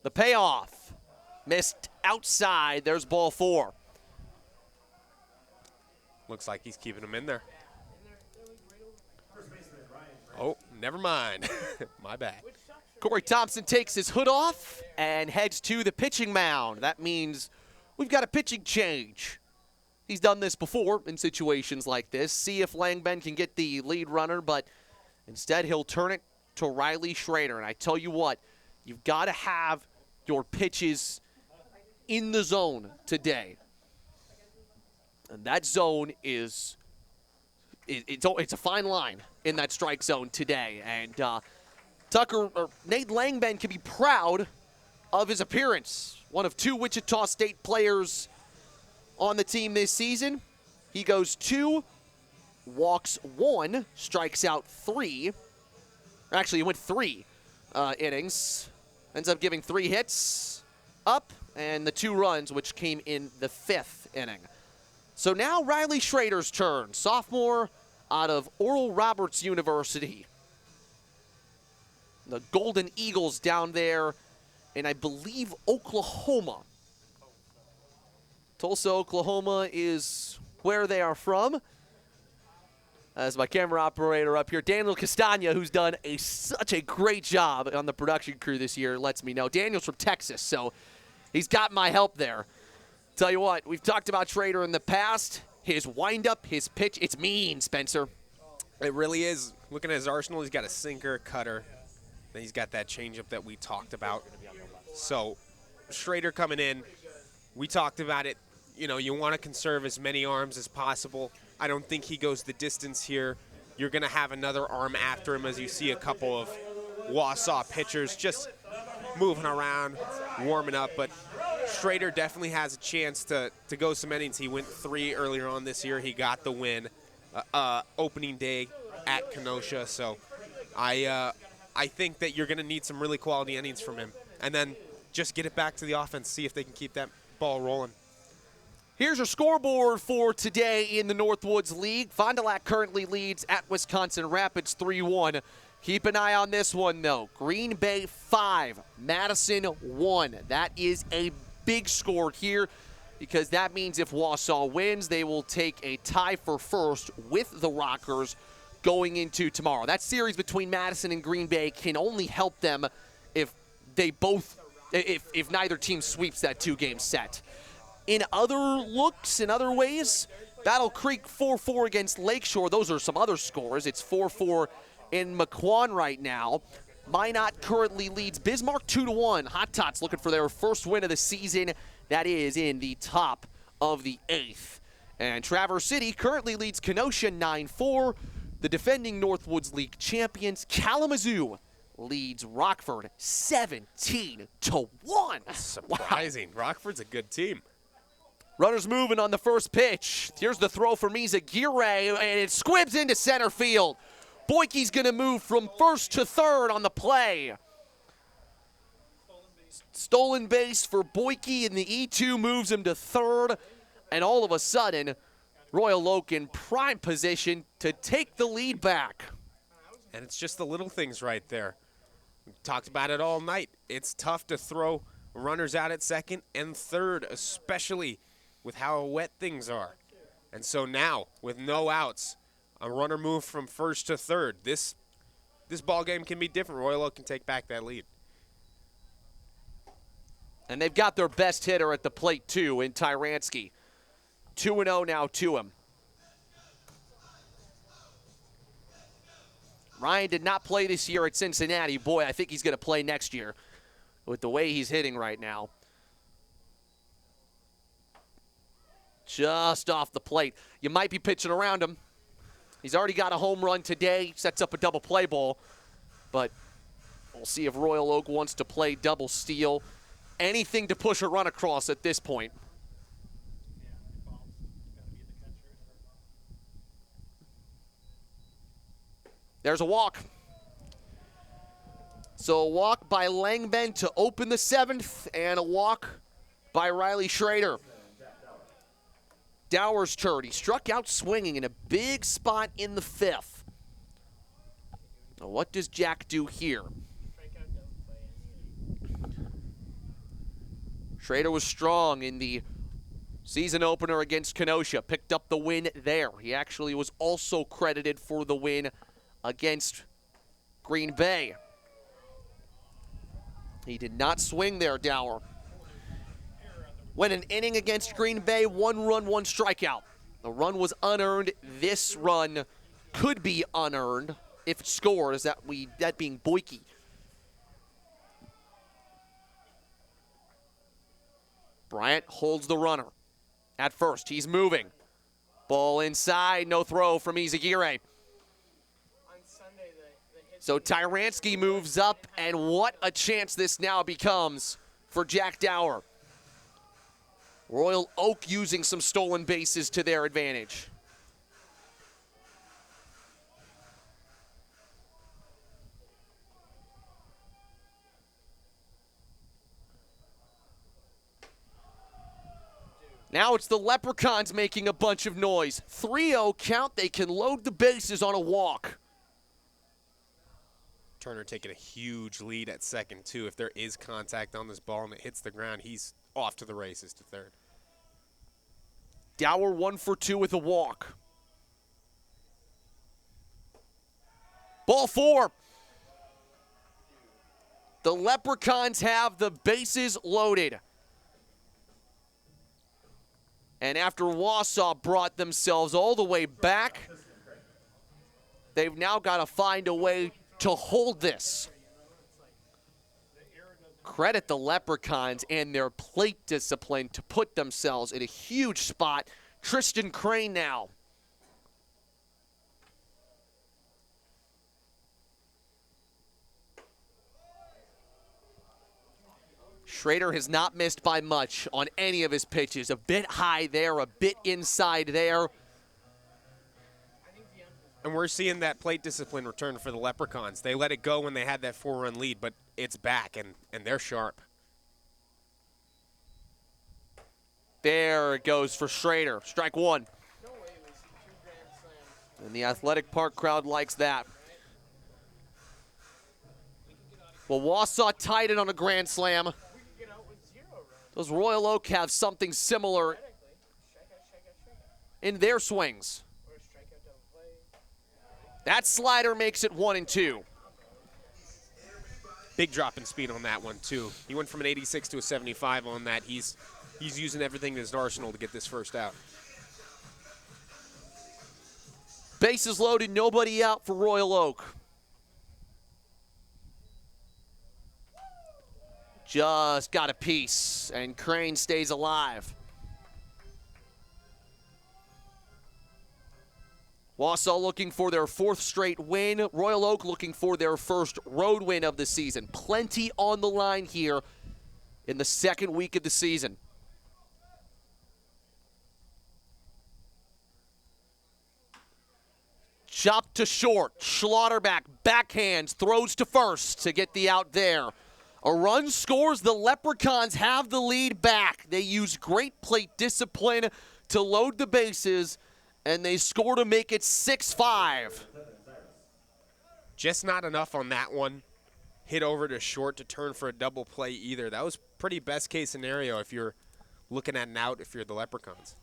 The payoff. Missed outside. There's ball four. Looks like he's keeping him in there. Oh, never mind. My bad. Corey Thompson takes his hood off and heads to the pitching mound. That means we've got a pitching change. He's done this before in situations like this. See if Langben can get the lead runner, but instead he'll turn it to Riley Schrader. And I tell you what, you've got to have your pitches in the zone today. And that zone is it's a fine line in that strike zone today. And Nate Langben can be proud of his appearance. One of two Wichita State players on the team this season. He goes 2, walks 1, strikes out 3. Actually, he went 3 innings. Ends up giving 3 hits up and the 2 runs, which came in the 5th inning. So now Riley Schrader's turn, sophomore out of Oral Roberts University. The Golden Eagles down there in, I believe, Oklahoma. Tulsa, Oklahoma is where they are from. As my camera operator up here, Daniel Castagna, who's done such a great job on the production crew this year, lets me know. Daniel's from Texas, so he's got my help there. Tell you what, we've talked about Schrader in the past. His windup, his pitch, it's mean, Spencer. It really is. Looking at his arsenal, he's got a sinker, cutter. Then he's got that changeup that we talked about. So Schrader coming in, we talked about it. You know, you want to conserve as many arms as possible. I don't think he goes the distance here. You're going to have another arm after him as you see a couple of Wausau pitchers just moving around, warming up. But Schrader definitely has a chance to go some innings. He went 3 earlier on this year. He got the win opening day at Kenosha. So I think that you're going to need some really quality innings from him. And then just get it back to the offense, see if they can keep that ball rolling. Here's your scoreboard for today in the Northwoods League. Fond du Lac currently leads at Wisconsin Rapids 3-1. Keep an eye on this one, though. Green Bay 5, Madison 1. That is a big score here because that means if Wausau wins, they will take a tie for first with the Rockers going into tomorrow. That series between Madison and Green Bay can only help them if neither team sweeps that 2-game set. In other looks, in other ways, Battle Creek 4-4 against Lakeshore. Those are some other scores. It's 4-4 in McQuan right now. Minot currently leads Bismarck 2-1. Hot Tots looking for their first win of the season. That is in the top of the 8th. And Traverse City currently leads Kenosha 9-4. The defending Northwoods League champions, Kalamazoo, leads Rockford 17-1. Surprising. Wow. Rockford's a good team. Runners moving on the first pitch. Here's the throw from Izagirre, and it squibs into center field. Boyke's going to move from first to third on the play. Stolen base for Boyke, and the E2 moves him to third. And all of a sudden, Royal Oak in prime position to take the lead back. And it's just the little things right there. We talked about it all night. It's tough to throw runners out at second and third, especially with how wet things are. And so now, with no outs, a runner moved from first to third. This ball game can be different. Royal Oak can take back that lead. And they've got their best hitter at the plate, too, in Tyransky. 2-0 now to him. Ryan did not play this year at Cincinnati. Boy, I think he's going to play next year with the way he's hitting right now. Just off the plate. You might be pitching around him. He's already got a home run today, sets up a double play ball. But we'll see if Royal Oak wants to play double steal. Anything to push a run across at this point. There's a walk. So a walk by Langben to open the 7th, and a walk by Riley Schrader. Dower's turn. He struck out swinging in a big spot in the 5th. Now what does Jack do here? Schrader was strong in the season opener against Kenosha. Picked up the win there. He actually was also credited for the win against Green Bay. He did not swing there, Dower. Went an inning against Green Bay, 1 run, 1 strikeout. The run was unearned. This run could be unearned if it scores, that being Boyke. Bryant holds the runner at first. He's moving. Ball inside, no throw from Izagirre. So Tyransky moves up, and what a chance this now becomes for Jack Dower. Royal Oak using some stolen bases to their advantage. Now it's the Leprechauns making a bunch of noise. 3-0 count. They can load the bases on a walk. Turner taking a huge lead at second, too. If there is contact on this ball and it hits the ground, he's off to the races to third. Dower 1 for 2 with a walk. Ball 4. The Leprechauns have the bases loaded. And after Wausau brought themselves all the way back, they've now got to find a way to hold this. Credit the Leprechauns and their plate discipline to put themselves in a huge spot. Tristan Crane now. Schrader has not missed by much on any of his pitches. A bit high there, a bit inside there. And we're seeing that plate discipline return for the Leprechauns. They let it go when they had that 4-run lead, but it's back, and they're sharp. There it goes for Schrader. Strike one. And the Athletic Park crowd likes that. Well, Wausau tied it on a grand slam. Does Royal Oak have something similar in their swings? That slider makes it 1-2. Big drop in speed on that one, too. He went from an 86 to a 75 on that. He's using everything in his arsenal to get this first out. Bases loaded, nobody out for Royal Oak. Just got a piece, and Crane stays alive. Wausau looking for their 4th straight win. Royal Oak looking for their first road win of the season. Plenty on the line here in the second week of the season. Chopped to short. Schlotterback backhands, throws to first to get the out there. A run scores. The Leprechauns have the lead back. They use great plate discipline to load the bases, and they score to make it 6-5. Just not enough on that one. Hit over to short to turn for a double play either. That was pretty best case scenario if you're looking at an out if you're the Leprechauns.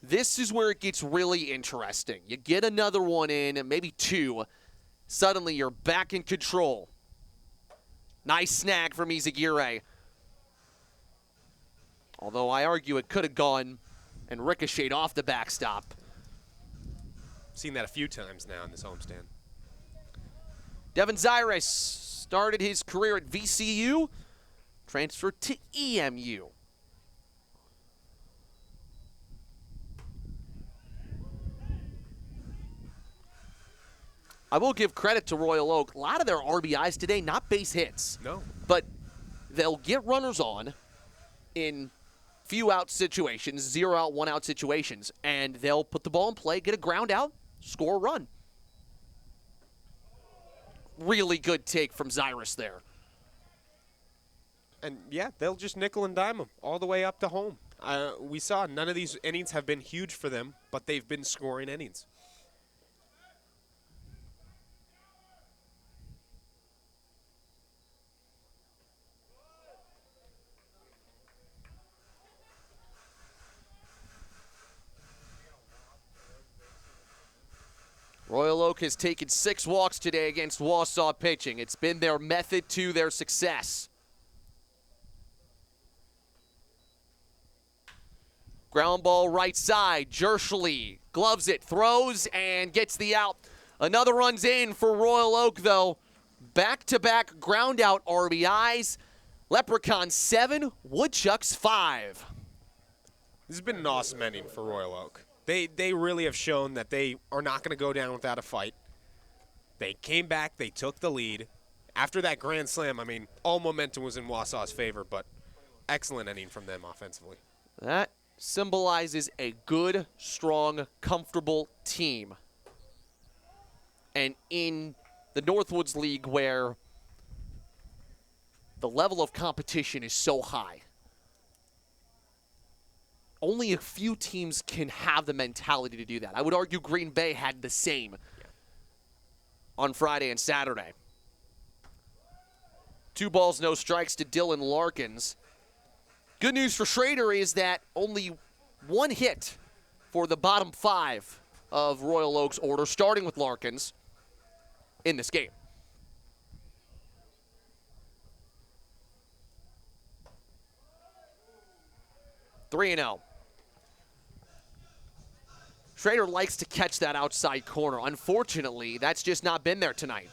This is where it gets really interesting. You get another one in, maybe two. Suddenly you're back in control. Nice snag from Izagirre. Although I argue it could have gone and ricocheted off the backstop. Seen that a few times now in this homestand. Devin Zyrus started his career at VCU, transferred to EMU. I will give credit to Royal Oak. A lot of their RBIs today, not base hits. No. But they'll get runners on in few out situations, 0 out, 1 out situations, and they'll put the ball in play, get a ground out, score a run. Really good take from Zyrus there. And, yeah, they'll just nickel and dime them all the way up to home. We saw none of these innings have been huge for them, but they've been scoring innings. Royal Oak has taken 6 walks today against Wausau pitching. It's been their method to their success. Ground ball right side. Jershly gloves it, throws, and gets the out. Another run's in for Royal Oak, though. Back-to-back ground out RBIs. Leprechauns 7, Woodchucks 5. This has been an awesome inning for Royal Oak. They really have shown that they are not going to go down without a fight. They came back. They took the lead. After that grand slam, I mean, all momentum was in Wausau's favor, but excellent inning from them offensively. That symbolizes a good, strong, comfortable team. And in the Northwoods League, where the level of competition is so high, only a few teams can have the mentality to do that. I would argue Green Bay had the same on Friday and Saturday. 2 balls, no strikes to Dylan Larkins. Good news for Schrader is that only 1 hit for the bottom 5 of Royal Oak's order, starting with Larkins in this game. Three and 0. Schrader likes to catch that outside corner. Unfortunately, that's just not been there tonight.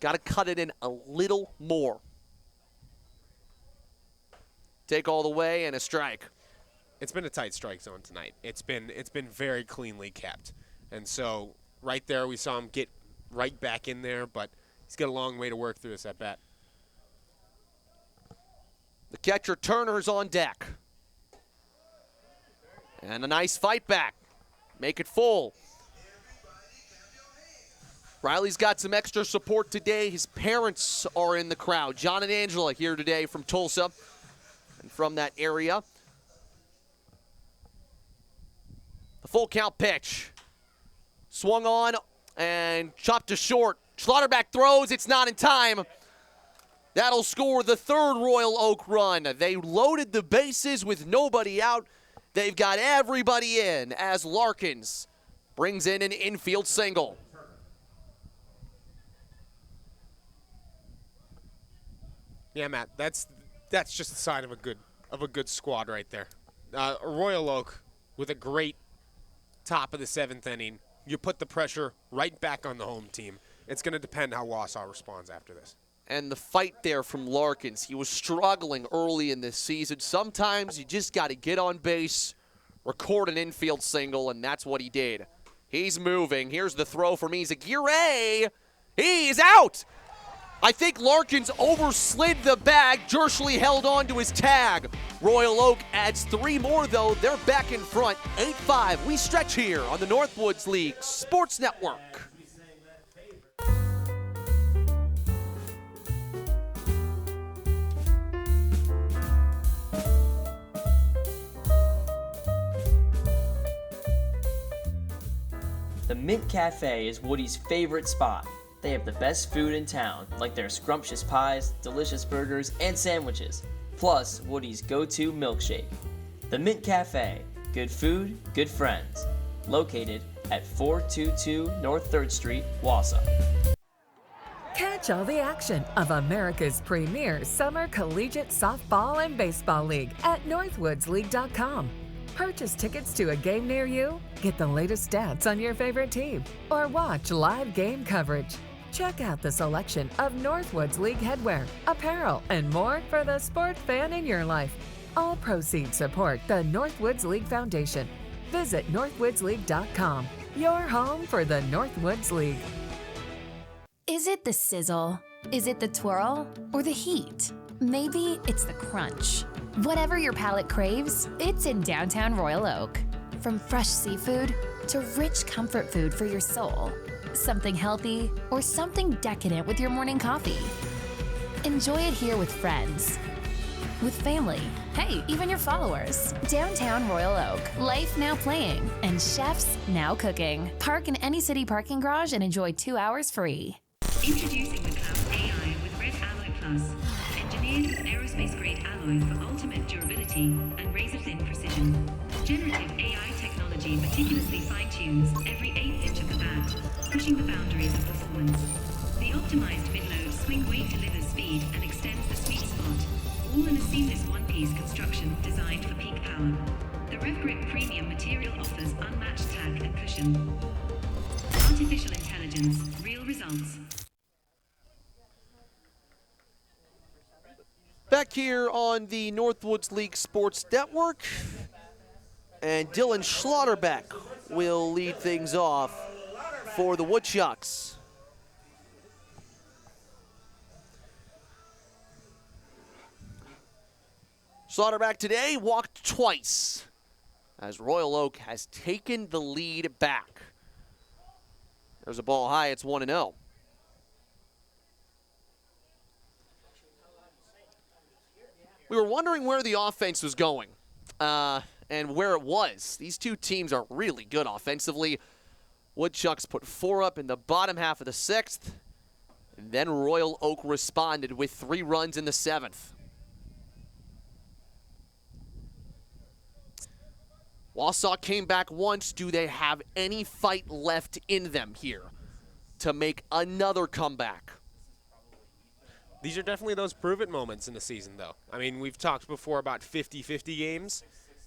Got to cut it in a little more. Take all the way and a strike. It's been a tight strike zone tonight. It's been very cleanly kept. And so right there we saw him get right back in there, but he's got a long way to work through this at bat. The catcher Turner's on deck. And a nice fight back. Make it full. Riley's got some extra support today. His parents are in the crowd. John and Angela here today from Tulsa and from that area. The full count pitch. Swung on and chopped to short. Schlotterbeck throws. It's not in time. That'll score the third Royal Oak run. They loaded the bases with nobody out. They've got everybody in as Larkins brings in an infield single. Yeah, Matt, that's just a sign of a good squad right there. Royal Oak with a great top of the 7th inning. You put the pressure right back on the home team. It's going to depend how Wausau responds after this. And the fight there from Larkins. He was struggling early in this season. Sometimes you just got to get on base, record an infield single, and that's what he did. He's moving. Here's the throw from Izagirre. He's out! I think Larkins overslid the bag. Jersley held on to his tag. Royal Oak adds 3 more, though. They're back in front. 8-5. We stretch here on the Northwoods League Sports Network. The Mint Cafe is Woody's favorite spot. They have the best food in town, like their scrumptious pies, delicious burgers, and sandwiches, plus Woody's go-to milkshake. The Mint Cafe, good food, good friends. Located at 422 North 3rd Street, Wausau. Catch all the action of America's premier summer collegiate softball and baseball league at northwoodsleague.com. Purchase tickets to a game near you, get the latest stats on your favorite team, or watch live game coverage. Check out the selection of Northwoods League headwear, apparel, and more for the sport fan in your life. All proceeds support the Northwoods League Foundation. Visit northwoodsleague.com, your home for the Northwoods League. Is it the sizzle? Is it the twirl? Or the heat? Maybe it's the crunch. Whatever your palate craves, it's in downtown Royal Oak. From fresh seafood to rich comfort food for your soul. Something healthy or something decadent with your morning coffee. Enjoy it here with friends, with family, hey, even your followers. Downtown Royal Oak, life now playing and chefs now cooking. Park in any city parking garage and enjoy 2 hours free. Introducing the Class AI with Red Alloy Plus. Engineered with aerospace-grade alloy for ultimate durability and razor-thin precision. Generative AI technology meticulously fine-tunes every 1/8 inch of the bat, pushing the boundaries of performance. The optimized mid-load swing weight delivers speed and extends the sweet spot, all in a seamless one-piece construction designed for peak power. The RevGrip premium material offers unmatched tack and cushion. Artificial intelligence, real results. Back here on the Northwoods League Sports Network, and Dylan Schlotterbeck will lead things off for the Woodchucks. Schlotterbeck today walked twice as Royal Oak has taken the lead back. There's a ball high, it's 1-0. We were wondering where the offense was going and where it was. These two teams are really good offensively. Woodchucks put 4 up in the bottom half of the 6th. And then Royal Oak responded with 3 runs in the 7th. Wausau came back once. Do they have any fight left in them here to make another comeback? These are definitely those prove-it moments in the season, though. I mean, we've talked before about 50-50 games,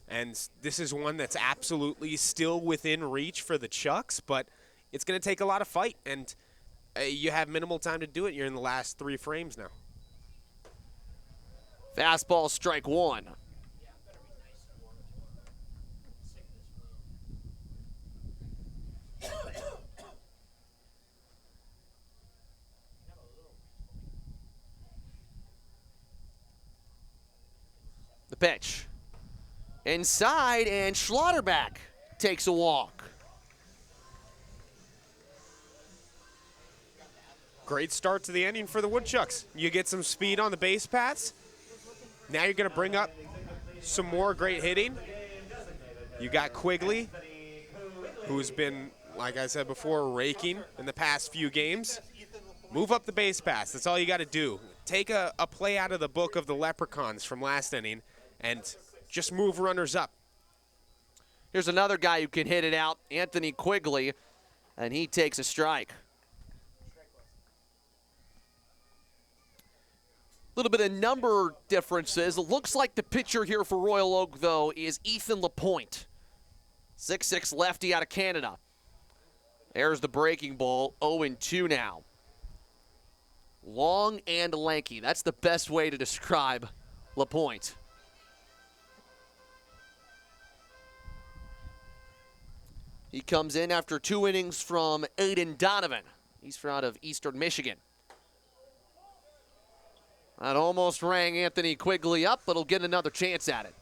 and this is one that's absolutely still within reach for the Chucks, but it's going to take a lot of fight, and you have minimal time to do it. You're in the last 3 frames now. Fastball, strike 1. pitch. Inside, and Schlotterbeck takes a walk. Great start to the inning for the Woodchucks. You get some speed on the base paths. Now you're going to bring up some more great hitting. You got Quigley, who's been, like I said before, raking in the past few games. Move up the base paths. That's all you got to do. Take a play out of the book of the Leprechauns from last inning and just move runners up. Here's another guy who can hit it out, Anthony Quigley, and he takes a strike. A little bit of number differences. It looks like the pitcher here for Royal Oak, though, is Ethan Lapointe. 6'6" lefty out of Canada. There's the breaking ball, 0-2 now. Long and lanky. That's the best way to describe Lapointe. He comes in after 2 innings from Aiden Donovan. He's from out of Eastern Michigan. That almost rang Anthony Quigley up, but he'll get another chance at it.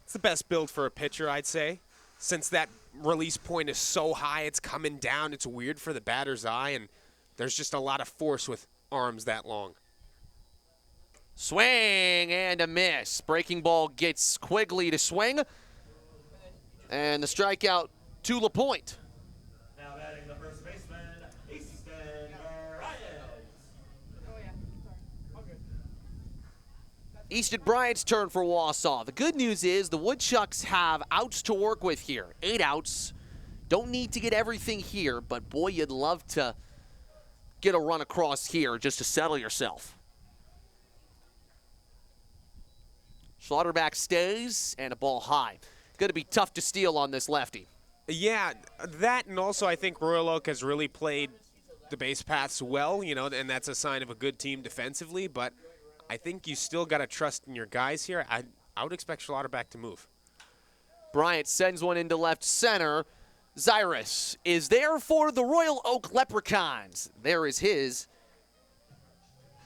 It's the best build for a pitcher, I'd say. Since that release point is so high, it's coming down. It's weird for the batter's eye, and there's just a lot of force with arms that long. Swing and a miss. Breaking ball gets Quigley to swing. And the strikeout to Lapointe. Now batting the first baseman, Easton Easton Bryant's turn for Wausau. The good news is the Woodchucks have outs to work with here. 8 outs. Don't need to get everything here, but boy, you'd love to get a run across here just to settle yourself. Schlotterbeck stays, and a ball high. Going to be tough to steal on this lefty. Yeah, that, and also I think Royal Oak has really played the base paths well, you know, and that's a sign of a good team defensively, but I think you still got to trust in your guys here. I would expect Schlotterbeck to move. Bryant sends one into left center. Zyrus is there for the Royal Oak Leprechauns. There is his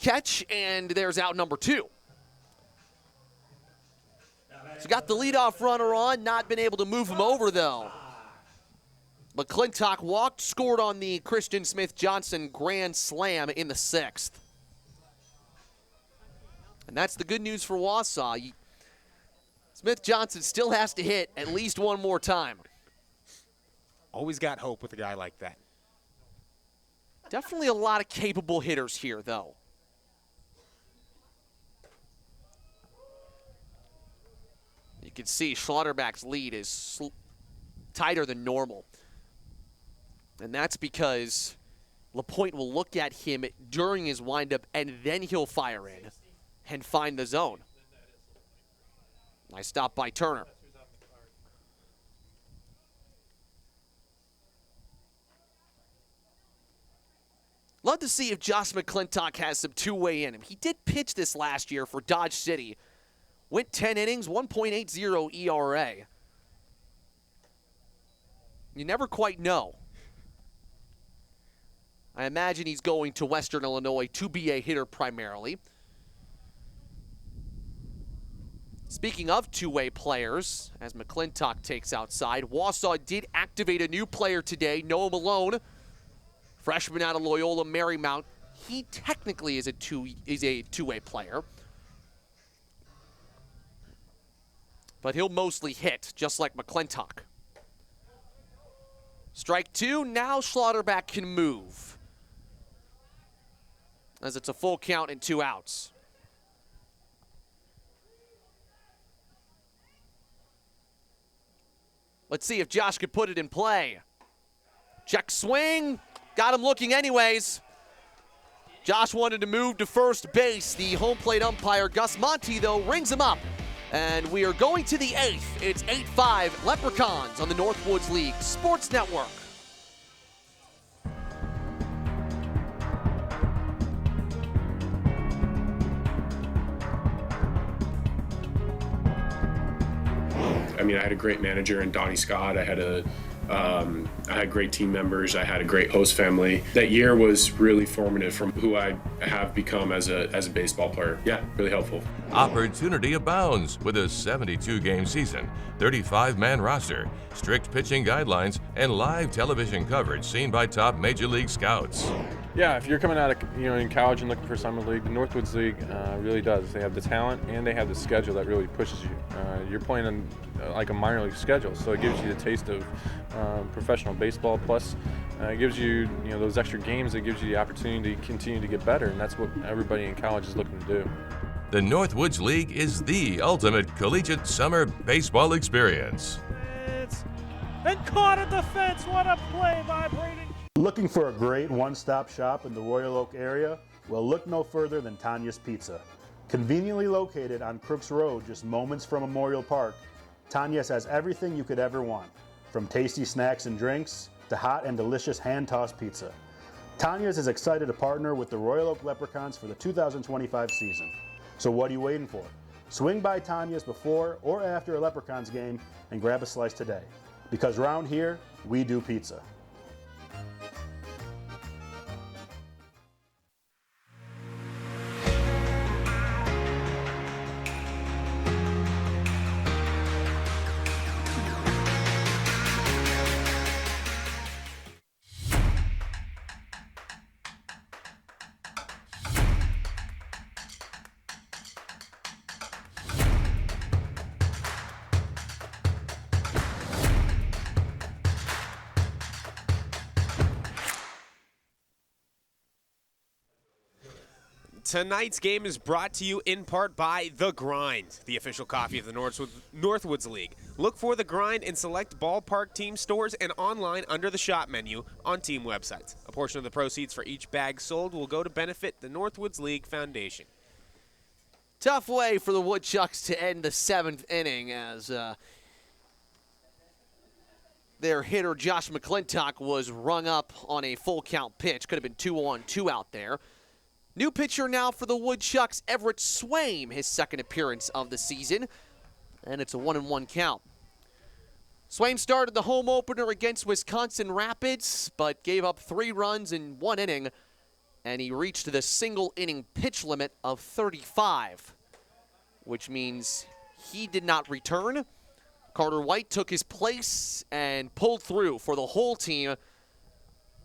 catch, and there's out number 2. So got the leadoff runner on, not been able to move him over, though. McClintock walked, scored on the Christian Smith-Johnson grand slam in the 6th. And that's the good news for Wausau. Smith-Johnson still has to hit at least one more time. Always got hope with a guy like that. Definitely a lot of capable hitters here, though. You can see Schlotterbeck's lead is tighter than normal. And that's because Lapointe will look at him during his windup, and then he'll fire in and find the zone. Nice stop by Turner. Love to see if Josh McClintock has some two-way in him. He did pitch this last year for Dodge City. Went 10 innings, 1.80 ERA. You never quite know. I imagine he's going to Western Illinois to be a hitter primarily. Speaking of two-way players, as McClintock takes outside, Wausau did activate a new player today, Noah Malone, freshman out of Loyola Marymount. He technically is a two-way player, but he'll mostly hit, just like McClintock. Strike 2, now Schlotterbeck can move, as it's a full count and 2 outs. Let's see if Josh could put it in play. Check swing. Got him looking anyways. Josh wanted to move to first base. The home plate umpire, Gus Monty, though, rings him up. And we are going to the 8th. It's 8-5 Leprechauns on the Northwoods League Sports Network. I mean, I had a great manager in Donnie Scott. I had a I had great team members. I had a great host family. That year was really formative from who I have become as a baseball player. Yeah, really helpful. Opportunity abounds with a 72-game season, 35-man roster, strict pitching guidelines, and live television coverage seen by top Major League scouts. Yeah, if you're coming out of in college and looking for summer league, the Northwoods League really does. They have the talent and they have the schedule that really pushes you. You're playing on like a minor league schedule, so it gives you the taste of professional baseball. Plus, it gives you those extra games. It gives you the opportunity to continue to get better, and that's what everybody in college is looking to do. The Northwoods League is the ultimate collegiate summer baseball experience. And caught at the fence. What a play by Brady. Looking for a great one-stop shop in the Royal Oak area? Well, look no further than Tanya's Pizza. Conveniently located on Crooks Road, just moments from Memorial Park, Tanya's has everything you could ever want, from tasty snacks and drinks to hot and delicious hand-tossed pizza. Tanya's is excited to partner with the Royal Oak Leprechauns for the 2025 season. So what are you waiting for? Swing by Tanya's before or after a Leprechauns game and grab a slice today. Because round here, we do pizza. Tonight's game is brought to you in part by The Grind, the official coffee of the Northwoods League. Look for The Grind in select ballpark team stores and online under the shop menu on team websites. A portion of the proceeds for each bag sold will go to benefit the Northwoods League Foundation. Tough way for the Woodchucks to end the 7th inning as their hitter Josh McClintock was rung up on a full count pitch. Could have been 2-on-2 out there. New pitcher now for the Woodchucks, Everett Swaim, his second appearance of the season, and it's a 1-1 count. Swaim started the home opener against Wisconsin Rapids, but gave up 3 runs in 1 inning, and he reached the single-inning pitch limit of 35, which means he did not return. Carter White took his place and pulled through for the whole team.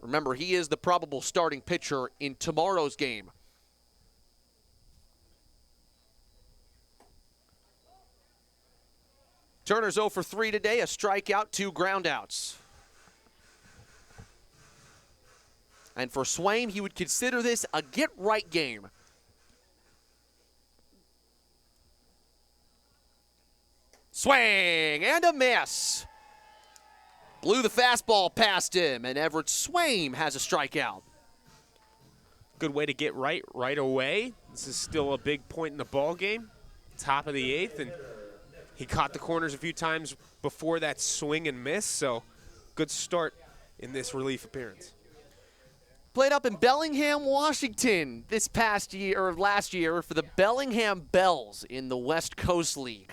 Remember, he is the probable starting pitcher in tomorrow's game. Turner's 0 for 3 today, a strikeout, 2 groundouts. And for Swaim, he would consider this a get-right game. Swing and a miss. Blew the fastball past him, and Everett Swaim has a strikeout. Good way to get right away. This is still a big point in the ball game. Top of the 8th, and he caught the corners a few times before that swing and miss, so good start in this relief appearance. Played up in Bellingham, Washington this past year, or last year, for the Bellingham Bells in the West Coast League.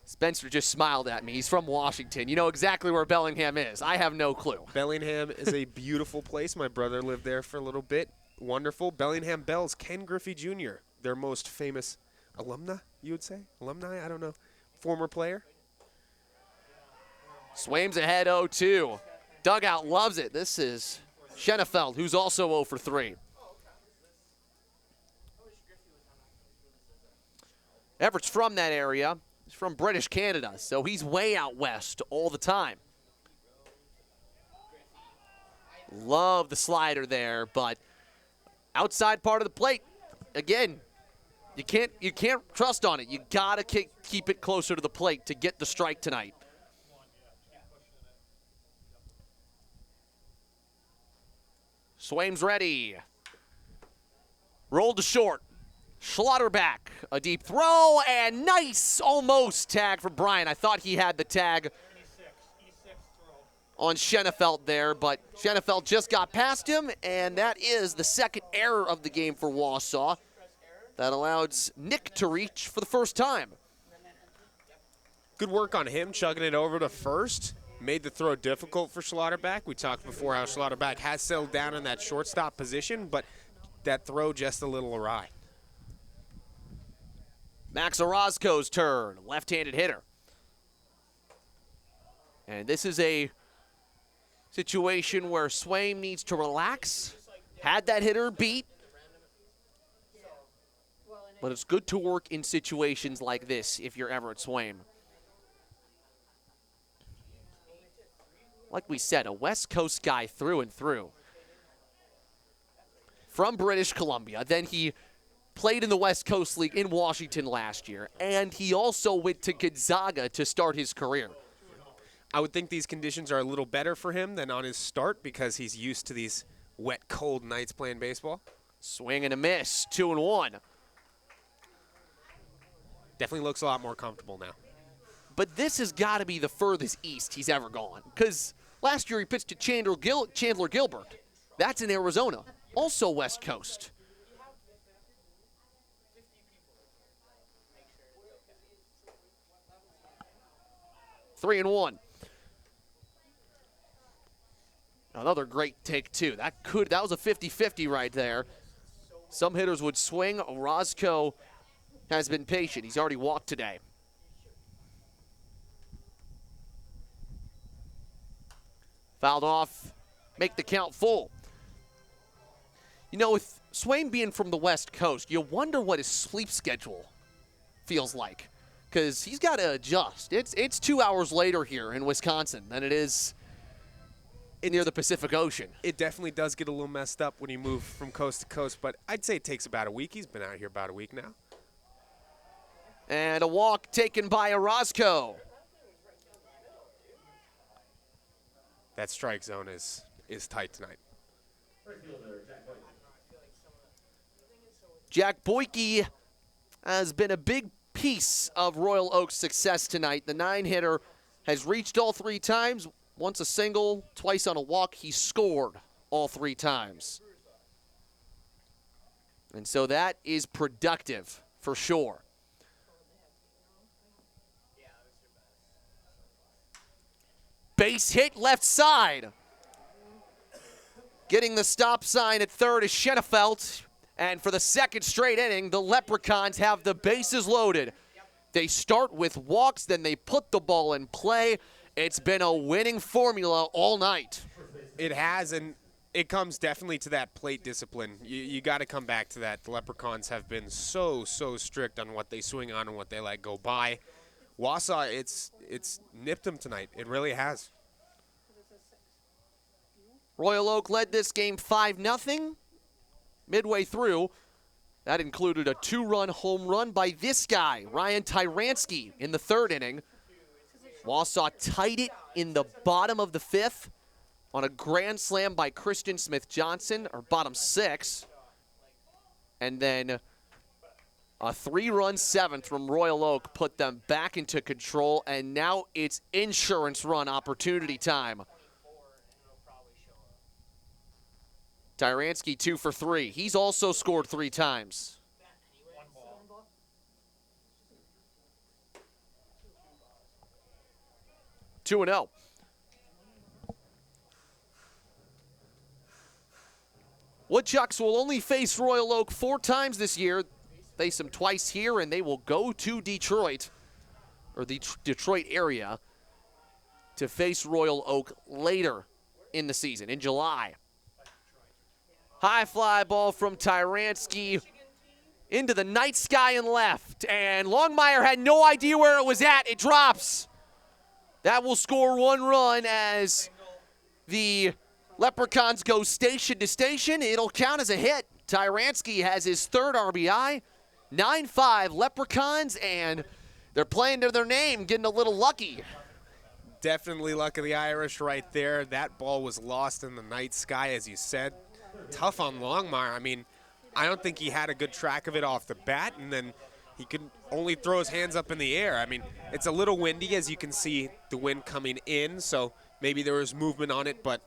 Spencer just smiled at me. He's from Washington. You know exactly where Bellingham is. I have no clue. Bellingham is a beautiful place. My brother lived there for a little bit. Wonderful. Bellingham Bells, Ken Griffey Jr., their most famous alumni, you would say? Alumni? I don't know. Former player? Swaim's ahead 0-2. Dugout loves it. This is Schenefeld, who's also 0 for 3. Everett's from that area. He's from British Canada, so he's way out west all the time. Love the slider there, but outside part of the plate, again, you can't trust on it. You gotta keep it closer to the plate to get the strike tonight. Swaim's ready. Rolled to short. Schlotterback, a deep throw, and nice, almost tag for Bryant. I thought he had the tag on Schenefeld there, but Schenefeld just got past him, and that is the second error of the game for Wausau. That allows Nick to reach for the first time. Good work on him, chugging it over to first. made the throw difficult for Schlotterbeck. We talked before how Schlotterbeck has settled down in that shortstop position, but that throw just a little awry. Max Orozco's turn, left-handed hitter. And this is a situation where Swaim needs to relax. Had that hitter beat. But it's good to work in situations like this if you're Everett Swaim. Like we said, a West Coast guy through and through. From British Columbia. Then he played in the West Coast League in Washington last year. And he also went to Gonzaga to start his career. I would think these conditions are a little better for him than on his start because he's used to these wet, cold nights playing baseball. Swing and a miss, 2-1. Definitely looks a lot more comfortable now. But this has got to be the furthest east he's ever gone. Because last year he pitched to Chandler Gilbert. That's in Arizona, also West Coast. Three and one. Another great take, too. That was a 50-50 right there. Some hitters would swing. Orozco has been patient. He's already walked today. Fouled off. Make the count full. You know, with Swaim being from the West Coast, you wonder what his sleep schedule feels like. Because he's got to adjust. It's 2 hours later here in Wisconsin than it is near the Pacific Ocean. It definitely does get a little messed up when you move from coast to coast, but I'd say it takes about a week. He's been out here about a week now. And a walk taken by Orozco. That strike zone is tight tonight. Jack Boyke has been a big piece of Royal Oak's success tonight. The 9-hitter has reached all 3 times. Once a single, twice on a walk. He scored all 3 times. And so that is productive for sure. Base hit left side. Getting the stop sign at third is Schenefeld. And for the second straight inning, the Leprechauns have the bases loaded. They start with walks, then they put the ball in play. It's been a winning formula all night. It has, and it comes definitely to that plate discipline. You got to come back to that. The Leprechauns have been so strict on what they swing on and what they let go by. Wausau, it's nipped them tonight. It really has. Royal Oak led this game 5-0. Midway through, that included a 2-run home run by this guy, Ryan Tyranski, in the 3rd inning. Wausau tied it in the bottom of the 5th on a grand slam by Christian Smith-Johnson, or bottom 6. And then a 3-run 7th from Royal Oak put them back into control, and now it's insurance run opportunity time. Tyranski 2 for 3. He's also scored 3 times. Two 2-0. Woodchucks will only face Royal Oak 4 times this year. Face them twice here, and they will go to Detroit, or the Detroit area, to face Royal Oak later in the season, in July. High fly ball from Tyranski into the night sky and left, and Longmire had no idea where it was at. It drops. That will score 1 run as the Leprechauns go station to station. It'll count as a hit. Tyranski has his 3rd RBI. 9-5 Leprechauns, and they're playing to their name, getting a little lucky. Definitely luck of the Irish right there. That ball was lost in the night sky, as you said. Tough on Longmire. I mean, I don't think he had a good track of it off the bat, and then he could only throw his hands up in the air. I mean, it's a little windy, as you can see the wind coming in, so maybe there was movement on it, but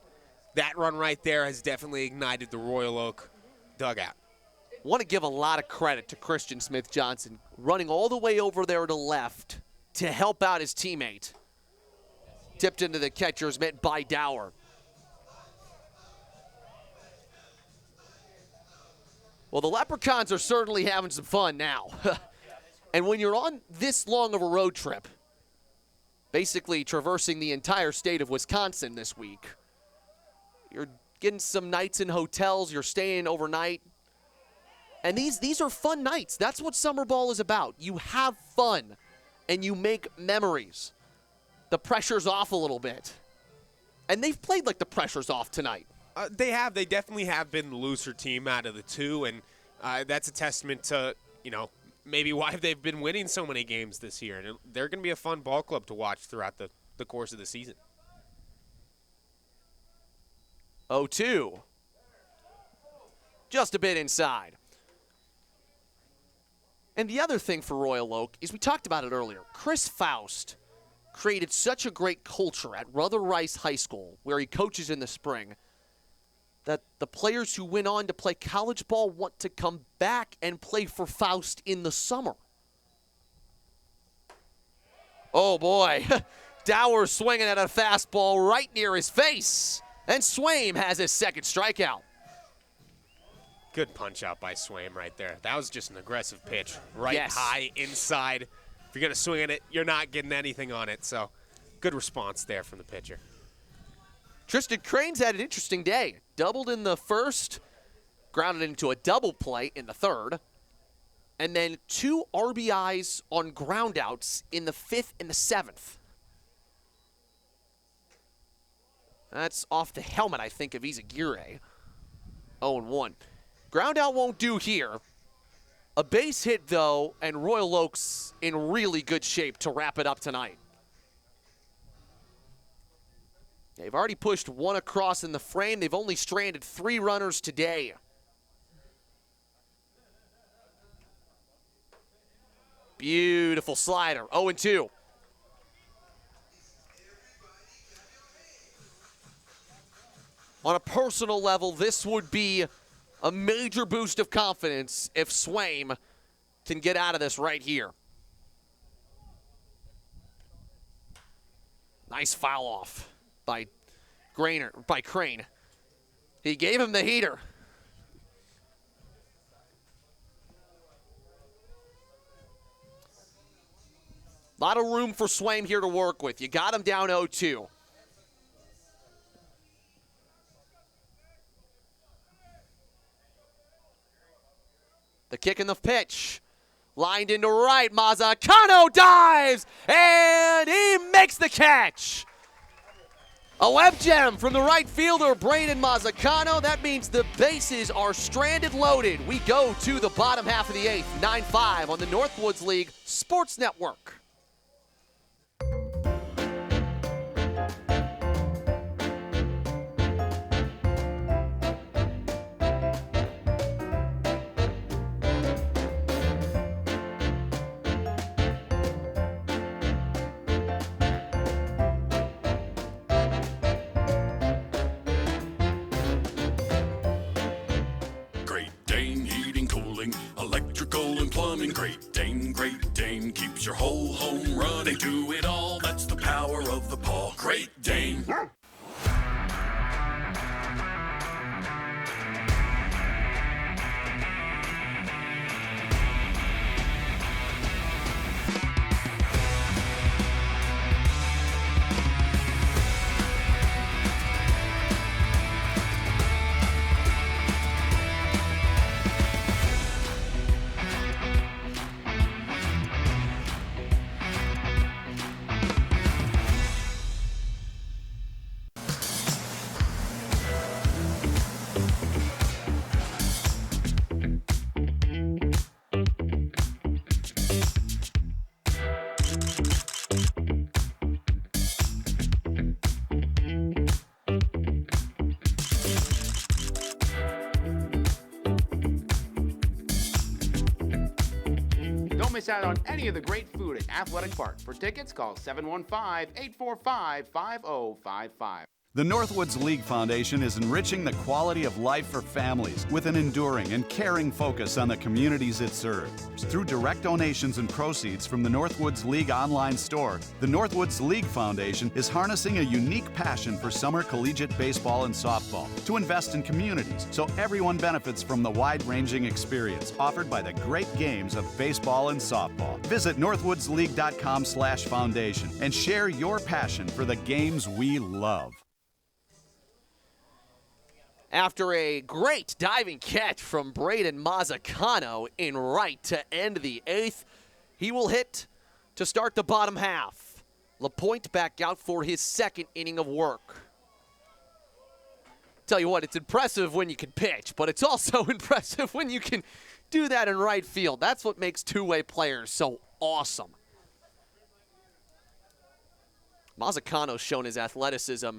that run right there has definitely ignited the Royal Oak dugout. Want to give a lot of credit to Christian Smith-Johnson, running all the way over there to left to help out his teammate. Tipped into the catcher's mitt by Dower. Well, the Leprechauns are certainly having some fun now. And when you're on this long of a road trip, basically traversing the entire state of Wisconsin this week, you're getting some nights in hotels, you're staying overnight. And these are fun nights. That's what summer ball is about. You have fun, and you make memories. The pressure's off a little bit. And they've played like the pressure's off tonight. They have. They definitely have been the looser team out of the two, and that's a testament to, maybe why they've been winning so many games this year. And they're going to be a fun ball club to watch throughout the course of the season. 0-2. Just a bit inside. And the other thing for Royal Oak is we talked about it earlier. Chris Faust created such a great culture at Ruther Rice High School, where he coaches in the spring, that the players who went on to play college ball want to come back and play for Faust in the summer. Oh, boy. Dower swinging at a fastball right near his face. And Swaim has his second strikeout. Good punch out by Swaim right there. That was just an aggressive pitch. Right Yes. high inside. If you're going to swing at it, you're not getting anything on it. So good response there from the pitcher. Tristan Crane's had an interesting day. Doubled in the first, grounded into a double play in the third, and then 2 RBIs on groundouts in the 5th and the 7th. That's off the helmet, I think, of Izaguirre. 0-1. Groundout won't do here. A base hit, though, and Royal Oak's in really good shape to wrap it up tonight. They've already pushed 1 across in the frame. They've only stranded 3 runners today. Beautiful slider. 0-2. On a personal level, this would be a major boost of confidence if Swaim can get out of this right here. Nice foul off by Crane. He gave him the heater. A lot of room for Swaim here to work with. You got him down 0-2. The kick and the pitch. Lined into right. Mazzacano dives, and he makes the catch. A web gem from the right fielder, Braden Mazzacano. That means the bases are stranded loaded. We go to the bottom half of the 8th, 9-5 on the Northwoods League Sports Network. Electrical and plumbing, Great Dane keeps your whole home running. Do it all, that's the power of the paw. Great Dane. Don't miss out on any of the great food at Athletic Park. For tickets, call 715-845-5055. The Northwoods League Foundation is enriching the quality of life for families with an enduring and caring focus on the communities it serves. Through direct donations and proceeds from the Northwoods League online store, the Northwoods League Foundation is harnessing a unique passion for summer collegiate baseball and softball to invest in communities so everyone benefits from the wide-ranging experience offered by the great games of baseball and softball. Visit northwoodsleague.com/foundation and share your passion for the games we love. After a great diving catch from Braden Mazzacano in right to end the 8th, he will hit to start the bottom half. LaPointe back out for his second inning of work. Tell you what, it's impressive when you can pitch, but it's also impressive when you can do that in right field. That's what makes two-way players so awesome. Mazzacano's shown his athleticism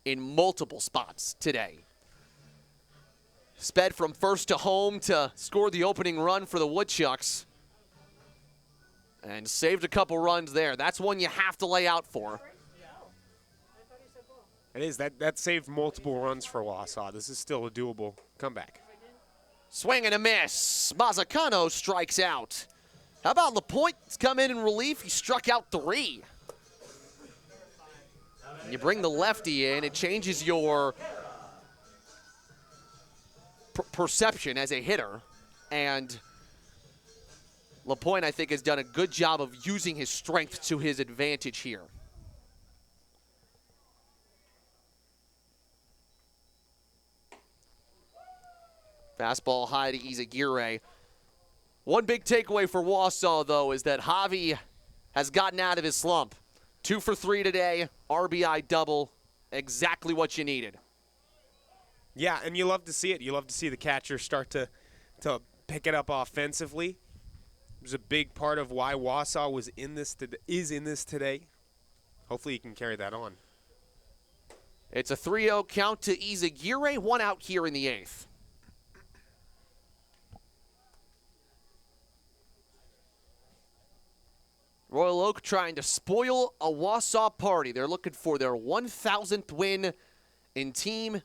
in multiple spots today. Sped from first to home to score the opening run for the Woodchucks. And saved a couple runs there. That's one you have to lay out for. It is. That saved multiple runs for Wausau. This is still a doable comeback. Swing and a miss. Mazzacano strikes out. How about LaPointe's come in relief? He struck out 3. And you bring the lefty in. It changes your perception as a hitter, and LaPointe, I think, has done a good job of using his strength to his advantage here. Fastball high to Izaguirre. One big takeaway for Wausau, though, is that Javi has gotten out of his slump. 2 for 3 today, RBI double, exactly what you needed. Yeah, and you love to see it. You love to see the catcher start to pick it up offensively. It was a big part of why Wausau is in this today. Hopefully he can carry that on. It's a 3-0 count to Izaguirre, 1 out here in the 8th. Royal Oak trying to spoil a Wausau party. They're looking for their 1,000th win in team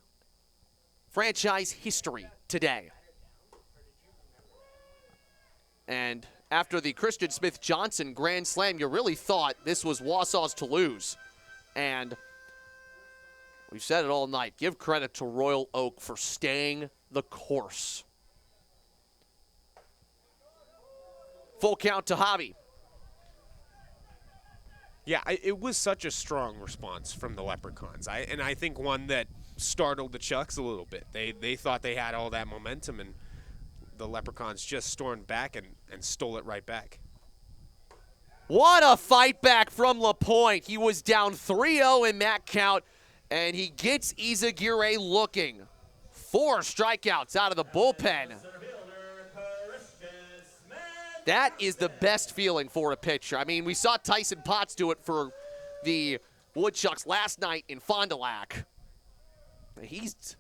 franchise history today. And after the Christian Smith-Johnson grand slam, you really thought this was Wausau's to lose. And we've said it all night. Give credit to Royal Oak for staying the course. Full count to Javi. Yeah, it was such a strong response from the Leprechauns. And I think one that startled the Chucks a little bit. They thought they had all that momentum, and the Leprechauns just stormed back and stole it right back. What a fight back from LaPointe. He was down 3-0 in that count, and he gets Izaguirre looking. 4 strikeouts out of the bullpen. That is the best feeling for a pitcher. I mean, we saw Tyson Potts do it for the Woodchucks last night in Fond du Lac. He's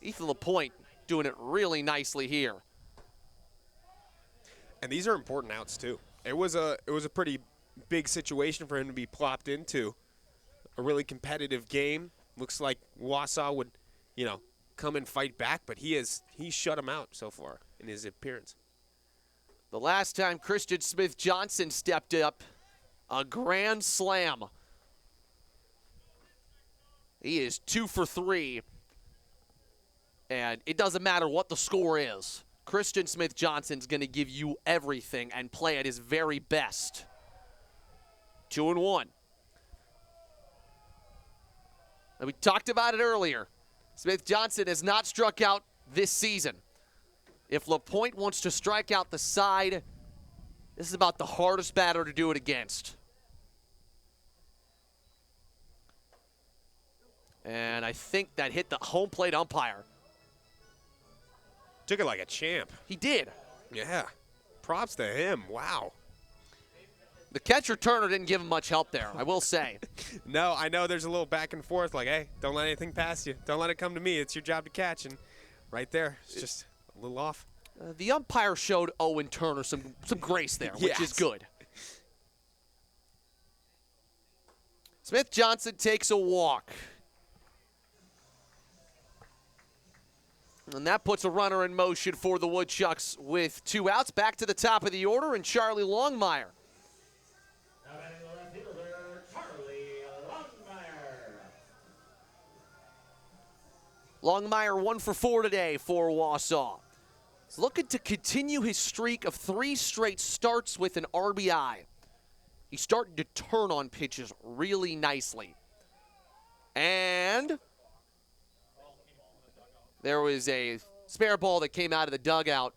Ethan LaPointe doing it really nicely here. And these are important outs too. It was a pretty big situation for him to be plopped into. A really competitive game. Looks like Wausau would, come and fight back, but he's shut him out so far in his appearance. The last time Christian Smith-Johnson stepped up, a grand slam. He is 2 for 3. And it doesn't matter what the score is. Christian Smith-Johnson's going to give you everything and play at his very best. 2-1. And we talked about it earlier. Smith-Johnson has not struck out this season. If LaPointe wants to strike out the side, this is about the hardest batter to do it against. And I think that hit the home plate umpire. Took it like a champ. He did. Yeah. Props to him. Wow. The catcher Turner didn't give him much help there, I will say. No, I know there's a little back and forth like, hey, don't let anything pass you. Don't let it come to me. It's your job to catch. And right there, it's just a little off. The umpire showed Owen Turner some grace there, which is good. Smith-Johnson takes a walk. And that puts a runner in motion for the Woodchucks with 2 outs. Back to the top of the order, and Charlie Longmire. Longmire 1 for 4 today for Wausau. He's looking to continue his streak of 3 straight starts with an RBI. He's starting to turn on pitches really nicely. And there was a spare ball that came out of the dugout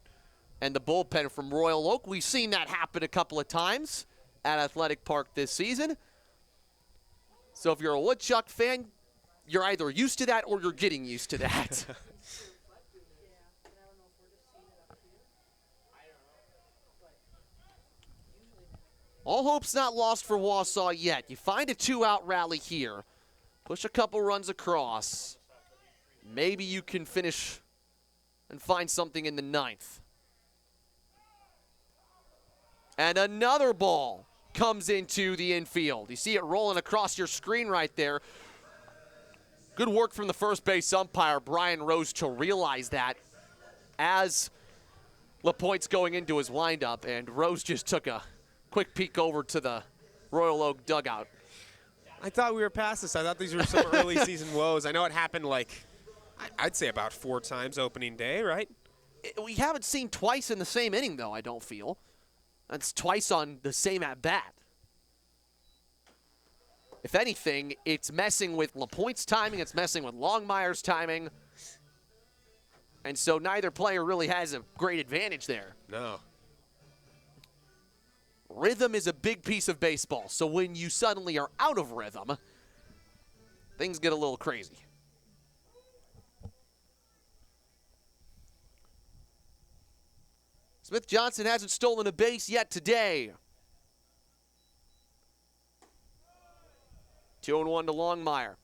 and the bullpen from Royal Oak. We've seen that happen a couple of times at Athletic Park this season. So if you're a Woodchuck fan, you're either used to that or you're getting used to that. All hope's not lost for Wausau yet. You find a 2-out rally here. Push a couple runs across. Maybe you can finish and find something in the 9th. And another ball comes into the infield. You see it rolling across your screen right there. Good work from the first base umpire, Brian Rose, to realize that as LaPointe's going into his windup, and Rose just took a quick peek over to the Royal Oak dugout. I thought we were past this. I thought these were some early season woes. I know it happened I'd say about 4 times opening day, right? We haven't seen twice in the same inning, though, I don't feel. That's twice on the same at-bat. If anything, it's messing with LaPointe's timing. It's messing with Longmire's timing. And so neither player really has a great advantage there. No. Rhythm is a big piece of baseball. So when you suddenly are out of rhythm, things get a little crazy. Smith Johnson hasn't stolen a base yet today. 2-1 to Longmire.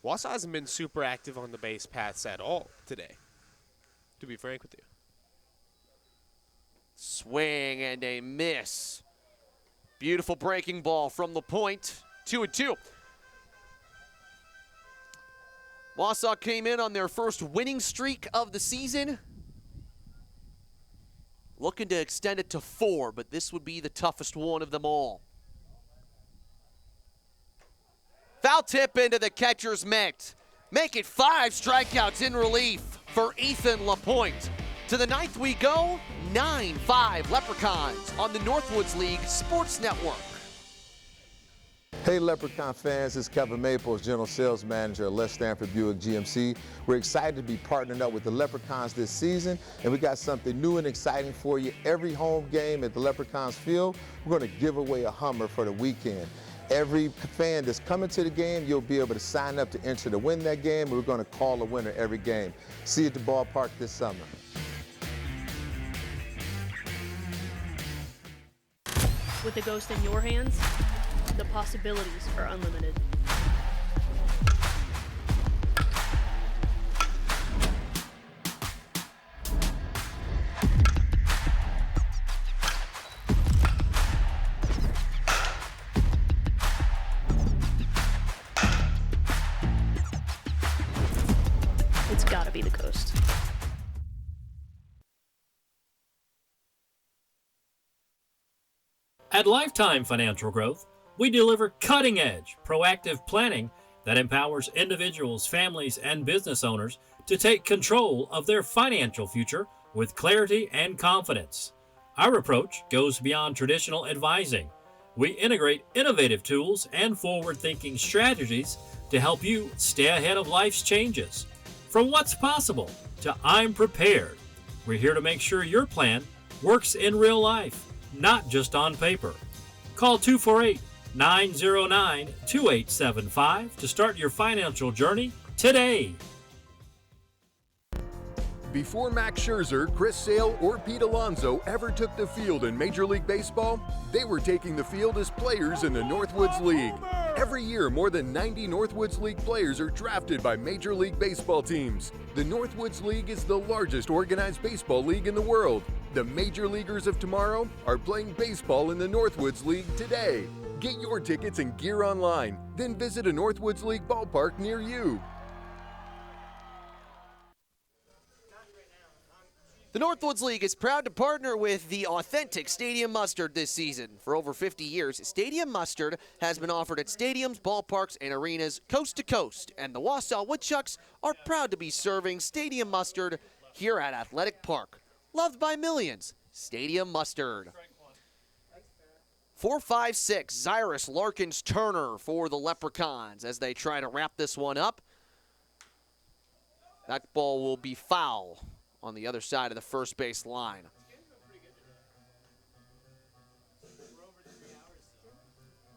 Wausau hasn't been super active on the base paths at all today, to be frank with you. Swing and a miss. Beautiful breaking ball from LaPointe. 2-2. Wausau came in on their first winning streak of the season. Looking to extend it to 4, but this would be the toughest one of them all. Foul tip into the catcher's mitt. Make it 5 strikeouts in relief for Ethan LaPointe. To the 9th we go, 9-5 Leprechauns on the Northwoods League Sports Network. Hey Leprechaun fans, it's Kevin Maples, General Sales Manager at Les Stanford Buick GMC. We're excited to be partnering up with the Leprechauns this season, and we got something new and exciting for you. Every home game at the Leprechauns field, we're going to give away a Hummer for the weekend. Every fan that's coming to the game, you'll be able to sign up to enter to win that game, and we're going to call a winner every game. See you at the ballpark this summer. With the Ghost in your hands, the possibilities are unlimited. It's gotta be the Ghost. At Lifetime Financial Growth, we deliver cutting-edge, proactive planning that empowers individuals, families, and business owners to take control of their financial future with clarity and confidence. Our approach goes beyond traditional advising. We integrate innovative tools and forward-thinking strategies to help you stay ahead of life's changes. From what's possible to I'm prepared, we're here to make sure your plan works in real life, not just on paper. Call 248-909-2875 to start your financial journey today. Before Max Scherzer, Chris Sale, or Pete Alonso ever took the field in Major League Baseball, they were taking the field as players in the Northwoods League. Every year, more than 90 Northwoods League players are drafted by Major League Baseball teams. The Northwoods League is the largest organized baseball league in the world. The major leaguers of tomorrow are playing baseball in the Northwoods League today. Get your tickets and gear online, then visit a Northwoods League ballpark near you. The Northwoods League is proud to partner with the authentic Stadium Mustard this season. For over 50 years, Stadium Mustard has been offered at stadiums, ballparks, and arenas coast to coast, and the Wausau Woodchucks are proud to be serving Stadium Mustard here at Athletic Park. Loved by millions, Stadium Mustard. 4-5-6, Cyrus Larkins Turner for the Leprechauns as they try to wrap this one up. That ball will be foul on the other side of the first base line.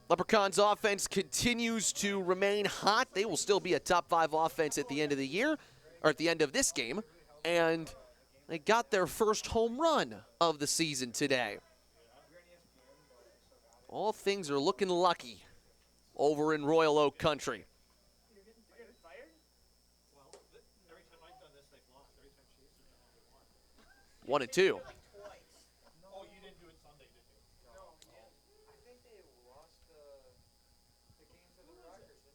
Leprechauns offense continues to remain hot. They will still be a top 5 offense at the end of the year, or at the end of this game, and they got their first home run of the season today. All things are looking lucky over in Royal Oak country. 1-2.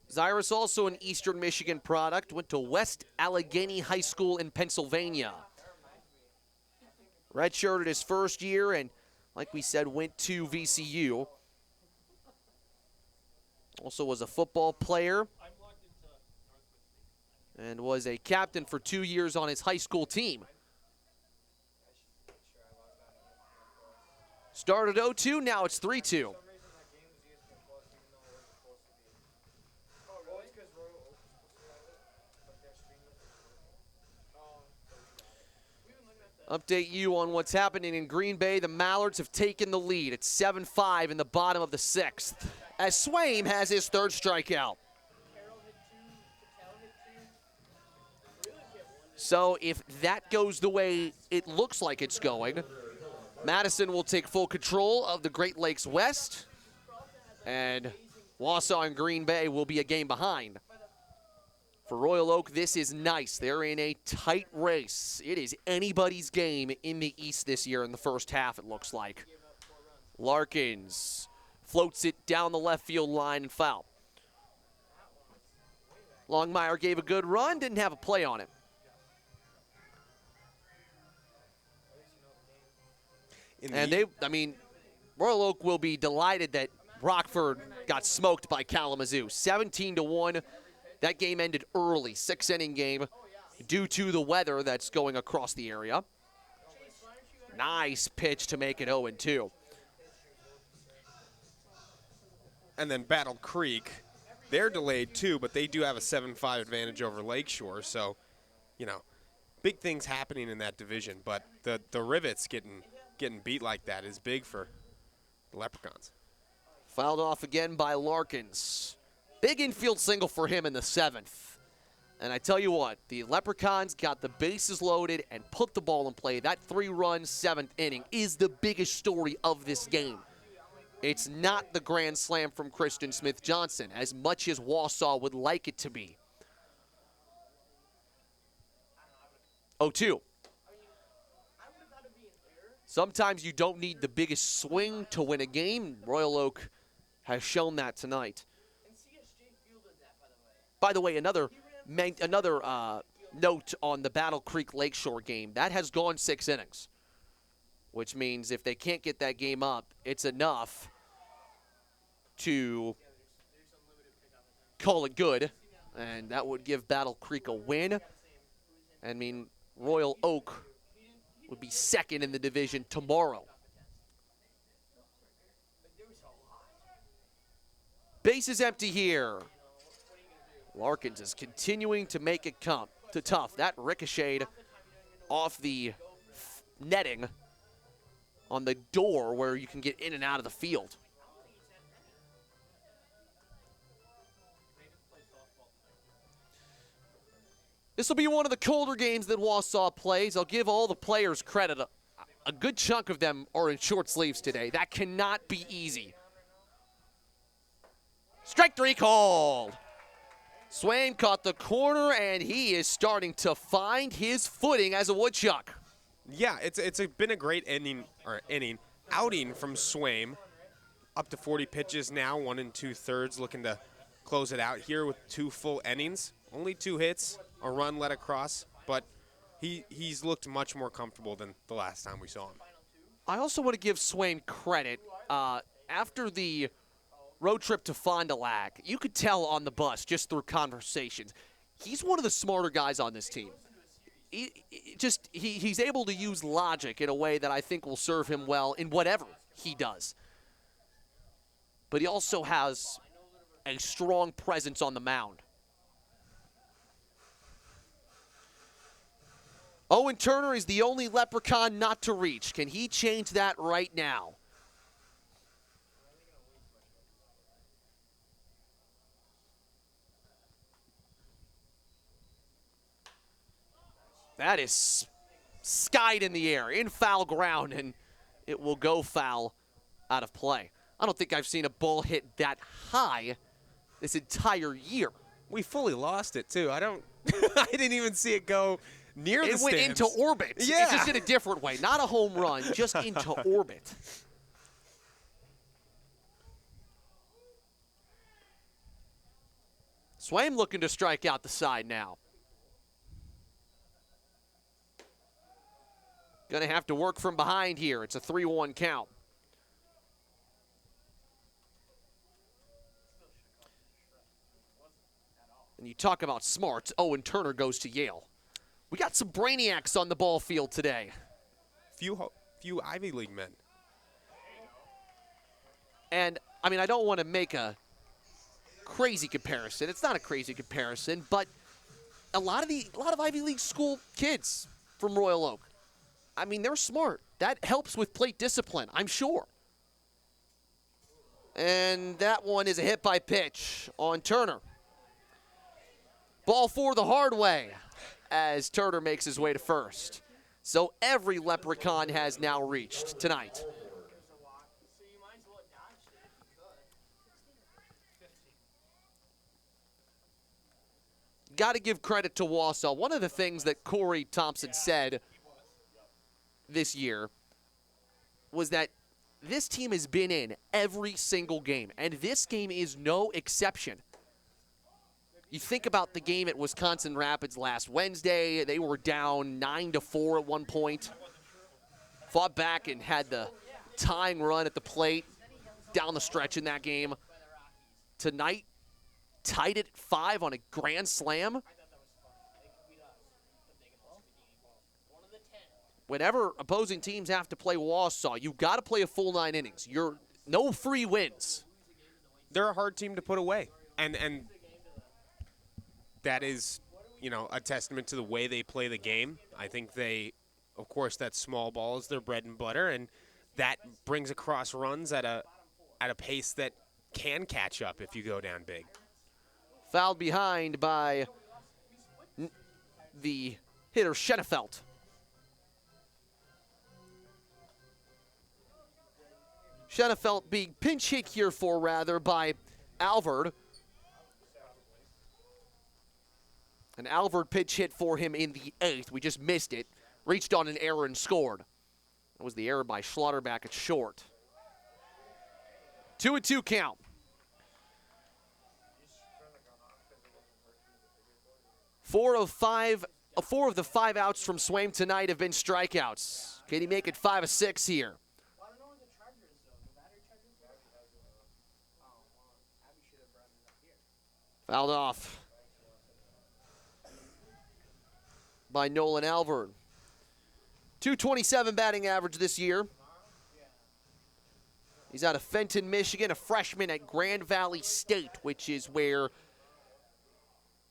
Cyrus, also an Eastern Michigan product, went to West Allegheny High School in Pennsylvania. Redshirted his first year and, like we said, went to VCU. Also was a football player and was a captain for 2 years on his high school team. Started 0-2, now it's 3-2. Update you on what's happening in Green Bay. The Mallards have taken the lead. It's 7-5 in the bottom of the 6th, as Swaim has his 3rd strikeout. So if that goes the way it looks like it's going, Madison will take full control of the Great Lakes West, and Wausau and Green Bay will be a game behind. For Royal Oak, this is nice. They're in a tight race. It is anybody's game in the East this year in the first half, it looks like. Larkins floats it down the left field line and foul. Longmire gave a good run, didn't have a play on it. Royal Oak will be delighted that Rockford got smoked by Kalamazoo. 17-1. That game ended early, 6-inning game, due to the weather that's going across the area. Nice pitch to make it 0-2. And then Battle Creek, they're delayed too, but they do have a 7-5 advantage over Lakeshore. So, big things happening in that division. But the Rivets getting beat like that is big for the Leprechauns. Fouled off again by Larkins. Big infield single for him in the 7th. And I tell you what, the Leprechauns got the bases loaded and put the ball in play. That 3-run 7th inning is the biggest story of this game. It's not the grand slam from Christian Smith-Johnson, as much as Wausau would like it to be. 0-2. Sometimes you don't need the biggest swing to win a game. Royal Oak has shown that tonight. By the way, another note on the Battle Creek Lakeshore game. That has gone 6 innings, which means if they can't get that game up, it's enough to call it good, and that would give Battle Creek a win. Royal Oak would be 2nd in the division tomorrow. Base is empty here. Larkins is continuing to make it come to tough. That ricocheted off the netting on the door where you can get in and out of the field. This will be one of the colder games that Wausau plays. I'll give all the players credit. A good chunk of them are in short sleeves today. That cannot be easy. Strike 3 called. Swain caught the corner, and he is starting to find his footing as a Woodchuck. Yeah, it's been a great outing from Swaim. up to 40 pitches now, 1 2/3, looking to close it out here with 2 full innings. Only 2 hits, a run led across, but he's looked much more comfortable than the last time we saw him. I also want to give Swaim credit. After the road trip to Fond du Lac, you could tell on the bus just through conversations, he's one of the smarter guys on this team. He's able to use logic in a way that I think will serve him well in whatever he does. But he also has a strong presence on the mound. Owen Turner is the only Leprechaun not to reach. Can he change that right now? That is skied in the air, in foul ground, and it will go foul out of play. I don't think I've seen a ball hit that high this entire year. We fully lost it, too. I didn't even see it go near the stands. It went into orbit. Yeah. It's just in a different way. Not a home run, just into orbit. Swaim looking to strike out the side now. Going to have to work from behind here. It's a 3-1 count. And you talk about smarts, Owen Turner goes to Yale. We got some brainiacs on the ball field today. Few Ivy League men. And, I mean, I don't want to make a crazy comparison. It's not a crazy comparison, but a lot of Ivy League school kids from Royal Oak, I mean, they're smart. That helps with plate discipline, I'm sure. And that one is a hit by pitch on Turner. Ball 4 the hard way as Turner makes his way to first. So every Leprechaun has now reached tonight. Got to give credit to Wausau. One of the things that Corey Thompson said this year was that this team has been in every single game, and this game is no exception. You think about the game at Wisconsin Rapids last Wednesday. They were down 9-4 at one point. Fought back and had the tying run at the plate down the stretch in that game. Tonight, tied it at 5 on a grand slam. Whenever opposing teams have to play Wausau, you've got to play a full 9 innings. You're no free wins. They're a hard team to put away. And that is, a testament to the way they play the game. I think of course, that small ball is their bread and butter, and that brings across runs at a pace that can catch up if you go down big. Fouled behind by the hitter, Schenefeld. Schenefeld being pinch hit here for, by Alvord. An Alvord pitch hit for him in the 8th. We just missed it. Reached on an error and scored. That was the error by Schlotterback at short. 2-2 count. 4 of the 5 outs from Swaim tonight have been strikeouts. Can he make it 5 of 6 here? Fouled off by Nolan Alvord. 227 batting average this year. He's out of Fenton, Michigan, a freshman at Grand Valley State, which is where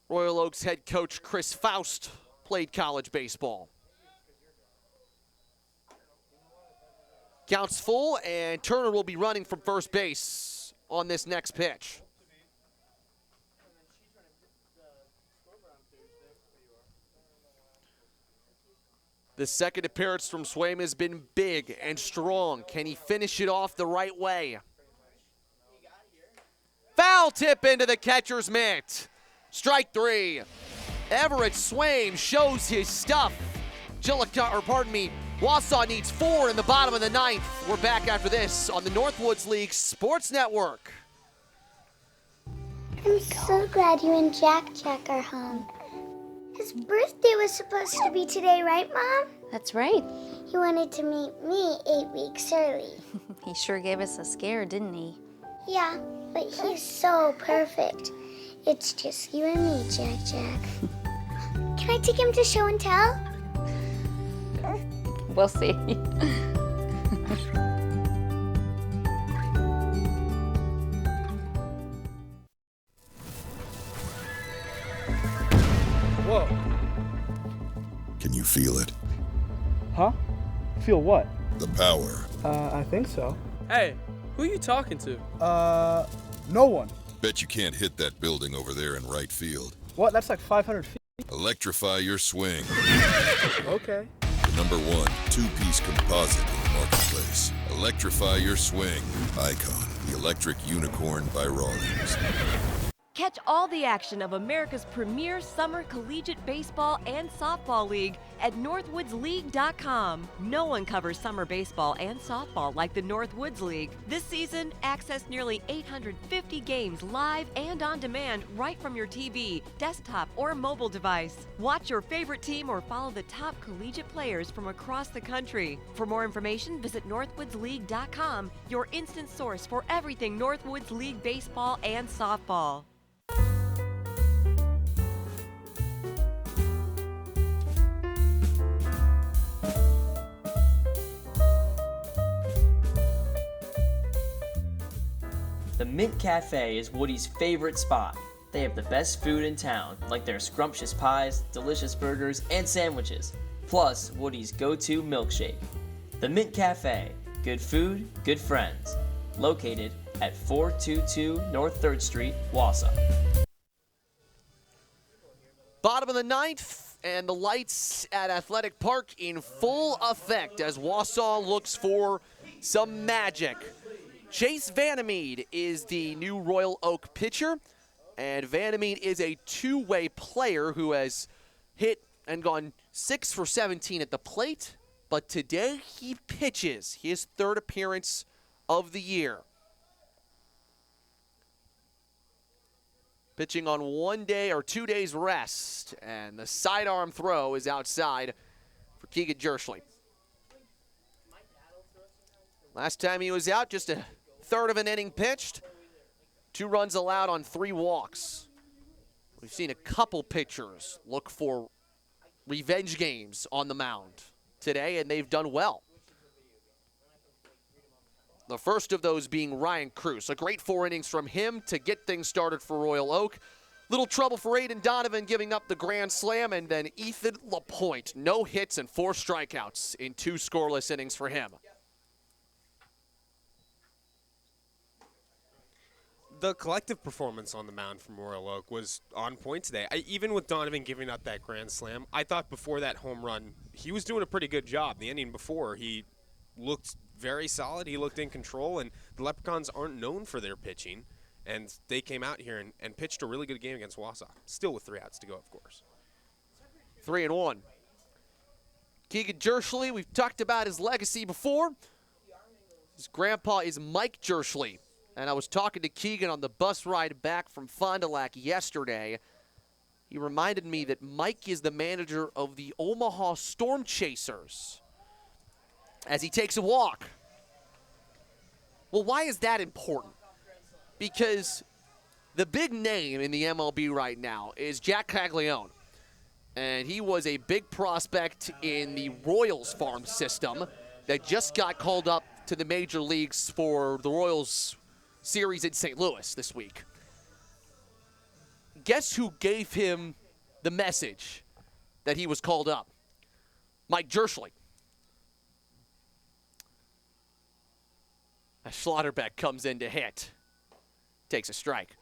Royal Oaks head coach Chris Faust played college baseball. Counts full, and Turner will be running from first base on this next pitch. The second appearance from Swaim has been big and strong. Can he finish it off the right way? Foul tip into the catcher's mitt. Strike 3. Everett Swaim shows his stuff. Wausau needs 4 in the bottom of the 9th. We're back after this on the Northwoods League Sports Network. I'm so glad you and Jack are home. His birthday was supposed to be today, right, Mom? That's right. He wanted to meet me 8 weeks early. He sure gave us a scare, didn't he? Yeah, but he's so perfect. It's just you and me, Jack. Can I take him to show and tell? We'll see. Whoa. Can you feel it? Huh? Feel what? The power. I think so. Hey, who are you talking to? No one. Bet you can't hit that building over there in right field. What? That's like 500 feet. Electrify your swing. Okay. The #1 two-piece composite in the marketplace. Electrify your swing. Icon, the electric unicorn by Rawlings. Catch all the action of America's premier summer collegiate baseball and softball league at northwoodsleague.com. No one covers summer baseball and softball like the Northwoods League. This season, access nearly 850 games live and on demand right from your TV, desktop, or mobile device. Watch your favorite team or follow the top collegiate players from across the country. For more information, visit northwoodsleague.com, your instant source for everything Northwoods League baseball and softball. The Mint Cafe is Woody's favorite spot. They have the best food in town, like their scrumptious pies, delicious burgers, and sandwiches, plus Woody's go-to milkshake. The Mint Cafe, good food, good friends. Located at 422 North 3rd Street, Wausau. Bottom of the 9th, and the lights at Athletic Park in full effect as Wausau looks for some magic. Chase Vandermeed is the new Royal Oak pitcher, and Vandermeed is a two-way player who has hit and gone 6 for 17 at the plate, but today he pitches his 3rd appearance of the year. Pitching on 1 day or 2 days rest, and the sidearm throw is outside for Keegan Jerschley. Last time he was out, just a 1/3 of an inning pitched, 2 runs allowed on 3 walks. We've seen a couple pitchers look for revenge games on the mound today, and they've done well. The first of those being Ryan Cruz. A great 4 innings from him to get things started for Royal Oak. Little trouble for Aiden Donovan giving up the grand slam, and then Ethan LaPointe. No hits and 4 strikeouts in 2 scoreless innings for him. The collective performance on the mound from Royal Oak was on point today. Even with Donovan giving up that grand slam, I thought before that home run, he was doing a pretty good job. The inning before, he looked very solid. He looked in control, and the Leprechauns aren't known for their pitching, and they came out here and pitched a really good game against Wausau. Still with 3 outs to go, of course. 3-1. Keegan Jerschley, we've talked about his legacy before. His grandpa is Mike Jerschley. And I was talking to Keegan on the bus ride back from Fond du Lac yesterday. He reminded me that Mike is the manager of the Omaha Storm Chasers as he takes a walk. Well, why is that important? Because the big name in the MLB right now is Jack Caglione. And he was a big prospect in the Royals farm system that just got called up to the major leagues for the Royals series in St. Louis this week. Guess who gave him the message that he was called up? Mike Jerschley. As Schlotterbeck comes in to hit. Takes a strike.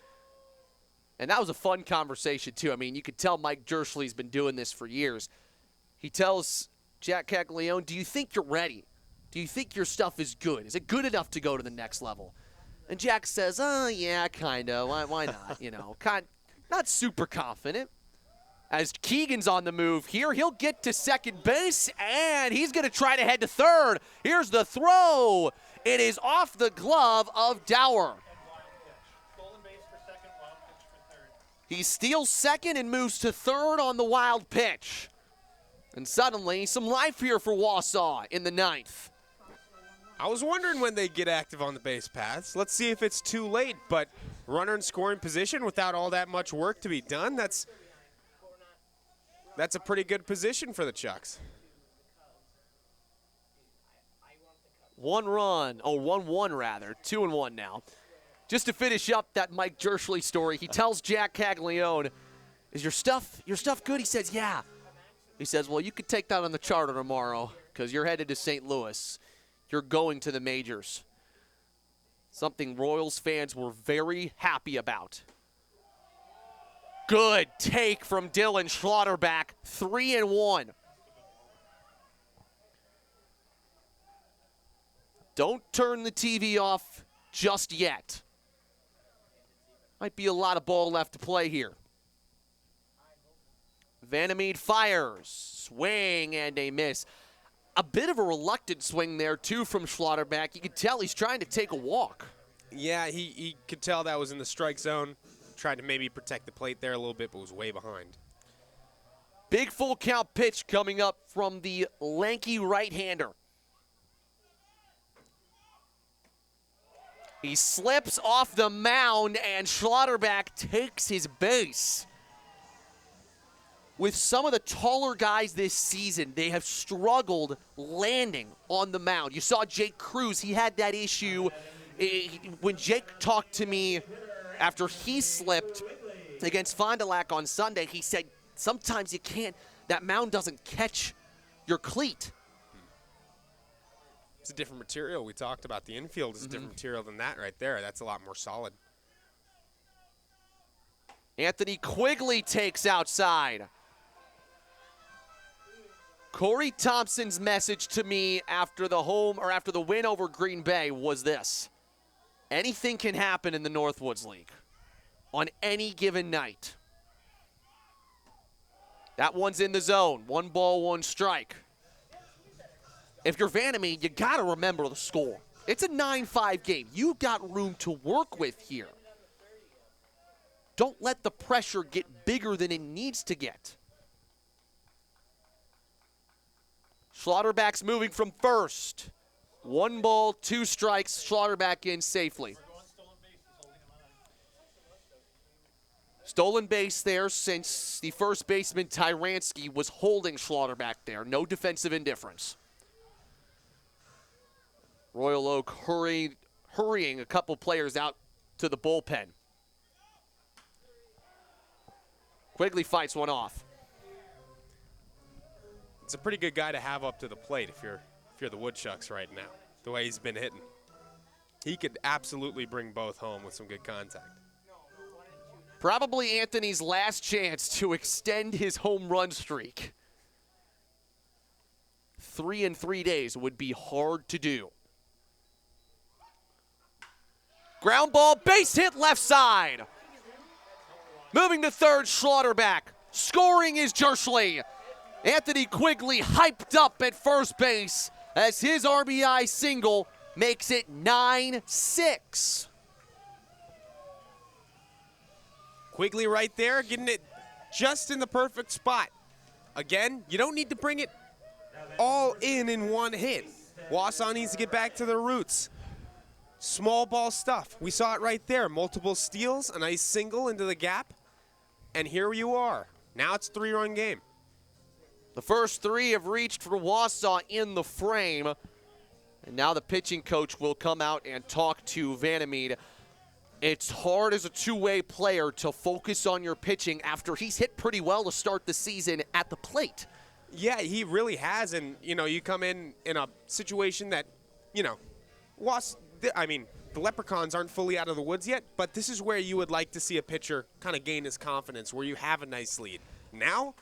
And that was a fun conversation, too. I mean, you could tell Mike Jerschley's been doing this for years. He tells Jack Caglione, do you think you're ready? Do you think your stuff is good? Is it good enough to go to the next level? And Jack says, yeah, kind of. Why not? You know, not super confident. as Keegan's on the move here. He'll get to second base, and he's going to try to head to third. Here's the throw. It is off the glove of Dower. He steals second and moves to third on the wild pitch. And suddenly, some life here for Wausau in the ninth. I was wondering when they get active on the base paths. Let's see if it's too late, but runner in scoring position without all that much work to be done, that's a pretty good position for the Chucks. 1-1 rather, 2-1 now. Just to finish up that Mike Jerschley story, he tells Jack Caglione, "Is your stuff good?" He says, "Yeah." He says, "Well, you could take that on the charter tomorrow because you're headed to St. Louis. You're going to the majors." Something Royals fans were very happy about. Good take from Dylan Schlotterback, 3-1. Don't turn the TV off just yet. Might be a lot of ball left to play here. Vandermeed fires, swing, and a miss. A bit of a reluctant swing there, too, from Schlotterback. You could tell he's trying to take a walk. Yeah, he could tell that was in the strike zone. Tried to maybe protect the plate there a little bit, but was way behind. Big full count pitch coming up from the lanky right-hander. He slips off the mound, and Schlotterback takes his base. With some of the taller guys this season, they have struggled landing on the mound. You saw Jake Cruz. He had that issue. When Jake talked to me after he slipped against Fond du Lac on Sunday, he said sometimes you can't, that mound doesn't catch your cleat. It's a different material. We talked about the infield is a different material than that right there. That's a lot more solid. Anthony Quigley takes outside. Corey Thompson's message to me after the win over Green Bay was this: anything can happen in the Northwoods League on any given night. That one's in the zone. 1 ball, 1 strike. If you're Vandermeed, you got to remember the score. It's a 9-5 game. You've got room to work with here. Don't let the pressure get bigger than it needs to get. Schlotterback's moving from first. 1 ball, 2 strikes. Schlotterback in safely. Stolen base there since the first baseman Tyranski was holding Schlotterback there. No defensive indifference. Royal Oak hurrying a couple players out to the bullpen. Quigley fights one off. It's a pretty good guy to have up to the plate if you're the Woodchucks right now, the way he's been hitting. He could absolutely bring both home with some good contact. Probably Anthony's last chance to extend his home run streak. 3 in 3 days would be hard to do. Ground ball, base hit left side. Moving to third, Schlotterback. Scoring is Jerschley. Anthony Quigley hyped up at first base as his RBI single makes it 9-6. Quigley right there, getting it just in the perfect spot. Again, you don't need to bring it all in one hit. Wausau needs to get back to their roots. Small ball stuff. We saw it right there. Multiple steals, a nice single into the gap, and here you are. Now it's a 3-run game. The first 3 have reached for Wausau in the frame, and now the pitching coach will come out and talk to Vandermeed. It's hard as a two-way player to focus on your pitching after he's hit pretty well to start the season at the plate. Yeah, he really has, and, you come in a situation that, the Leprechauns aren't fully out of the woods yet, but this is where you would like to see a pitcher kind of gain his confidence, where you have a nice lead. Now,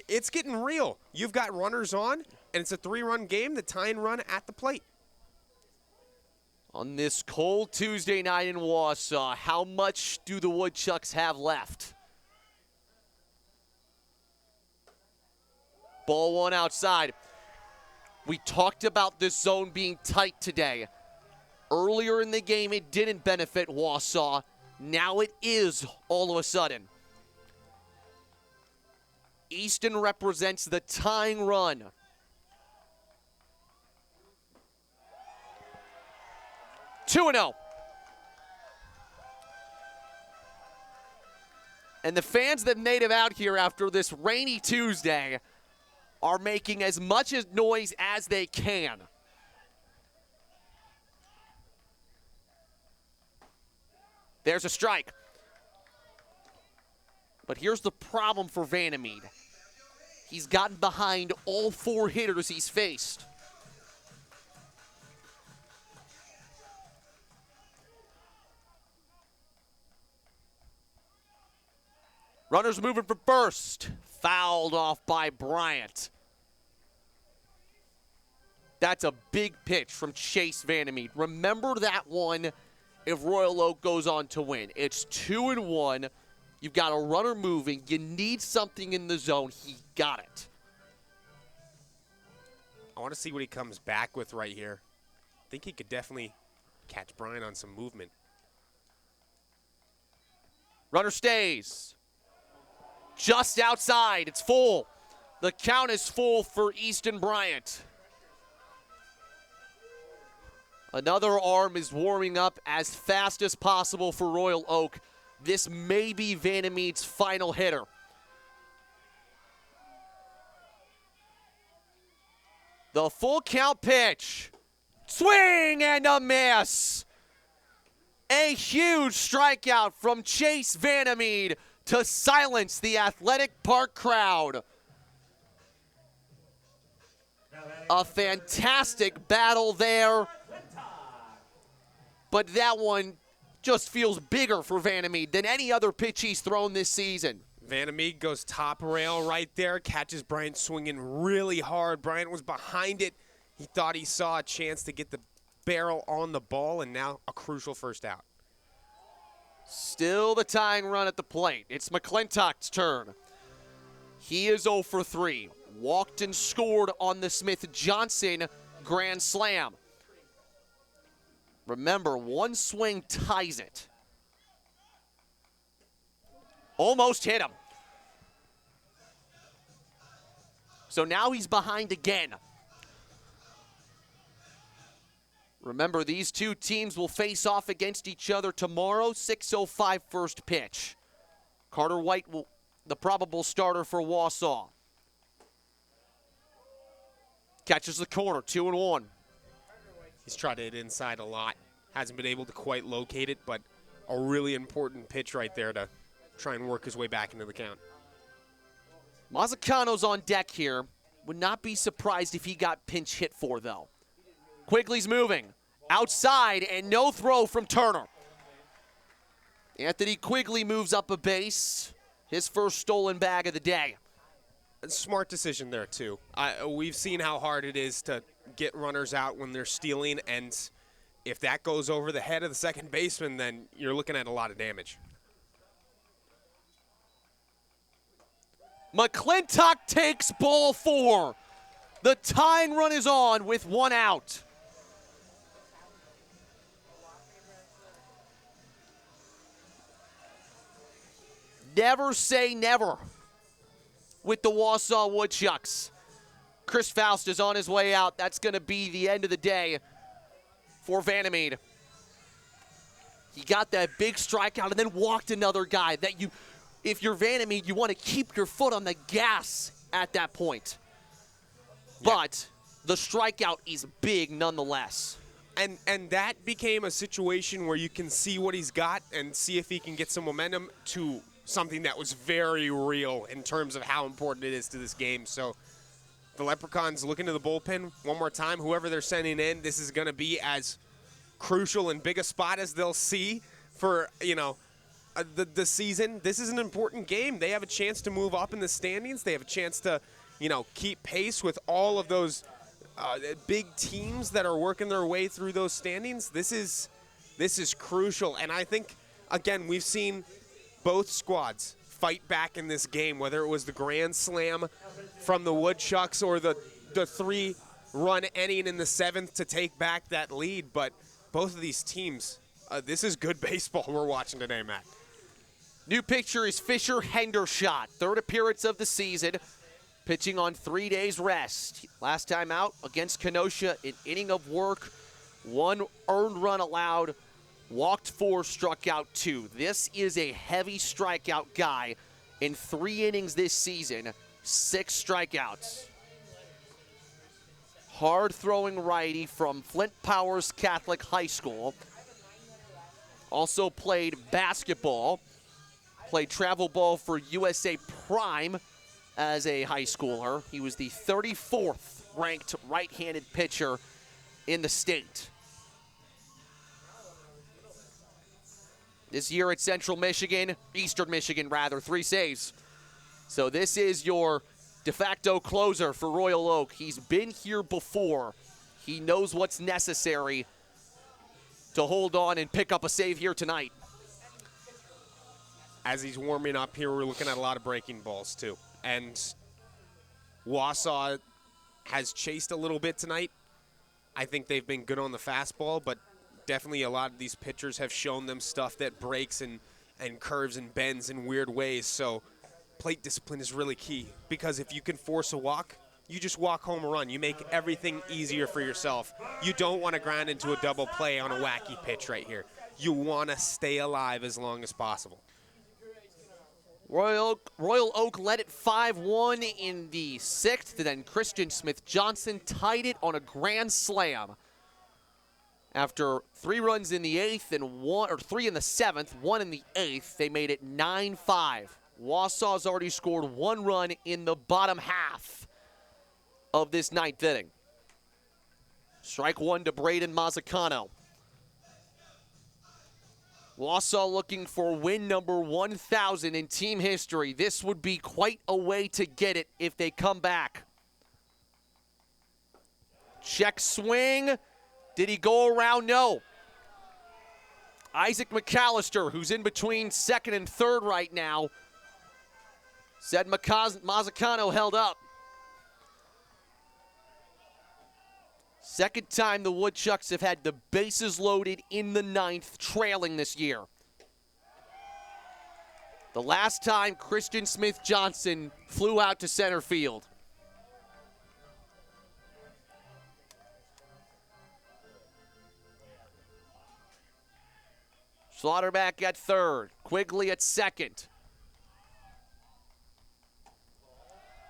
it's getting real. You've got runners on, and it's a 3-run game, the tying run at the plate. On this cold Tuesday night in Wausau, how much do the Woodchucks have left? Ball one outside. We talked about this zone being tight today. Earlier in the game, it didn't benefit Wausau. Now it is all of a sudden. Easton represents the tying run. Two and 0. And the fans that made it out here after this rainy Tuesday are making as much noise as they can. There's a strike. But here's the problem for Vandermeed. He's gotten behind all 4 hitters he's faced. Runners moving for first. Fouled off by Bryant. That's a big pitch from Chase Vandermeed. Remember that one if Royal Oak goes on to win. It's 2-1. You've got a runner moving. You need something in the zone. He got it. I want to see what he comes back with right here. I think he could definitely catch Bryant on some movement. Runner stays. Just outside. It's full. The count is full for Easton Bryant. Another arm is warming up as fast as possible for Royal Oak. This may be Vandermeed's final hitter. The full count pitch. Swing and a miss. A huge strikeout from Chase Vandermeed to silence the Athletic Park crowd. A fantastic battle there. But that one just feels bigger for Vandermeed than any other pitch he's thrown this season. Vandermeed goes top rail right there, catches Bryant swinging really hard. Bryant was behind it. He thought he saw a chance to get the barrel on the ball, and now a crucial first out. Still the tying run at the plate. It's McClintock's turn. He is 0 for 3. Walked and scored on the Smith-Johnson grand slam. Remember, one swing ties it. Almost hit him. So now he's behind again. Remember, these two teams will face off against each other tomorrow, 6:05 first pitch. Carter White, the probable starter for Wausau. Catches the corner, 2-1. He's tried it inside a lot. Hasn't been able to quite locate it, but a really important pitch right there to try and work his way back into the count. Mazzacano's on deck here. Would not be surprised if he got pinch hit for, though. Quigley's moving. Outside, and no throw from Turner. Anthony Quigley moves up a base. His first stolen bag of the day. Smart decision there, too. We've seen how hard it is to get runners out when they're stealing, and if that goes over the head of the second baseman, then you're looking at a lot of damage. McClintock takes ball 4. The tying run is on with 1 out. Never say never with the Wausau Woodchucks. Chris Faust is on his way out. That's going to be the end of the day for Vandermeed. He got that big strikeout and then walked another guy that if you're Vandermeed, you want to keep your foot on the gas at that point. Yeah. But the strikeout is big nonetheless. And that became a situation where you can see what he's got and see if he can get some momentum to something that was very real in terms of how important it is to this game. So the Leprechauns look into the bullpen one more time. Whoever they're sending in, this is going to be as crucial and big a spot as they'll see for, the season. This is an important game. They have a chance to move up in the standings. They have a chance to, keep pace with all of those big teams that are working their way through those standings. This is crucial. And I think, again, we've seen both squads fight back in this game, whether it was the grand slam from the Woodchucks or the 3-run inning in the 7th to take back that lead. But both of these teams, this is good baseball we're watching today, Matt. New pitcher is Fisher Hendershot, third appearance of the season, pitching on 3 days rest. Last time out against Kenosha, an inning of work, 1 earned run allowed, walked 4, struck out 2. This is a heavy strikeout guy. In 3 innings this season, 6 strikeouts. Hard-throwing righty from Flint Powers Catholic High School. Also played basketball. Played travel ball for USA Prime as a high schooler. He was the 34th ranked right-handed pitcher in the state. This year at Central Michigan, Eastern Michigan rather, 3 saves. So this is your de facto closer for Royal Oak. He's been here before. He knows what's necessary to hold on and pick up a save here tonight. As he's warming up here, we're looking at a lot of breaking balls too. And Wausau has chased a little bit tonight. I think they've been good on the fastball, but definitely a lot of these pitchers have shown them stuff that breaks and curves and bends in weird ways. So plate discipline is really key, because if you can force a walk, you just walk home a run. You make everything easier for yourself. You don't want to grind into a double play on a wacky pitch right here. You want to stay alive as long as possible. Royal Oak led it 5-1 in the 6th, and then Christian Smith-Johnson tied it on a grand slam. After 3 runs in the 8th and 3 in the 7th, 1 in the 8th, they made it 9-5. Wausau's already scored 1 run in the bottom half of this 9th inning. Strike 1 to Braden Mazzacano. Wausau looking for win number 1,000 in team history. This would be quite a way to get it if they come back. Check swing. Did he go around? No. Isaac McAllister, who's in between 2nd and 3rd right now, said Mazzacano held up. Second time the Woodchucks have had the bases loaded in the 9th, trailing this year. The last time Christian Smith-Johnson flew out to center field. Slaughterback at 3rd, Quigley at 2nd.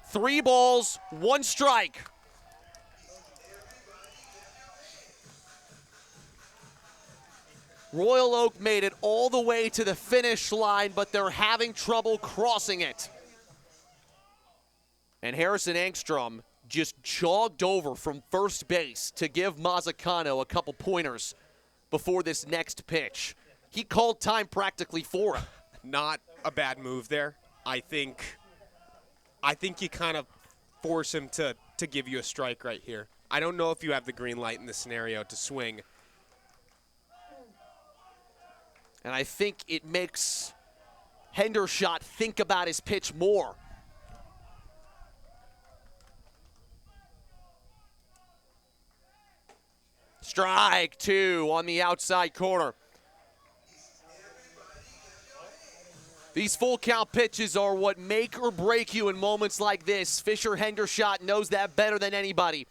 3 balls, 1 strike. Royal Oak made it all the way to the finish line, but they're having trouble crossing it. And Harrison Angstrom just jogged over from first base to give Mazzacano a couple pointers before this next pitch. He called time practically for him. Not a bad move there. I think you kind of force him to give you a strike right here. I don't know if you have the green light in this scenario to swing. And I think it makes Hendershot think about his pitch more. Strike 2 on the outside corner. These full count pitches are what make or break you in moments like this. Fisher Hendershot knows that better than anybody.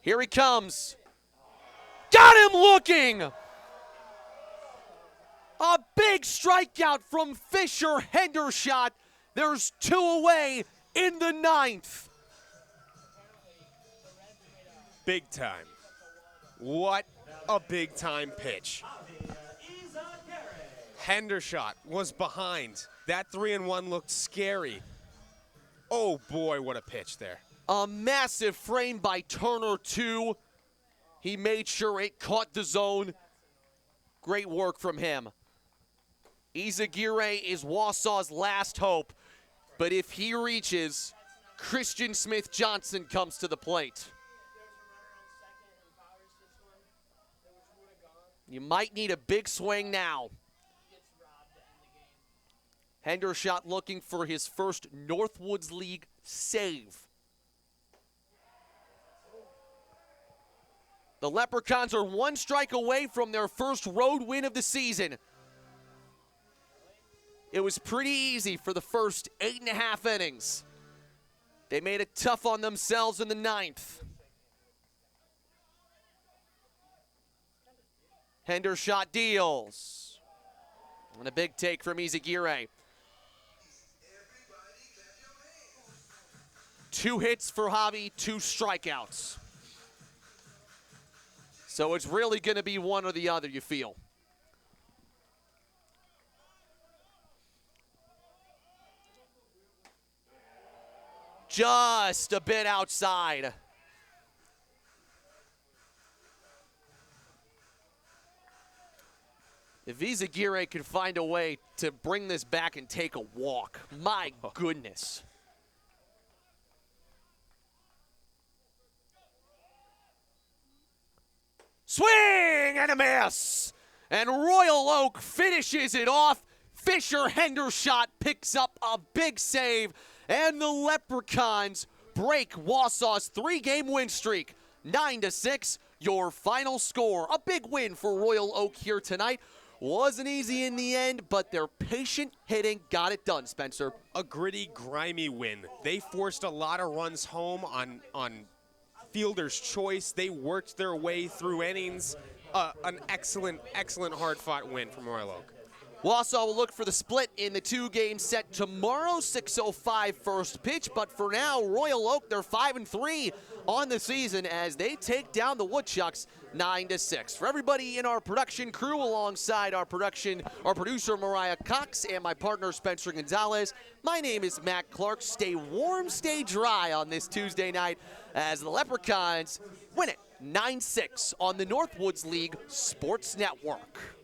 Here he comes. Got him looking! A big strikeout from Fisher Hendershot. There's 2 away in the 9th. Big time. What a big time pitch. Hendershot was behind. That 3-1 looked scary. Oh boy, what a pitch there. A massive frame by Turner, too. He made sure it caught the zone. Great work from him. Izaguirre is Wausau's last hope, but if he reaches, Christian Smith-Johnson comes to the plate. You might need a big swing now. Hendershot looking for his first Northwoods League save. The Leprechauns are one strike away from their first road win of the season. It was pretty easy for the first 8.5 innings. They made it tough on themselves in the 9th. Hendershot deals. And a big take from Izagirre. 2 hits for Javi, 2 strikeouts. So it's really going to be one or the other, you feel. Just a bit outside. If Izagirre could find a way to bring this back and take a walk, my goodness. Swing and a miss. And Royal Oak finishes it off. Fisher Hendershot picks up a big save. And the Leprechauns break Wausau's 3-game win streak. 9-6, your final score. A big win for Royal Oak here tonight. Wasn't easy in the end, but their patient hitting got it done, Spencer. A gritty, grimy win. They forced a lot of runs home on fielder's choice. They worked their way through innings. An excellent, excellent hard-fought win from Royal Oak. Wausau will look for the split in the 2-game set tomorrow, 6:05 first pitch. But for now, Royal Oak, they're 5-3 on the season as they take down the Woodchucks 9-6. For everybody in our production crew, alongside our producer Mariah Cox and my partner Spencer Gonzalez, my name is Matt Clark. Stay warm, stay dry on this Tuesday night as the Leprechauns win it 9-6 on the Northwoods League Sports Network.